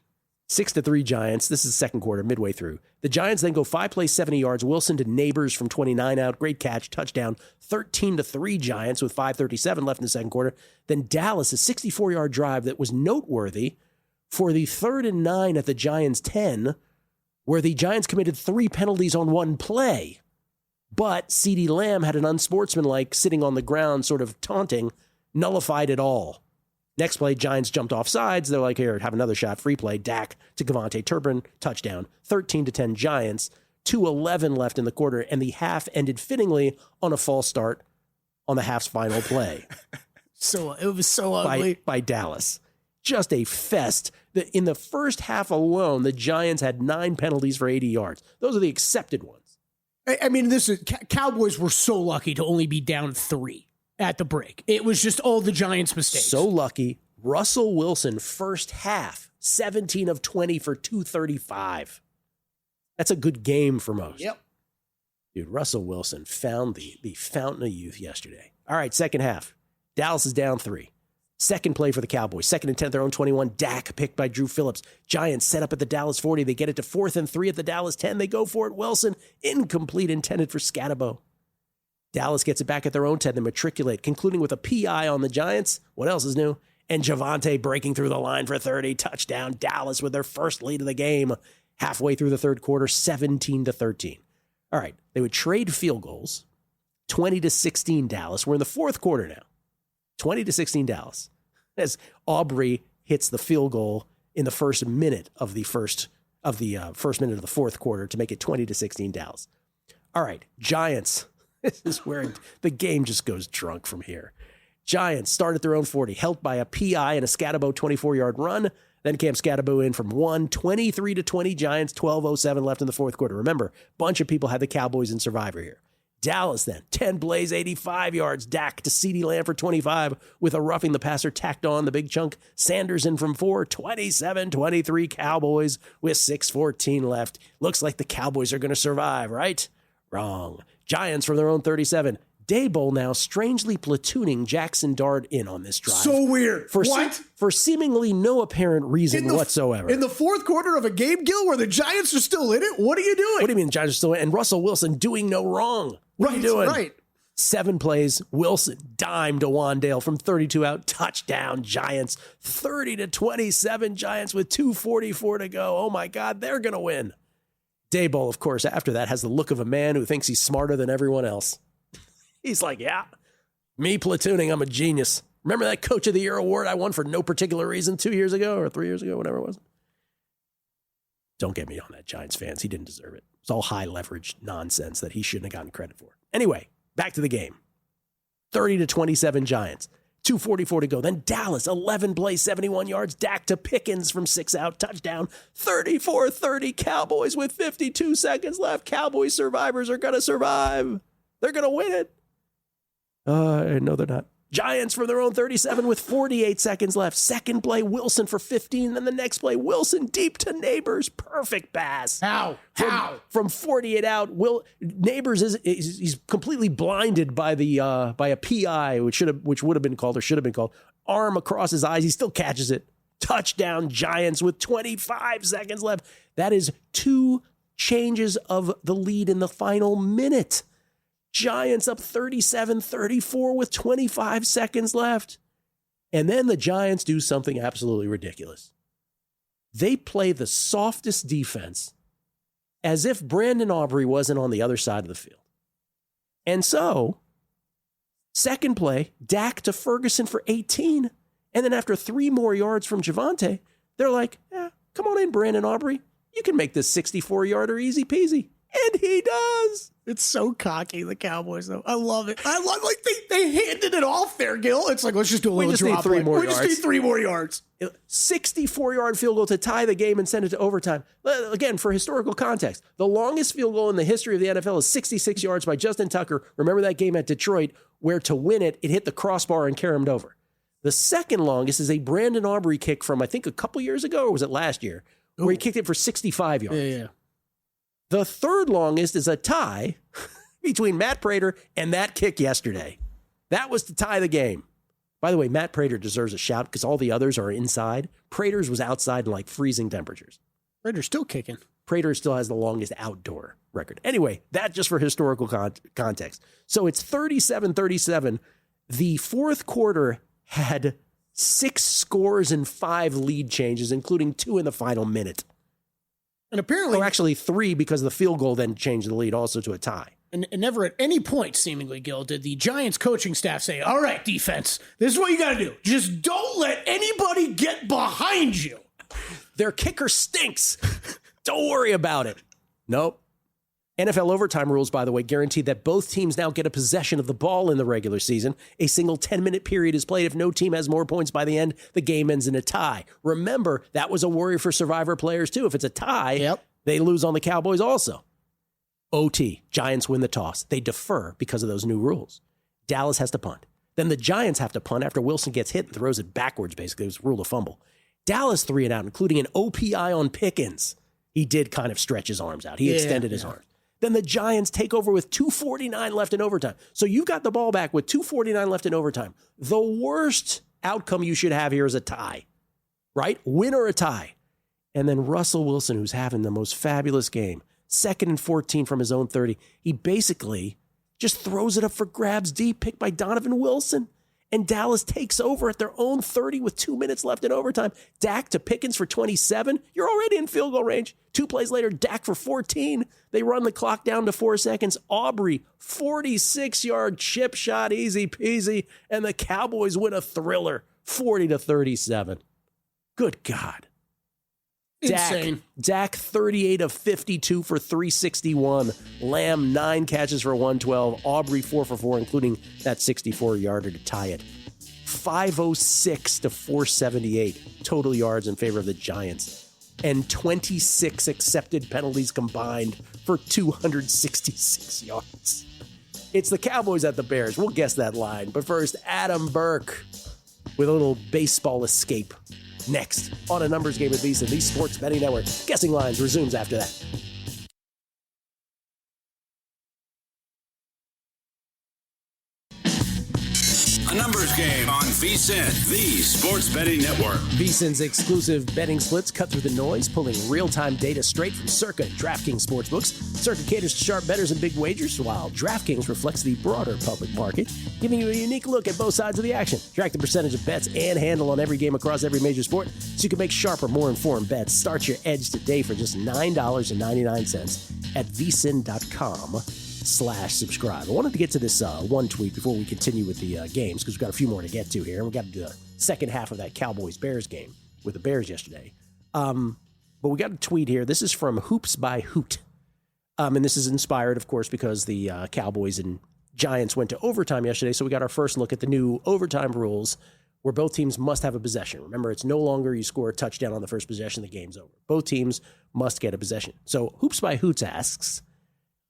6-3 Giants. This is second quarter, midway through. The Giants then go 5 plays, 70 yards. Wilson to Neighbors from 29 out. Great catch, touchdown. 13-3 Giants with 5:37 left in the second quarter. Then Dallas, a 64-yard drive that was noteworthy for the 3rd and 9 at the Giants' 10, where the Giants committed 3 penalties on 1 play. But CeeDee Lamb had an unsportsmanlike sitting on the ground, sort of taunting, nullified it all. Next play, Giants jumped off sides. They're like, here, have another shot. Free play. Dak to Gavante Turpin. Touchdown. 13-10 Giants. 2:11 left in the quarter. And the half ended fittingly on a false start on the half's final play. It was so ugly. By Dallas. Just a fest. In the first half alone, the Giants had 9 penalties for 80 yards. Those are the accepted ones. I mean, Cowboys were so lucky to only be down 3 at the break. It was just all the Giants' mistakes. So lucky. Russell Wilson, first half, 17 of 20 for 235. That's a good game for most. Yep. Dude, Russell Wilson found the fountain of youth yesterday. All right, second half. Dallas is down 3. Second play for the Cowboys. 2nd and 10, their own 21. Dak picked by Drew Phillips. Giants set up at the Dallas 40. They get it to 4th and 3 at the Dallas 10. They go for it. Wilson, incomplete, intended for Scatabo. Dallas gets it back at their own 10. They matriculate, concluding with a PI on the Giants. What else is new? And Javonte breaking through the line for 30. Touchdown. Dallas with their first lead of the game. Halfway through the third quarter, 17-13. All right, they would trade field goals. 20-16 Dallas. We're in the fourth quarter now. 20-16 Dallas. As Aubrey hits the field goal in the first minute of the first minute of the fourth quarter to make it 20-16 Dallas. All right, Giants. This is where the game just goes drunk from here. Giants start at their own 40, helped by a PI and a Scatabo 24-yard run. Then Cam Scatabo in from 23-20 Giants, 12:07 left in the fourth quarter. Remember, bunch of people had the Cowboys in Survivor here. Dallas then, 10 plays, 85 yards. Dak to CeeDee Lamb for 25 with a roughing the passer tacked on the big chunk. Sanders in from 4, 27-23 Cowboys with 6:14 left. Looks like the Cowboys are going to survive, right? Wrong. Giants from their own 37. Daboll now strangely platooning Jackson Dart in on this drive. So weird. For seemingly no apparent reason whatsoever. In the fourth quarter of a game, Gill, where the Giants are still in it? What are you doing? What do you mean the Giants are still in it? And Russell Wilson doing no wrong. What are you doing? Right. 7 plays. Wilson dime to Wandale from 32 out. Touchdown Giants. 30-27 Giants with 2:44 to go. Oh my God, they're going to win. Daboll, of course, after that has the look of a man who thinks he's smarter than everyone else. He's like, yeah, me platooning, I'm a genius. Remember that Coach of the Year award I won for no particular reason 2 years ago or 3 years ago, whatever it was? Don't get me on that, Giants fans. He didn't deserve it. It's all high leverage nonsense that he shouldn't have gotten credit for. Anyway, back to the game. 30-27 Giants. 2:44 to go. Then Dallas, 11 plays, 71 yards. Dak to Pickens from 6 out. Touchdown. 34-30 Cowboys with 52 seconds left. Cowboys survivors are going to survive. They're going to win it. No, they're not. Giants from their own 37 with 48 seconds left. Second play, Wilson for 15. Then the next play, Wilson deep to Neighbors. Perfect pass. How? From 48 out, Neighbors he's completely blinded by a PI, which would have been called or should have been called. Arm across his eyes. He still catches it. Touchdown Giants with 25 seconds left. That is 2 changes of the lead in the final minute. Giants up 37-34 with 25 seconds left. And then the Giants do something absolutely ridiculous. They play the softest defense as if Brandon Aubrey wasn't on the other side of the field. And so, second play, Dak to Ferguson for 18. And then after 3 more yards from Javonte, they're like, come on in, Brandon Aubrey. You can make this 64-yarder easy peasy. And he does. It's so cocky, the Cowboys, though. I love it. I love, like, they handed it off there, Gill. It's like, let's just do a little drop. We just need 3 more yards. 64-yard field goal to tie the game and send it to overtime. Again, for historical context, the longest field goal in the history of the NFL is 66 yards by Justin Tucker. Remember that game at Detroit where to win it, it hit the crossbar and carried him over. The second longest is a Brandon Aubrey kick from, I think, a couple years ago, or was it last year, where he kicked it for 65 yards. Yeah. The third longest is a tie between Matt Prater and that kick yesterday. That was to tie the game. By the way, Matt Prater deserves a shout because all the others are inside. Prater's was outside in like freezing temperatures. Prater's still kicking. Prater still has the longest outdoor record. Anyway, that just for historical context. So it's 37-37. The fourth quarter had 6 scores and 5 lead changes, including 2 in the final minute. And apparently, or actually 3 because the field goal then changed the lead also to a tie. and never at any point, seemingly, Gill, did the Giants coaching staff say, all right, defense, this is what you got to do. Just don't let anybody get behind you. Their kicker stinks. Don't worry about it. Nope. NFL overtime rules, by the way, guarantee that both teams now get a possession of the ball in the regular season. A single 10-minute period is played. If no team has more points by the end, the game ends in a tie. Remember, that was a worry for Survivor players, too. If it's a tie, they lose on the Cowboys also. OT, Giants win the toss. They defer because of those new rules. Dallas has to punt. Then the Giants have to punt after Wilson gets hit and throws it backwards, basically. It was ruled a fumble. Dallas 3 and out, including an OPI on Pickens. He did kind of stretch his arms out. He extended his arms. Then the Giants take over with 2:49 left in overtime. So you got the ball back with 2:49 left in overtime. The worst outcome you should have here is a tie, right? Win or a tie. And then Russell Wilson, who's having the most fabulous game, 2nd and 14 from his own 30. He basically just throws it up for grabs deep, picked by Donovan Wilson. And Dallas takes over at their own 30 with 2 minutes left in overtime. Dak to Pickens for 27. You're already in field goal range. 2 plays later, Dak for 14. They run the clock down to 4 seconds. Aubrey, 46-yard chip shot, easy peasy. And the Cowboys win a thriller, 40-37. Good God. Insane. Dak 38 of 52 for 361. Lamb 9 catches for 112. Aubrey 4 for 4, including that 64-yarder to tie it. 506 to 478 total yards in favor of the Giants. And 26 accepted penalties combined for 266 yards. It's the Cowboys at the Bears. We'll guess that line. But first, Adam Burke with a little baseball escape. Next, on a numbers game with VSiN, the Sports Betting Network. Guessing Lines resumes after that. A numbers game on VSiN, the Sports Betting Network. VSiN's exclusive betting splits cut through the noise, pulling real-time data straight from Circa DraftKings Sportsbooks. Circa caters to sharp bettors and big wagers, while DraftKings reflects the broader public market, giving you a unique look at both sides of the action. Track the percentage of bets and handle on every game across every major sport so you can make sharper, more informed bets. Start your edge today for just $9.99 at vsin.com/subscribe. I wanted to get to this one tweet before we continue with the games, because we've got a few more to get to here. And we got to do the second half of that Cowboys-Bears game with the Bears yesterday. But we got a tweet here. This is from Hoops by Hoot. And this is inspired, of course, because the Cowboys and Giants went to overtime yesterday. So we got our first look at the new overtime rules where both teams must have a possession. Remember, it's no longer you score a touchdown on the first possession, the game's over. Both teams must get a possession. So Hoops by Hoots asks,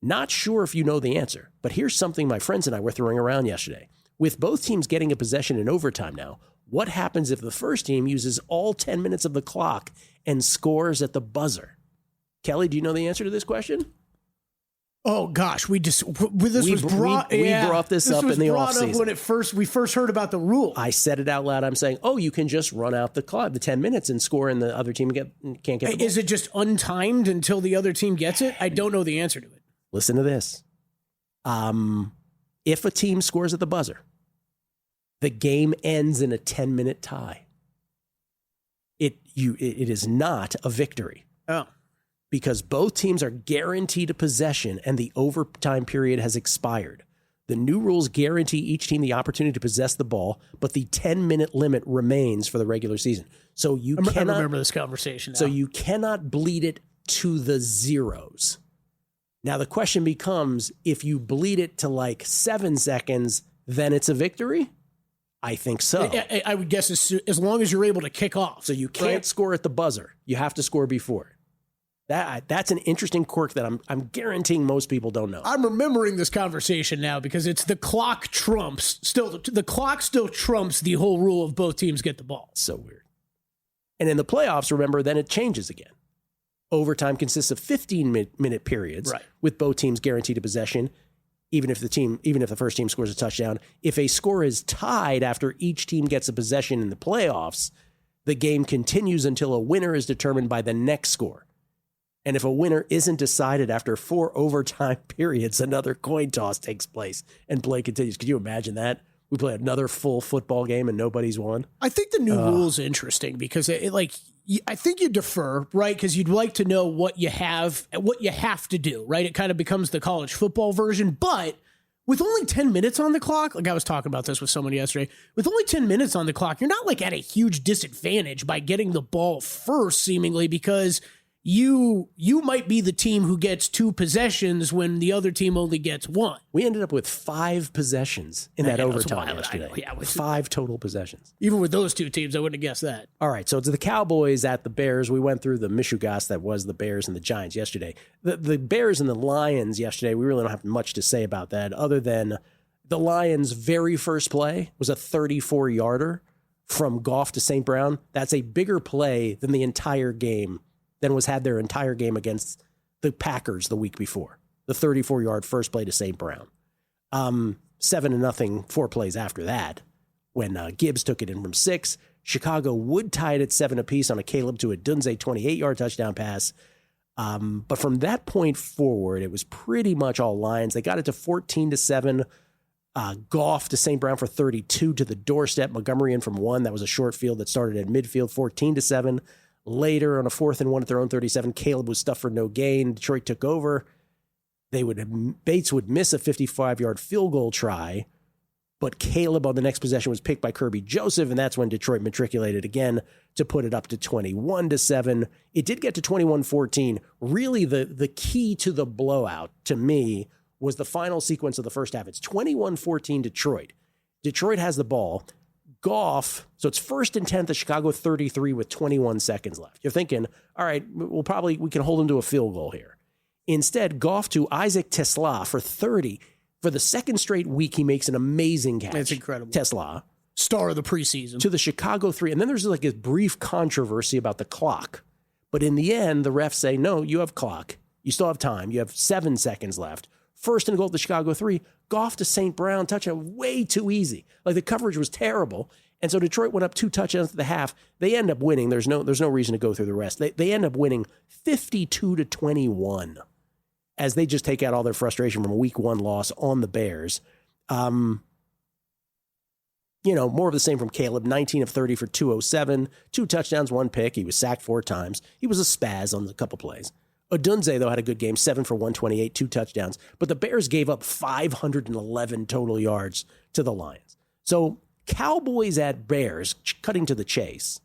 not sure if you know the answer, but here's something my friends and I were throwing around yesterday. With both teams getting a possession in overtime now, what happens if the first team uses all 10 minutes of the clock and scores at the buzzer? Kelley, do you know the answer to this question? Oh gosh, we brought this up in the offseason when we first heard about the rule. I said it out loud. I'm saying, you can just run out the clock, the 10 minutes, and score, and the other team can't get the ball. Is it just untimed until the other team gets it? I don't know the answer to it. Listen to this. If a team scores at the buzzer, the game ends in a 10-minute tie. It is not a victory. Oh. Because both teams are guaranteed a possession and the overtime period has expired. The new rules guarantee each team the opportunity to possess the ball, but the 10-minute limit remains for the regular season. So I remember this conversation now. So you cannot bleed it to the zeros. Now the question becomes, if you bleed it to like 7 seconds, then it's a victory? I think so. I would guess as long as you're able to kick off. So you can't score at the buzzer. You have to score before. That's an interesting quirk that I'm guaranteeing most people don't know. I'm remembering this conversation now because it's the clock trumps. The clock still trumps the whole rule of both teams get the ball. So weird. And in the playoffs, remember, then it changes again. Overtime consists of 15-minute periods, right, with both teams guaranteed a possession, even if the first team scores a touchdown. If a score is tied after each team gets a possession in the playoffs, the game continues until a winner is determined by the next score. And if a winner isn't decided after 4 overtime periods, another coin toss takes place and play continues. Could you imagine that? We play another full football game and nobody's won. I think the new rule is interesting because I think you defer, right? Because you'd like to know what you have to do, right? It kind of becomes the college football version. But with only 10 minutes on the clock, like I was talking about this with someone yesterday, with only 10 minutes on the clock, you're not like at a huge disadvantage by getting the ball first, seemingly, because you might be the team who gets 2 possessions when the other team only gets 1. We ended up with 5 possessions in that overtime yesterday. Yeah, 5 total possessions. Even with those 2 teams, I wouldn't have guessed that. All right, so it's the Cowboys at the Bears. We went through the Mishugas that was the Bears and the Giants yesterday. The Bears and the Lions yesterday, we really don't have much to say about that other than the Lions' very first play was a 34-yarder from Goff to St. Brown. That's a bigger play than the entire game, than was had their entire game against the Packers the week before. The 34-yard first play to St. Brown. 7-0, 4 plays after that, when Gibbs took it in from 6. Chicago would tie it at 7 apiece on a Caleb to a Dunze 28-yard touchdown pass. But from that point forward, it was pretty much all Lions. They got it to 14-7. Goff to St. Brown for 32 to the doorstep. Montgomery in from 1. That was a short field that started at midfield, 14-7. Later, on a 4th and 1 at their own 37, Caleb was stuffed for no gain. Detroit took over. Bates would miss a 55-yard field goal try, but Caleb on the next possession was picked by Kirby Joseph, and that's when Detroit matriculated again to put it up to 21-7. It did get to 21-14. Really, the key to the blowout, to me, was the final sequence of the first half. It's 21-14 Detroit. Detroit has the ball. Goff, so it's 1st and 10 at Chicago 33 with 21 seconds left. You're thinking, all right, we can hold him to a field goal here. Instead, Goff to Isaac Tesla for 30. For the second straight week, he makes an amazing catch. That's incredible. Tesla. Star of the preseason. To the Chicago 3. And then there's like a brief controversy about the clock. But in the end, the refs say, no, you have clock. You still have time. You have 7 seconds left. 1st and goal at the Chicago 3. Goff to St. Brown, touchdown, way too easy. Like the coverage was terrible. And so Detroit went up 2 touchdowns at the half. They end up winning. There's no reason to go through the rest. They end up winning 52-21 as they just take out all their frustration from a week 1 loss on the Bears. More of the same from Caleb, 19 of 30 for 207, 2 touchdowns, 1 pick. He was sacked 4 times. He was a spaz on a couple plays. Odunze, though, had a good game, 7 for 128, 2 touchdowns. But the Bears gave up 511 total yards to the Lions. So Cowboys at Bears, cutting to the chase.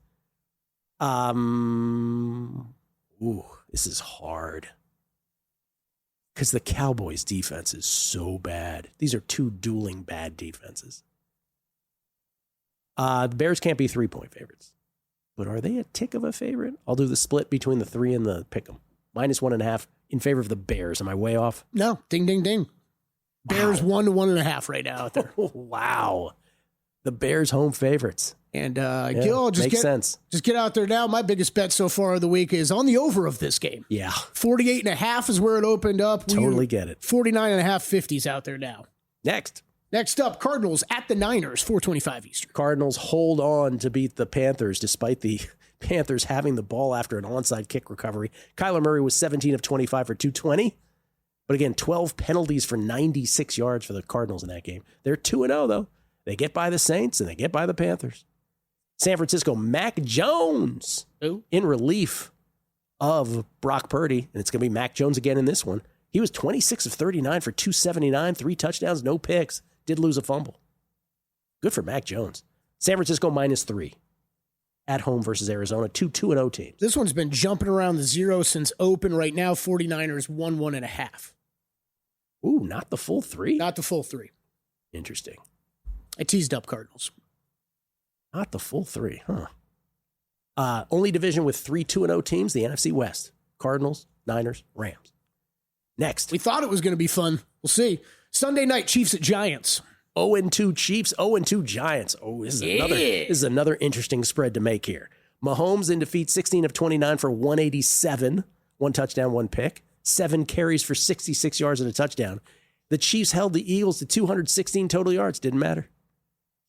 This is hard. Because the Cowboys' defense is so bad. These are 2 dueling bad defenses. The Bears can't be 3-point favorites. But are they a tick of a favorite? I'll do the split between the 3 and the pick 'em. -1.5 in favor of the Bears. Am I way off? No. Ding, ding, ding. Bears 1 to 1.5 right now out there. Wow. The Bears home favorites. And Gill, just get out there now. My biggest bet so far of the week is on the over of this game. Yeah. 48.5 is where it opened up. Totally get it. 49.5 50s out there now. Next up, Cardinals at the Niners, 4:25 Eastern. Cardinals hold on to beat the Panthers despite the Panthers having the ball after an onside kick recovery. Kyler Murray was 17 of 25 for 220. But again, 12 penalties for 96 yards for the Cardinals in that game. They're 2-0, though. They get by the Saints and they get by the Panthers. San Francisco, Mac Jones in relief of Brock Purdy. And it's going to be Mac Jones again in this one. He was 26 of 39 for 279, 3 touchdowns, no picks. Did lose a fumble. Good for Mac Jones. San Francisco -3 at home versus Arizona, 2-0 teams. This one's been jumping around the 0 since open. Right now, 49ers 1.5. Ooh, not the full 3? Not the full 3. Interesting. I teased up Cardinals. Not the full 3, huh? Only division with 3 2-0 teams, the NFC West. Cardinals, Niners, Rams. Next. We thought it was going to be fun. We'll see. Sunday night, Chiefs at Giants. 0-2 Chiefs, 0-2 Giants. Oh, this is another interesting spread to make here. Mahomes in defeat, 16 of 29 for 187. 1 touchdown, 1 pick. 7 carries for 66 yards and a touchdown. The Chiefs held the Eagles to 216 total yards. Didn't matter.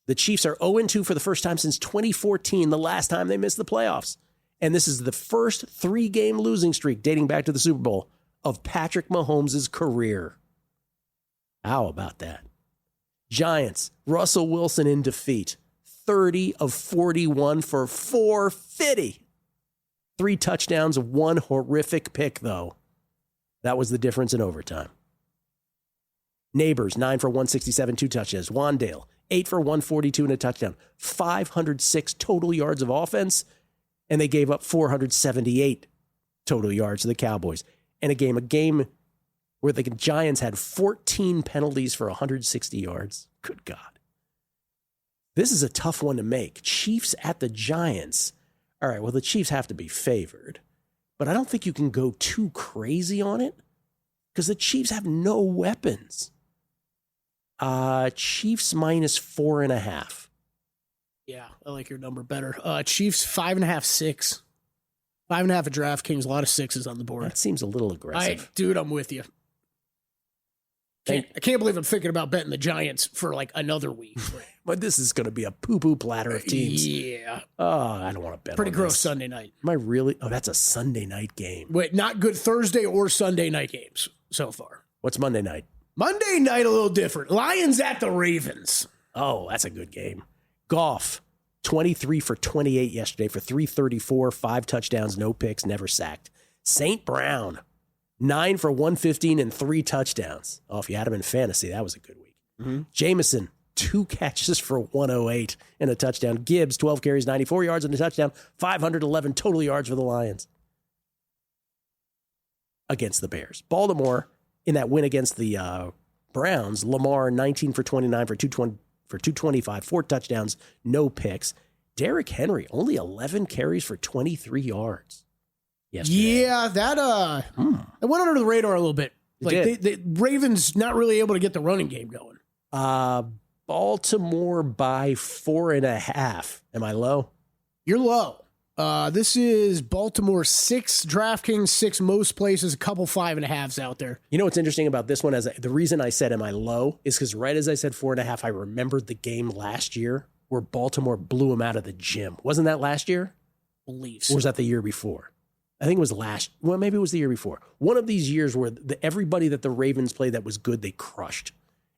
The Chiefs are 0-2 for the first time since 2014, the last time they missed the playoffs. And this is the first 3-game losing streak dating back to the Super Bowl of Patrick Mahomes' career. How about that? Giants, Russell Wilson in defeat, 30 of 41 for 450. 3 touchdowns, 1 horrific pick, though. That was the difference in overtime. Neighbors, 9 for 167, 2 touchdowns. Wandale, 8 for 142 and a touchdown. 506 total yards of offense, and they gave up 478 total yards to the Cowboys. And a game where the Giants had 14 penalties for 160 yards. Good God. This is a tough one to make. Chiefs at the Giants. All right, well, the Chiefs have to be favored, but I don't think you can go too crazy on it because the Chiefs have no weapons. Chiefs minus 4.5. Yeah, I like your number better. Chiefs 5.5, 6. 5.5 at DraftKings, a lot of 6s on the board. That seems a little aggressive. Dude, I'm with you. I can't believe I'm thinking about betting the Giants for like another week. But this is going to be a poo-poo platter of teams. Yeah. Oh, I don't want to bet Pretty on gross this. Sunday night. Am I really? Oh, that's a Sunday night game. Wait, not good Thursday or Sunday night games so far. What's Monday night? Monday night, a little different. Lions at the Ravens. Oh, that's a good game. Goff, 23 for 28 yesterday for 334, 5 touchdowns, no picks, never sacked. St. Brown, 9 for 115 and 3 touchdowns. Oh, if you had him in fantasy, that was a good week. Mm-hmm. Jameson, 2 catches for 108 and a touchdown. Gibbs, 12 carries, 94 yards and a touchdown. 511 total yards for the Lions against the Bears. Baltimore, in that win against the Browns, Lamar, 19 for 29 for 225, 4 touchdowns, no picks. Derrick Henry, only 11 carries for 23 yards. Yesterday. Yeah, that it went under the radar a little bit. Like the Ravens not really able to get the running game going. Baltimore by 4.5. Am I low? You're low. This is Baltimore 6 DraftKings, 6 most places, a couple 5.5s out there. You know what's interesting about this one? The reason I said am I low is because right as I said 4.5, I remembered the game last year where Baltimore blew him out of the gym. Wasn't that last year? Believe so. Or was that the year before? I think it was maybe it was the year before. One of these years where everybody that the Ravens played that was good, they crushed.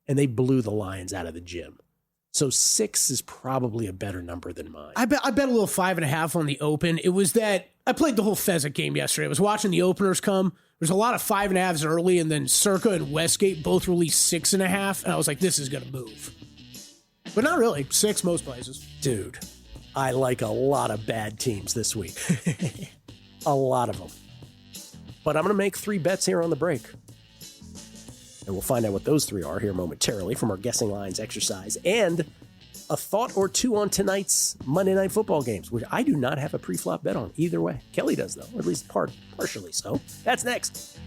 And they blew the Lions out of the gym. So 6 is probably a better number than mine. I bet a little 5.5 on the open. It was that I played the whole Pheasant game yesterday. I was watching the openers come. There's a lot of 5.5s early, and then Circa and Westgate both released 6.5. And I was like, this is going to move. But not really. 6 most places. Dude, I like a lot of bad teams this week. A lot of them. But I'm going to make 3 bets here on the break. And we'll find out what those 3 are here momentarily from our guessing lines exercise and a thought or two on tonight's Monday Night Football games, which I do not have a pre-flop bet on either way. Kelley does, though, or at least partially so. That's next.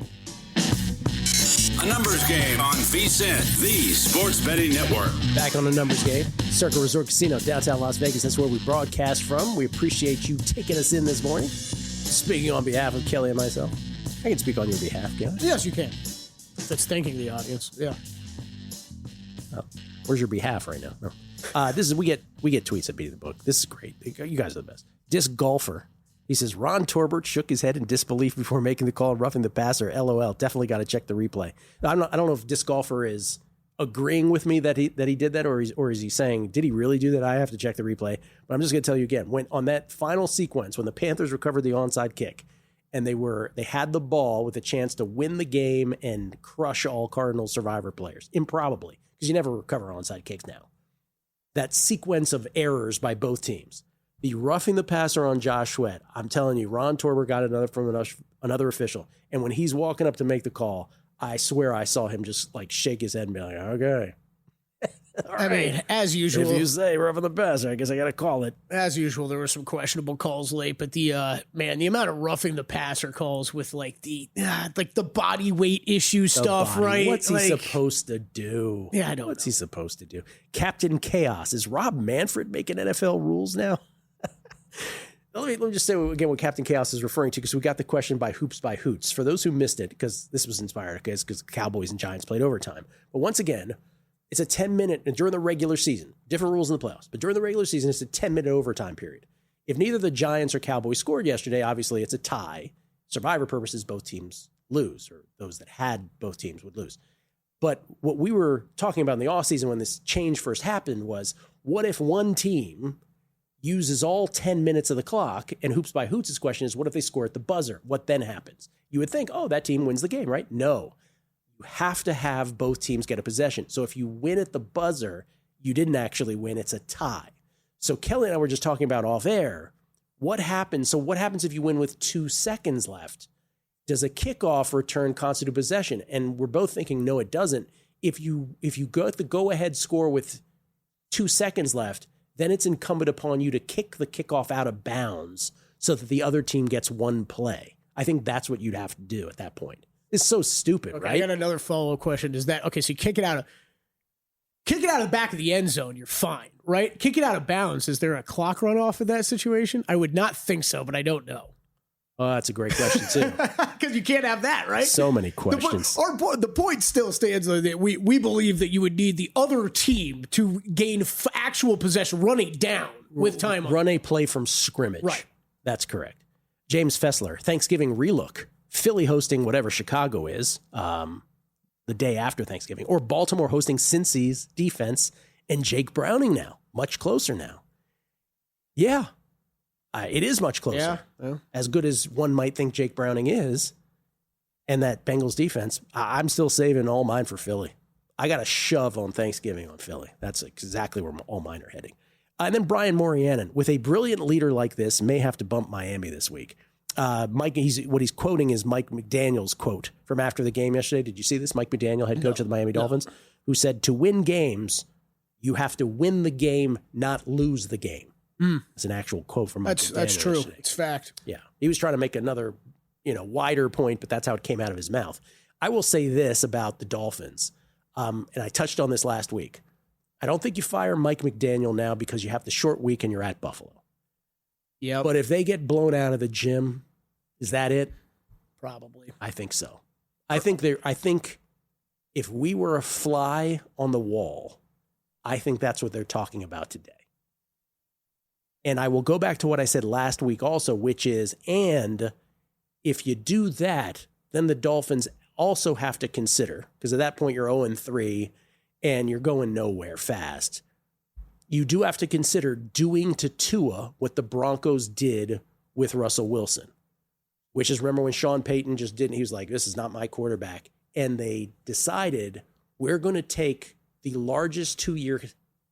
A numbers game on VSiN, the sports betting network. Back on the numbers game. Circa Resort Casino, downtown Las Vegas. That's where we broadcast from. We appreciate you taking us in this morning. Speaking on behalf of Kelley and myself. I can speak on your behalf, Kelley. Yes, you can. That's thanking the audience. Yeah. Oh, where's your behalf right now? No. This is we get tweets at Beat the Book. This is great. You guys are the best. Disc Golfer. He says Ron Torbert shook his head in disbelief before making the call and roughing the passer. LOL. Definitely got to check the replay. I don't know if Disc Golfer is agreeing with me that he did that, or is he saying, did he really do that? I have to check the replay. But I'm just going to tell you again, when on that final sequence, when the Panthers recovered the onside kick and they had the ball with a chance to win the game and crush all Cardinals survivor players, improbably, because you never recover onside kicks now. That sequence of errors by both teams, the roughing the passer on Josh Sweat, I'm telling you, Ron Torbert got another from another official. And when he's walking up to make the call, I swear I saw him just like shake his head and be like, okay. I mean, as usual. If you say roughing the passer, I guess I got to call it. As usual, there were some questionable calls late, but the amount of roughing the passer calls with like the body weight issue stuff, right? What's he supposed to do? Yeah, I don't know. What's he supposed to do? Captain Chaos. Is Rob Manfred making NFL rules now? Let me just say again what Captain Chaos is referring to, because we got the question by Hoops by Hoots. For those who missed it, because this was inspired, because Cowboys and Giants played overtime. But once again, it's a 10-minute, and during the regular season, different rules in the playoffs, but during the regular season, it's a 10-minute overtime period. If neither the Giants or Cowboys scored yesterday, obviously it's a tie. Survivor purposes, both teams lose, or those that had both teams would lose. But what we were talking about in the offseason when this change first happened was, what if one team uses all 10 minutes of the clock, and Hoops by Hoots' question is, what if they score at the buzzer? What then happens? You would think, oh, that team wins the game, right? No. You have to have both teams get a possession. So if you win at the buzzer, you didn't actually win. It's a tie. So Kelley and I were just talking about off air. What happens? So what happens if you win with 2 seconds left? Does a kickoff return constitute possession? And we're both thinking, no, it doesn't. If you go the go-ahead score with 2 seconds left, then it's incumbent upon you to kick the kickoff out of bounds so that the other team gets one play. I think that's what you'd have to do at that point. It's so stupid, okay, right? I got another follow-up question. Is that okay? So you kick it out of the back of the end zone, you're fine, right? Kick it out of bounds. Is there a clock runoff in that situation? I would not think so, but I don't know. Oh, that's a great question too. Because you can't have that, right? So many questions. The point still stands that we believe that you would need the other team to gain actual possession, running down with time. Run a play from scrimmage. Right. That's correct. James Fessler, Thanksgiving relook. Philly hosting whatever Chicago is the day after Thanksgiving. Or Baltimore hosting Cincy's defense and Jake Browning now. Much closer now. Yeah. It is much closer. Yeah. As good as one might think Jake Browning is, and that Bengals defense, I'm still saving all mine for Philly. I got a shove on Thanksgiving on Philly. That's exactly where all mine are heading. And then Brian Morianen, with a brilliant leader like this, may have to bump Miami this week. What he's quoting is Mike McDaniel's quote from after the game yesterday. Did you see this? Mike McDaniel, head coach of the Miami Dolphins, who said, to win games, you have to win the game, not lose the game. It's an actual quote from Mike McDaniel. That's true. Yesterday. It's fact. Yeah. He was trying to make another, wider point, but that's how it came out of his mouth. I will say this about the Dolphins, and I touched on this last week. I don't think you fire Mike McDaniel now because you have the short week and you're at Buffalo. Yeah. But if they get blown out of the gym, is that it? Probably. I think so. I think if we were a fly on the wall, I think that's what they're talking about today. And I will go back to what I said last week also, which is, and if you do that, then the Dolphins also have to consider, because at that point you're 0-3 and you're going nowhere fast. You do have to consider doing to Tua what the Broncos did with Russell Wilson, which is, remember when Sean Payton just didn't, he was like, this is not my quarterback. And they decided, we're going to take the largest 2-year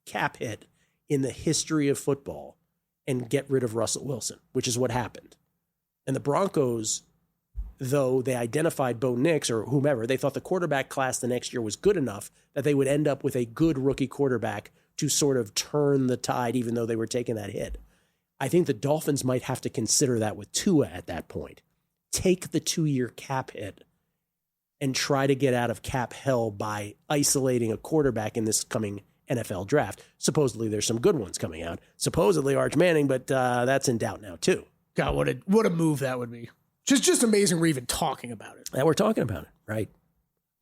cap hit in the history of football and get rid of Russell Wilson, which is what happened. And the Broncos, though they identified Bo Nix or whomever, they thought the quarterback class the next year was good enough that they would end up with a good rookie quarterback to sort of turn the tide, even though they were taking that hit. I think the Dolphins might have to consider that with Tua at that point. Take the 2-year cap hit and try to get out of cap hell by isolating a quarterback in this coming NFL draft. Supposedly there's some good ones coming out. Supposedly Arch Manning, but that's in doubt now too. God, what a move that would be. Just amazing we're even talking about it. And we're talking about it, right?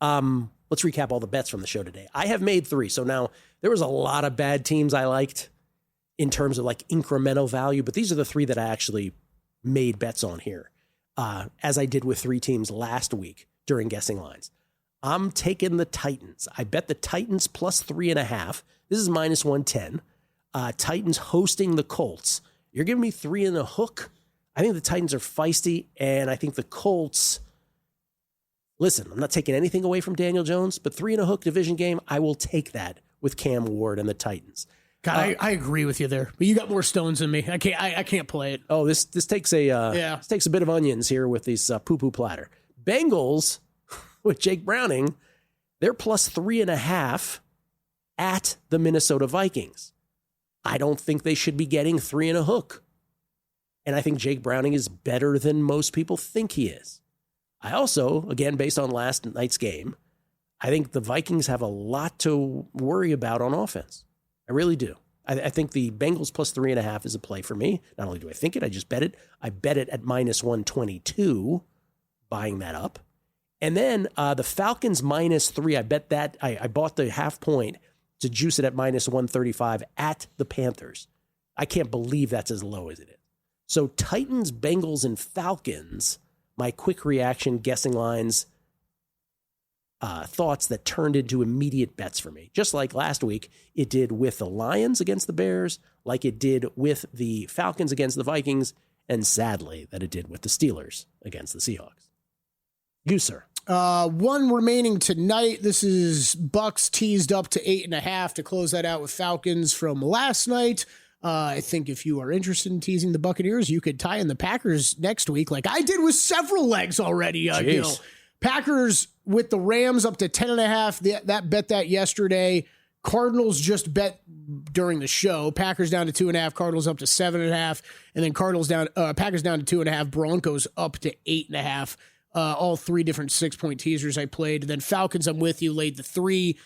Let's recap all the bets from the show today. I have made 3. So now there was a lot of bad teams I liked in terms of like incremental value, but these are the 3 that I actually made bets on here, as I did with 3 teams last week during guessing lines. I'm taking the Titans. I bet the Titans plus 3.5. This is minus 110. Titans hosting the Colts. You're giving me 3 and a hook. I think the Titans are feisty, and I think the Colts, listen, I'm not taking anything away from Daniel Jones, but 3 and a hook division game, I will take that with Cam Ward and the Titans. God, I agree with you there, but you got more stones than me. I can't play it. Oh, this takes this takes a bit of onions here with these poo-poo platter. Bengals with Jake Browning, they're plus 3.5 at the Minnesota Vikings. I don't think they should be getting 3 and a hook. And I think Jake Browning is better than most people think he is. I also, again, based on last night's game, I think the Vikings have a lot to worry about on offense. I really do. I think the Bengals plus 3.5 is a play for me. Not only do I think it, I just bet it. I bet it at minus 122, buying that up. And then the Falcons minus 3, I bet that. I bought the half point to juice it at minus 135 at the Panthers. I can't believe that's as low as it is. So Titans, Bengals, and Falcons, my quick reaction guessing lines, thoughts that turned into immediate bets for me. Just like last week, it did with the Lions against the Bears, like it did with the Falcons against the Vikings, and sadly, that it did with the Steelers against the Seahawks. You, sir. One remaining tonight. This is Bucks teased up to 8.5 to close that out with Falcons from last night. I think if you are interested in teasing the Buccaneers, you could tie in the Packers next week, like I did with several legs already. Gill. Packers with the Rams up to 10.5. That bet that yesterday. Cardinals just bet during the show. Packers down to 2.5. Cardinals up to 7.5, and then Packers down to 2.5. Broncos up to 8.5. All three different 6-point teasers I played. Then Falcons, I'm with you, laid the 3.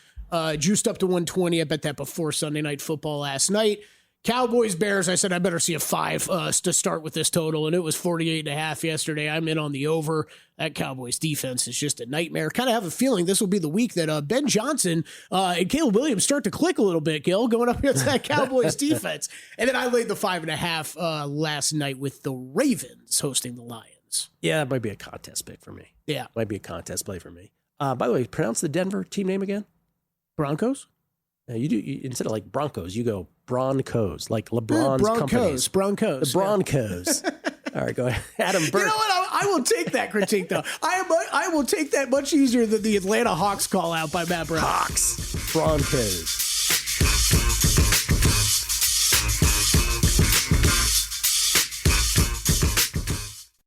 Juiced up to 120. I bet that before Sunday Night Football last night. Cowboys, Bears, I said I better see a 5 to start with this total, and it was 48.5 yesterday. I'm in on the over. That Cowboys defense is just a nightmare. Kind of have a feeling this will be the week that Ben Johnson and Caleb Williams start to click a little bit, Gill, going up against that Cowboys defense. And then I laid the 5.5 last night with the Ravens hosting the Lions. Yeah, that might be a contest pick for me. Yeah. Might be a contest play for me. By the way, pronounce the Denver team name again. Broncos? Instead of like Broncos, you go Broncos, like LeBron's companies. Broncos. The Broncos. All right, go ahead. Adam Burke. You know what? I will take that critique, though. I will take that much easier than the Atlanta Hawks call out by Matt Brown. Hawks. Broncos.